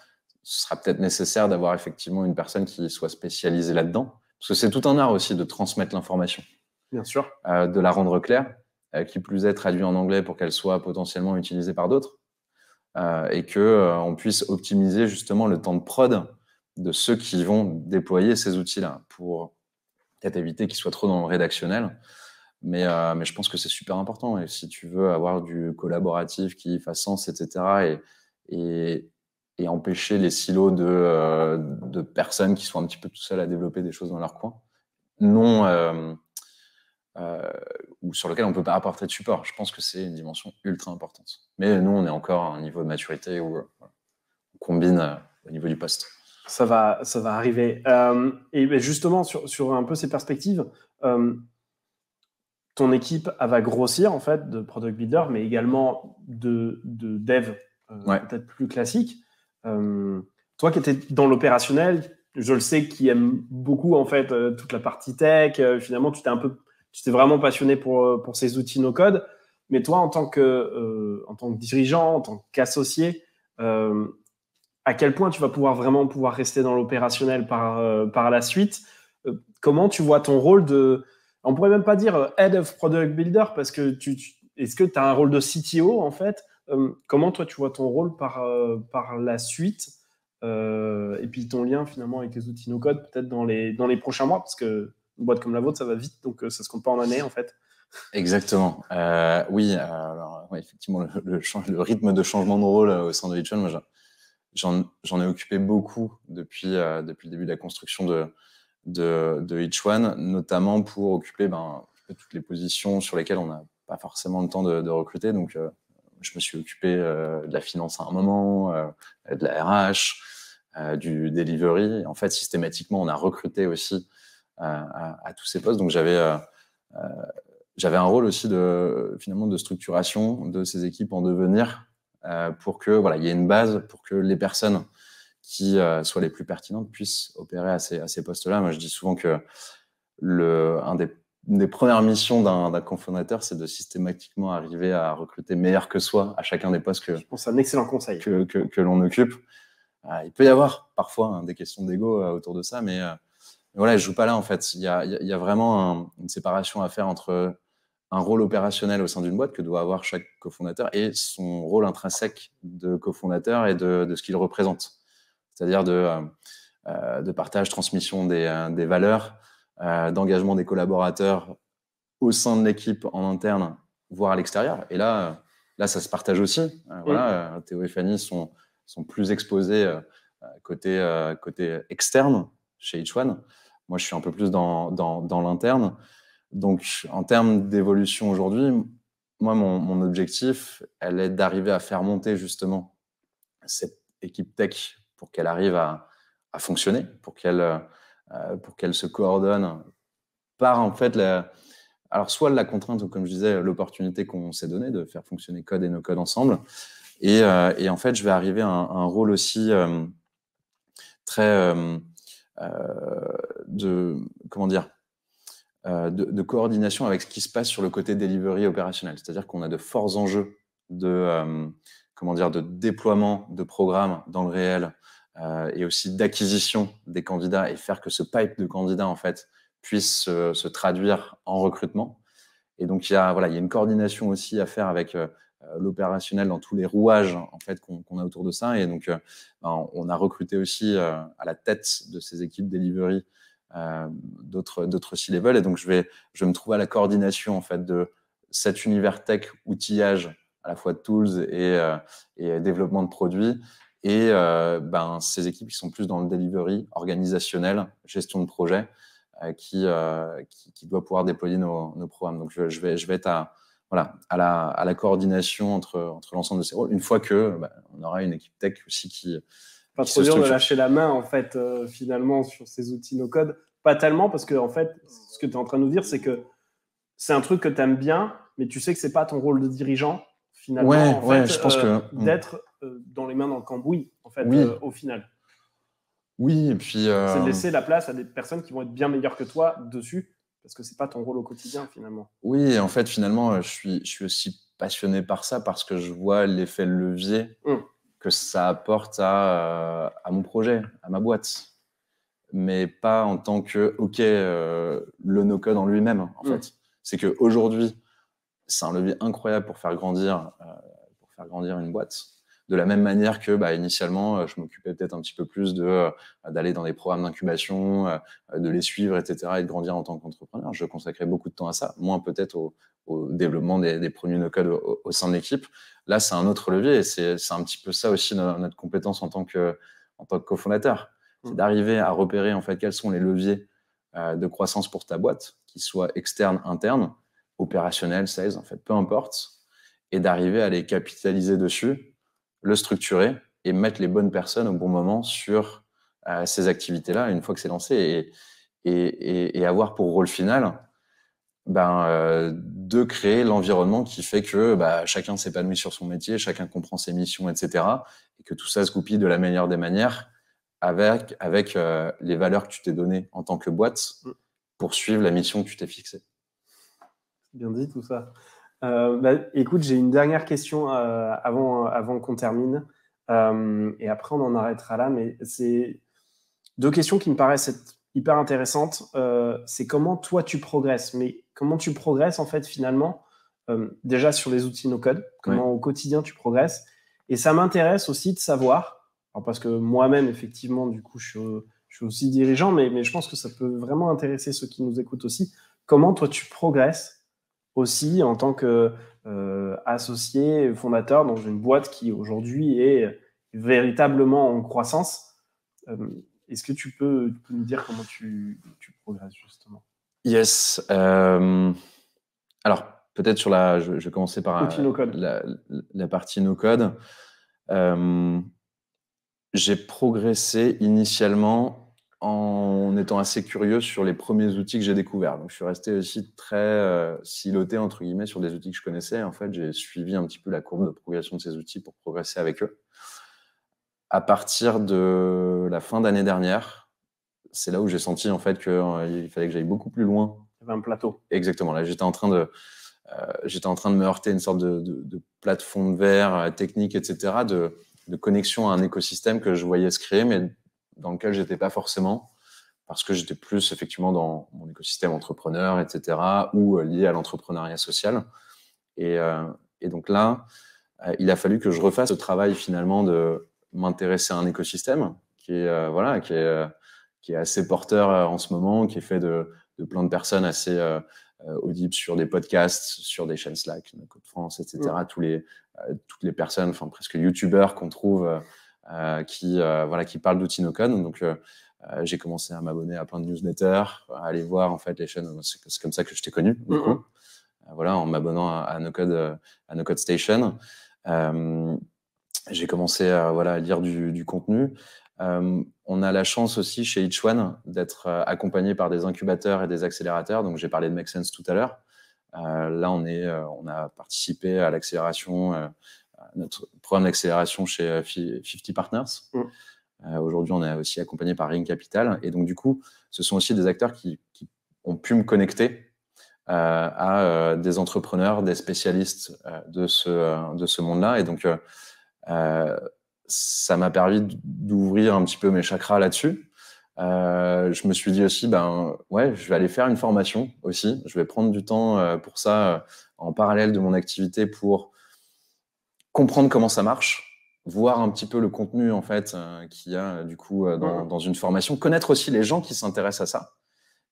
ce sera peut-être nécessaire d'avoir effectivement une personne qui soit spécialisée là-dedans. Parce que c'est tout un art aussi de transmettre l'information. Bien sûr. De la rendre claire, qui plus est traduite en anglais pour qu'elle soit potentiellement utilisée par d'autres, et qu'on puisse optimiser justement le temps de prod de ceux qui vont déployer ces outils-là pour peut-être éviter qu'ils soient trop dans le rédactionnel. Mais je pense que c'est super important. Et si tu veux avoir du collaboratif qui fasse sens, etc., et empêcher les silos de personnes qui sont un petit peu tout seules à développer des choses dans leur coin, ou sur lequel on ne peut pas apporter de support. Je pense que c'est une dimension ultra importante. Mais nous, on est encore à un niveau de maturité où on combine au niveau du poste. Ça va arriver. Et justement, sur un peu ces perspectives, ton équipe, elle va grossir en fait de product builder, mais également de dev peut-être plus classique. Toi qui étais dans l'opérationnel, je le sais, qui aime beaucoup en fait toute la partie tech. Finalement, tu t'es vraiment passionné pour ces outils no-code. Mais toi, en tant que dirigeant, en tant qu'associé, à quel point tu vas pouvoir rester dans l'opérationnel par la suite? Comment tu vois ton rôle de... On pourrait même pas dire Head of Product Builder, parce que est-ce que tu as un rôle de CTO en fait? Comment toi tu vois ton rôle par la suite, et puis ton lien finalement avec les outils no-code peut-être dans les prochains mois, parce que une boîte comme la vôtre ça va vite, donc ça se compte pas en années en fait. Exactement. Oui, alors effectivement le rythme de changement de rôle au sein de Each One, moi j'en ai occupé beaucoup depuis le début de la construction de Each One, notamment pour occuper toutes les positions sur lesquelles on n'a pas forcément le temps de recruter. Donc, je me suis occupé de la finance à un moment, de la RH, du delivery. En fait, systématiquement, on a recruté aussi à tous ces postes. Donc, j'avais un rôle aussi finalement de structuration de ces équipes en devenir pour que voilà, il y ait une base pour que les personnes qui soient les plus pertinentes puissent opérer à ces postes-là. Moi, je dis souvent que une des premières missions d'un cofondateur, c'est de systématiquement arriver à recruter meilleur que soi à chacun des postes Je pense que c'est un excellent conseil. que l'on occupe. Il peut y avoir parfois des questions d'ego autour de ça, mais voilà, je joue pas là en fait. Il y a vraiment une séparation à faire entre un rôle opérationnel au sein d'une boîte que doit avoir chaque cofondateur et son rôle intrinsèque de cofondateur et de ce qu'il représente. C'est-à-dire de partage, transmission des valeurs, d'engagement des collaborateurs au sein de l'équipe en interne, voire à l'extérieur. Et là, ça se partage aussi. Voilà, Théo et Fanny sont plus exposés côté externe chez H1. Moi, je suis un peu plus dans l'interne. Donc, en termes d'évolution aujourd'hui, moi, mon objectif, elle est d'arriver à faire monter justement cette équipe tech pour qu'elle arrive à fonctionner, pour qu'elle se coordonne par en fait alors soit la contrainte ou comme je disais l'opportunité qu'on s'est donnée de faire fonctionner code et no code ensemble et en fait je vais arriver à un rôle aussi très de coordination avec ce qui se passe sur le côté delivery opérationnel, c'est-à-dire qu'on a de forts enjeux de déploiement de programmes dans le réel et aussi d'acquisition des candidats et faire que ce pipe de candidats en fait puisse se traduire en recrutement. Et donc il y a une coordination aussi à faire avec l'opérationnel dans tous les rouages en fait qu'on a autour de ça. Et donc on a recruté aussi à la tête de ces équipes delivery d'autres C-level. Et donc je vais me trouver à la coordination en fait de cet univers tech, outillage à la fois de tools et développement de produits. Et ces équipes qui sont plus dans le delivery organisationnel, gestion de projet, qui doit pouvoir déployer nos programmes. Donc je vais être à la coordination entre l'ensemble de ces rôles. Une fois que on aura une équipe tech aussi qui pas trop dur de lâcher la main en fait finalement sur ces outils no code. Pas tellement parce que en fait ce que tu es en train de nous dire c'est que c'est un truc que tu aimes bien, mais tu sais que c'est pas ton rôle de dirigeant finalement je pense que d'être dans les mains dans le cambouis en fait au final. Oui, et puis c'est de laisser la place à des personnes qui vont être bien meilleures que toi dessus parce que c'est pas ton rôle au quotidien finalement. Oui, et en fait finalement je suis aussi passionné par ça parce que je vois l'effet levier que ça apporte à mon projet, à ma boîte. Mais pas en tant que le no-code en lui-même en fait. C'est qu'aujourd'hui, c'est un levier incroyable pour faire grandir une boîte. De la même manière que initialement, je m'occupais peut-être un petit peu plus d'aller dans des programmes d'incubation, de les suivre, etc., et de grandir en tant qu'entrepreneur. Je consacrais beaucoup de temps à ça, moins peut-être au développement des produits no-code au sein de l'équipe. Là, c'est un autre levier et c'est un petit peu ça aussi notre compétence en tant que cofondateur. C'est d'arriver à repérer en fait quels sont les leviers de croissance pour ta boîte, qu'ils soient externes, internes, opérationnels, sales, en fait, peu importe, et d'arriver à les capitaliser dessus, le structurer et mettre les bonnes personnes au bon moment sur ces activités-là une fois que c'est lancé et avoir pour rôle final de créer l'environnement qui fait que chacun s'épanouit sur son métier, chacun comprend ses missions, etc. et que tout ça se goupille de la meilleure des manières avec les valeurs que tu t'es données en tant que boîte pour suivre la mission que tu t'es fixée. Bien dit tout ça. Écoute, j'ai une dernière question avant qu'on termine. Et après, on en arrêtera là. Mais c'est deux questions qui me paraissent être hyper intéressantes. C'est comment toi, tu progresses. Mais comment tu progresses, en fait, finalement, déjà sur les outils no-code, comment au quotidien tu progresses. Et ça m'intéresse aussi de savoir, alors parce que moi-même, effectivement, du coup, je suis aussi dirigeant, mais je pense que ça peut vraiment intéresser ceux qui nous écoutent aussi. Comment toi, tu progresses aussi en tant qu'associé, fondateur dans une boîte qui aujourd'hui est véritablement en croissance. Est-ce que tu peux nous dire comment tu progresses justement? Yes. Alors, peut-être je vais commencer par no-code. la partie no-code. J'ai progressé initialement en étant assez curieux sur les premiers outils que j'ai découverts. Donc, je suis resté aussi très siloté, entre guillemets, sur des outils que je connaissais. En fait, j'ai suivi un petit peu la courbe de progression de ces outils pour progresser avec eux. À partir de la fin d'année dernière, c'est là où j'ai senti en fait qu'il fallait que j'aille beaucoup plus loin. Il y avait un plateau. Exactement. Là, j'étais en train de me heurter à une sorte de plate-fond de verre technique, etc., de connexion à un écosystème que je voyais se créer, mais dans lequel j'étais pas forcément, parce que j'étais plus effectivement dans mon écosystème entrepreneur, etc., ou lié à l'entrepreneuriat social. Et donc là, il a fallu que je refasse ce travail finalement de m'intéresser à un écosystème qui est assez porteur en ce moment, qui est fait de plein de personnes assez audibles sur des podcasts, sur des chaînes Slack, Code France, etc. Toutes les personnes, enfin presque youtubeurs qu'on trouve qui parlent d'outils no-code. Donc j'ai commencé à m'abonner à plein de newsletters, à aller voir en fait les chaînes. C'est comme ça que je t'ai connu, du coup. En m'abonnant à No Code Station. J'ai commencé à lire du contenu. On a la chance aussi chez Each One d'être accompagné par des incubateurs et des accélérateurs. Donc, j'ai parlé de Make Sense tout à l'heure. Là, on a participé à l'accélération, notre programme d'accélération chez 50 Partners. Aujourd'hui, on est aussi accompagné par Ring Capital. Et donc, du coup, ce sont aussi des acteurs qui ont pu me connecter à des entrepreneurs, des spécialistes de ce monde-là. Et donc, ça m'a permis d'ouvrir un petit peu mes chakras là-dessus. Je me suis dit aussi, je vais aller faire une formation aussi. Je vais prendre du temps pour ça en parallèle de mon activité pour comprendre comment ça marche, voir un petit peu le contenu en fait qu'il y a du coup dans une formation, connaître aussi les gens qui s'intéressent à ça.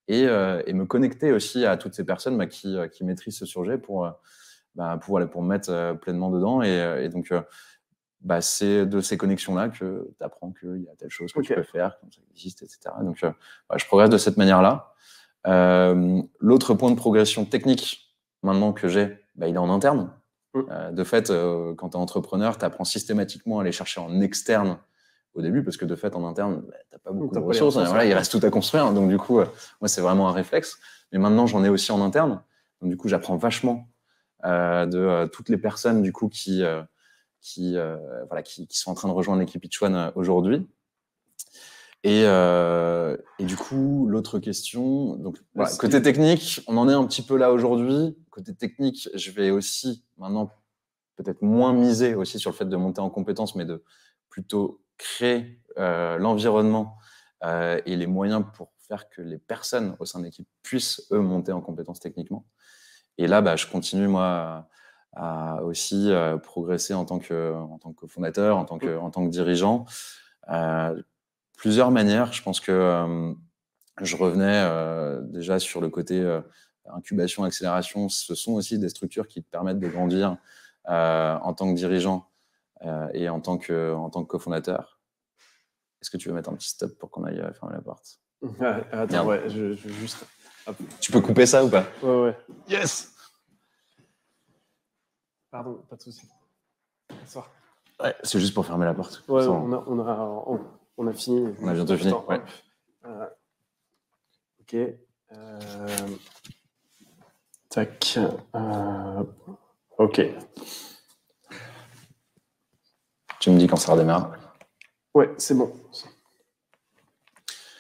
Et me connecter aussi à toutes ces personnes qui maîtrisent ce sujet pour me mettre pleinement dedans. Et donc, c'est de ces connexions-là que tu apprends qu'il y a telle chose que tu peux faire, comme ça existe, etc. Donc, je progresse de cette manière-là. L'autre point de progression technique, maintenant que j'ai, il est en interne. De fait, quand tu es entrepreneur, tu apprends systématiquement à aller chercher en externe au début, parce que de fait, en interne, t'as pas beaucoup de ressources. Il reste tout à construire. Donc, du coup, moi, c'est vraiment un réflexe. Mais maintenant, j'en ai aussi en interne. Donc, du coup, j'apprends vachement de toutes les personnes, du coup, qui sont en train de rejoindre l'équipe Each One aujourd'hui. Et du coup, l'autre question, donc, côté technique, on en est un petit peu là aujourd'hui. Côté technique, je vais aussi maintenant peut-être moins miser aussi sur le fait de monter en compétences, mais de plutôt créer l'environnement et les moyens pour faire que les personnes au sein de l'équipe puissent, eux, monter en compétences techniquement. Et là, je continue, moi, à aussi progresser en tant que fondateur, en tant que dirigeant. Plusieurs manières. Je pense que je revenais déjà sur le côté incubation, accélération. Ce sont aussi des structures qui te permettent de grandir en tant que dirigeant et en tant que cofondateur. Est-ce que tu veux mettre un petit stop pour qu'on aille fermer la porte? Attends, ouais, je juste... Hop. Tu peux couper ça ou pas? Ouais. Yes. Pardon, pas de souci. Bonsoir. Ouais, c'est juste pour fermer la porte. Ouais, on a fini. On a bientôt fini. Ouais. Ok. Tac. Ok. Tu me dis quand ça redémarre. Ouais, c'est bon.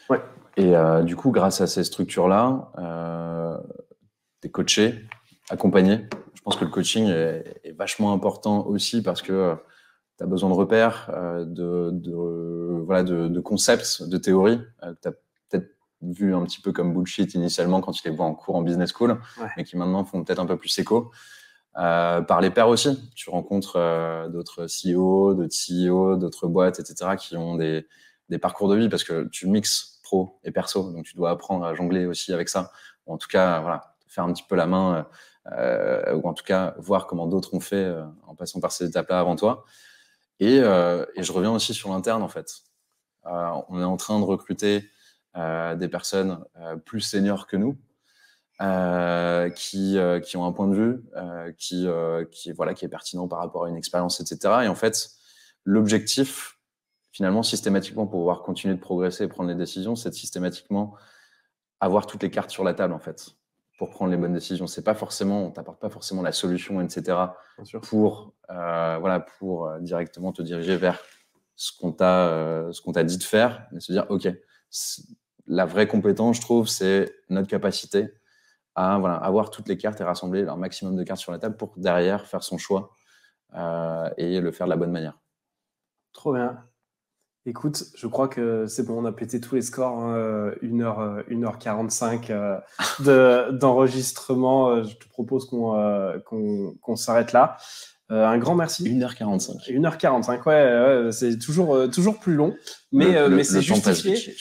Ouais. Et du coup, grâce à ces structures-là, tu es coaché, accompagné. Je pense que le coaching est vachement important aussi parce que tu as besoin de repères, de concepts, de théories que tu as peut-être vu un petit peu comme bullshit initialement quand tu les vois en cours en business school, mais qui maintenant font peut-être un peu plus écho. Par les pairs aussi. Tu rencontres d'autres CEO, d'autres boîtes, etc., qui ont des parcours de vie parce que tu mixes pro et perso. Donc, tu dois apprendre à jongler aussi avec ça. Ou en tout cas, faire un petit peu la main ou en tout cas, voir comment d'autres ont fait en passant par ces étapes-là avant toi. Et je reviens aussi sur l'interne, en fait. On est en train de recruter des personnes plus seniors que nous, qui ont un point de vue qui est pertinent par rapport à une expérience, etc. Et en fait, l'objectif, finalement, systématiquement, pour pouvoir continuer de progresser et prendre les décisions, c'est de systématiquement avoir toutes les cartes sur la table, en fait, pour prendre les bonnes décisions. C'est pas forcément, on t'apporte pas forcément la solution, etc., pour directement te diriger vers ce qu'on t'a dit de faire, mais se dire, OK, la vraie compétence, je trouve, c'est notre capacité à avoir toutes les cartes et rassembler un maximum de cartes sur la table pour derrière faire son choix et le faire de la bonne manière. Trop bien. Écoute, je crois que c'est bon, on a pété tous les scores, 1h45 d'enregistrement. Je te propose qu'on s'arrête là. Un grand merci. 1h45. 1h45, ouais, c'est toujours plus long, mais c'est justifié.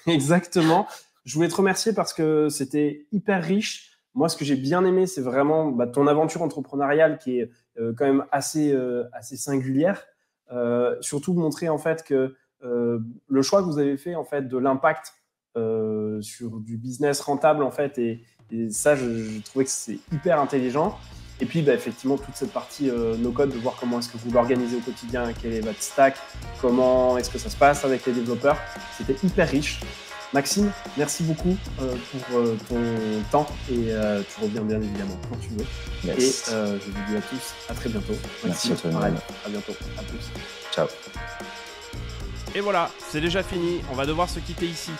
Exactement. Je voulais te remercier parce que c'était hyper riche. Moi, ce que j'ai bien aimé, c'est vraiment ton aventure entrepreneuriale qui est quand même assez singulière. Surtout montrer en fait que le choix que vous avez fait en fait de l'impact sur du business rentable en fait et ça, je trouvais que c'est hyper intelligent. Et puis, effectivement, toute cette partie no-code, de voir comment est-ce que vous l'organisez au quotidien, quel est votre stack, comment est-ce que ça se passe avec les développeurs. C'était hyper riche. Maxime, merci beaucoup pour ton temps et tu reviens bien évidemment quand tu veux. Yes. Et je vous dis à tous à très bientôt. Merci à toi. À bientôt. À plus. Ciao. Et voilà, c'est déjà fini. On va devoir se quitter ici.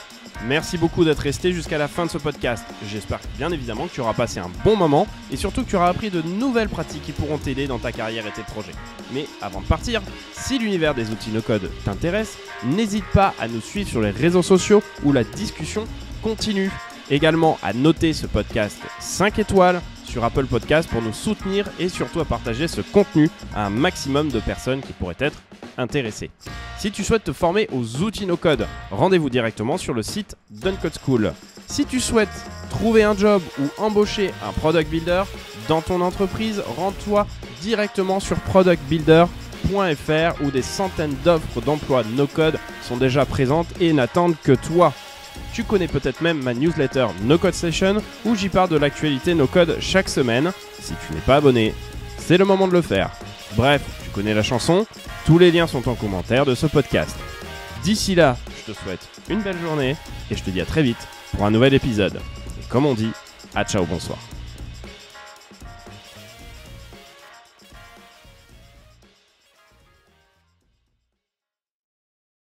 Merci beaucoup d'être resté jusqu'à la fin de ce podcast. J'espère bien évidemment que tu auras passé un bon moment et surtout que tu auras appris de nouvelles pratiques qui pourront t'aider dans ta carrière et tes projets. Mais avant de partir, si l'univers des outils no-code t'intéresse, n'hésite pas à nous suivre sur les réseaux sociaux où la discussion continue. Également à noter ce podcast 5 étoiles sur Apple Podcast pour nous soutenir et surtout à partager ce contenu à un maximum de personnes qui pourraient être intéressées. Si tu souhaites te former aux outils no-code, rendez-vous directement sur le site d'Uncode School. Si tu souhaites trouver un job ou embaucher un product builder dans ton entreprise, rends-toi directement sur productbuilder.fr où des centaines d'offres d'emploi no-code sont déjà présentes et n'attendent que toi. Tu connais peut-être même ma newsletter No Code Session où j'y parle de l'actualité no-code chaque semaine. Si tu n'es pas abonné, c'est le moment de le faire. Bref, tu connais la chanson, tous les liens sont en commentaire de ce podcast. D'ici là, je te souhaite une belle journée et je te dis à très vite pour un nouvel épisode. Et comme on dit, à ciao, bonsoir.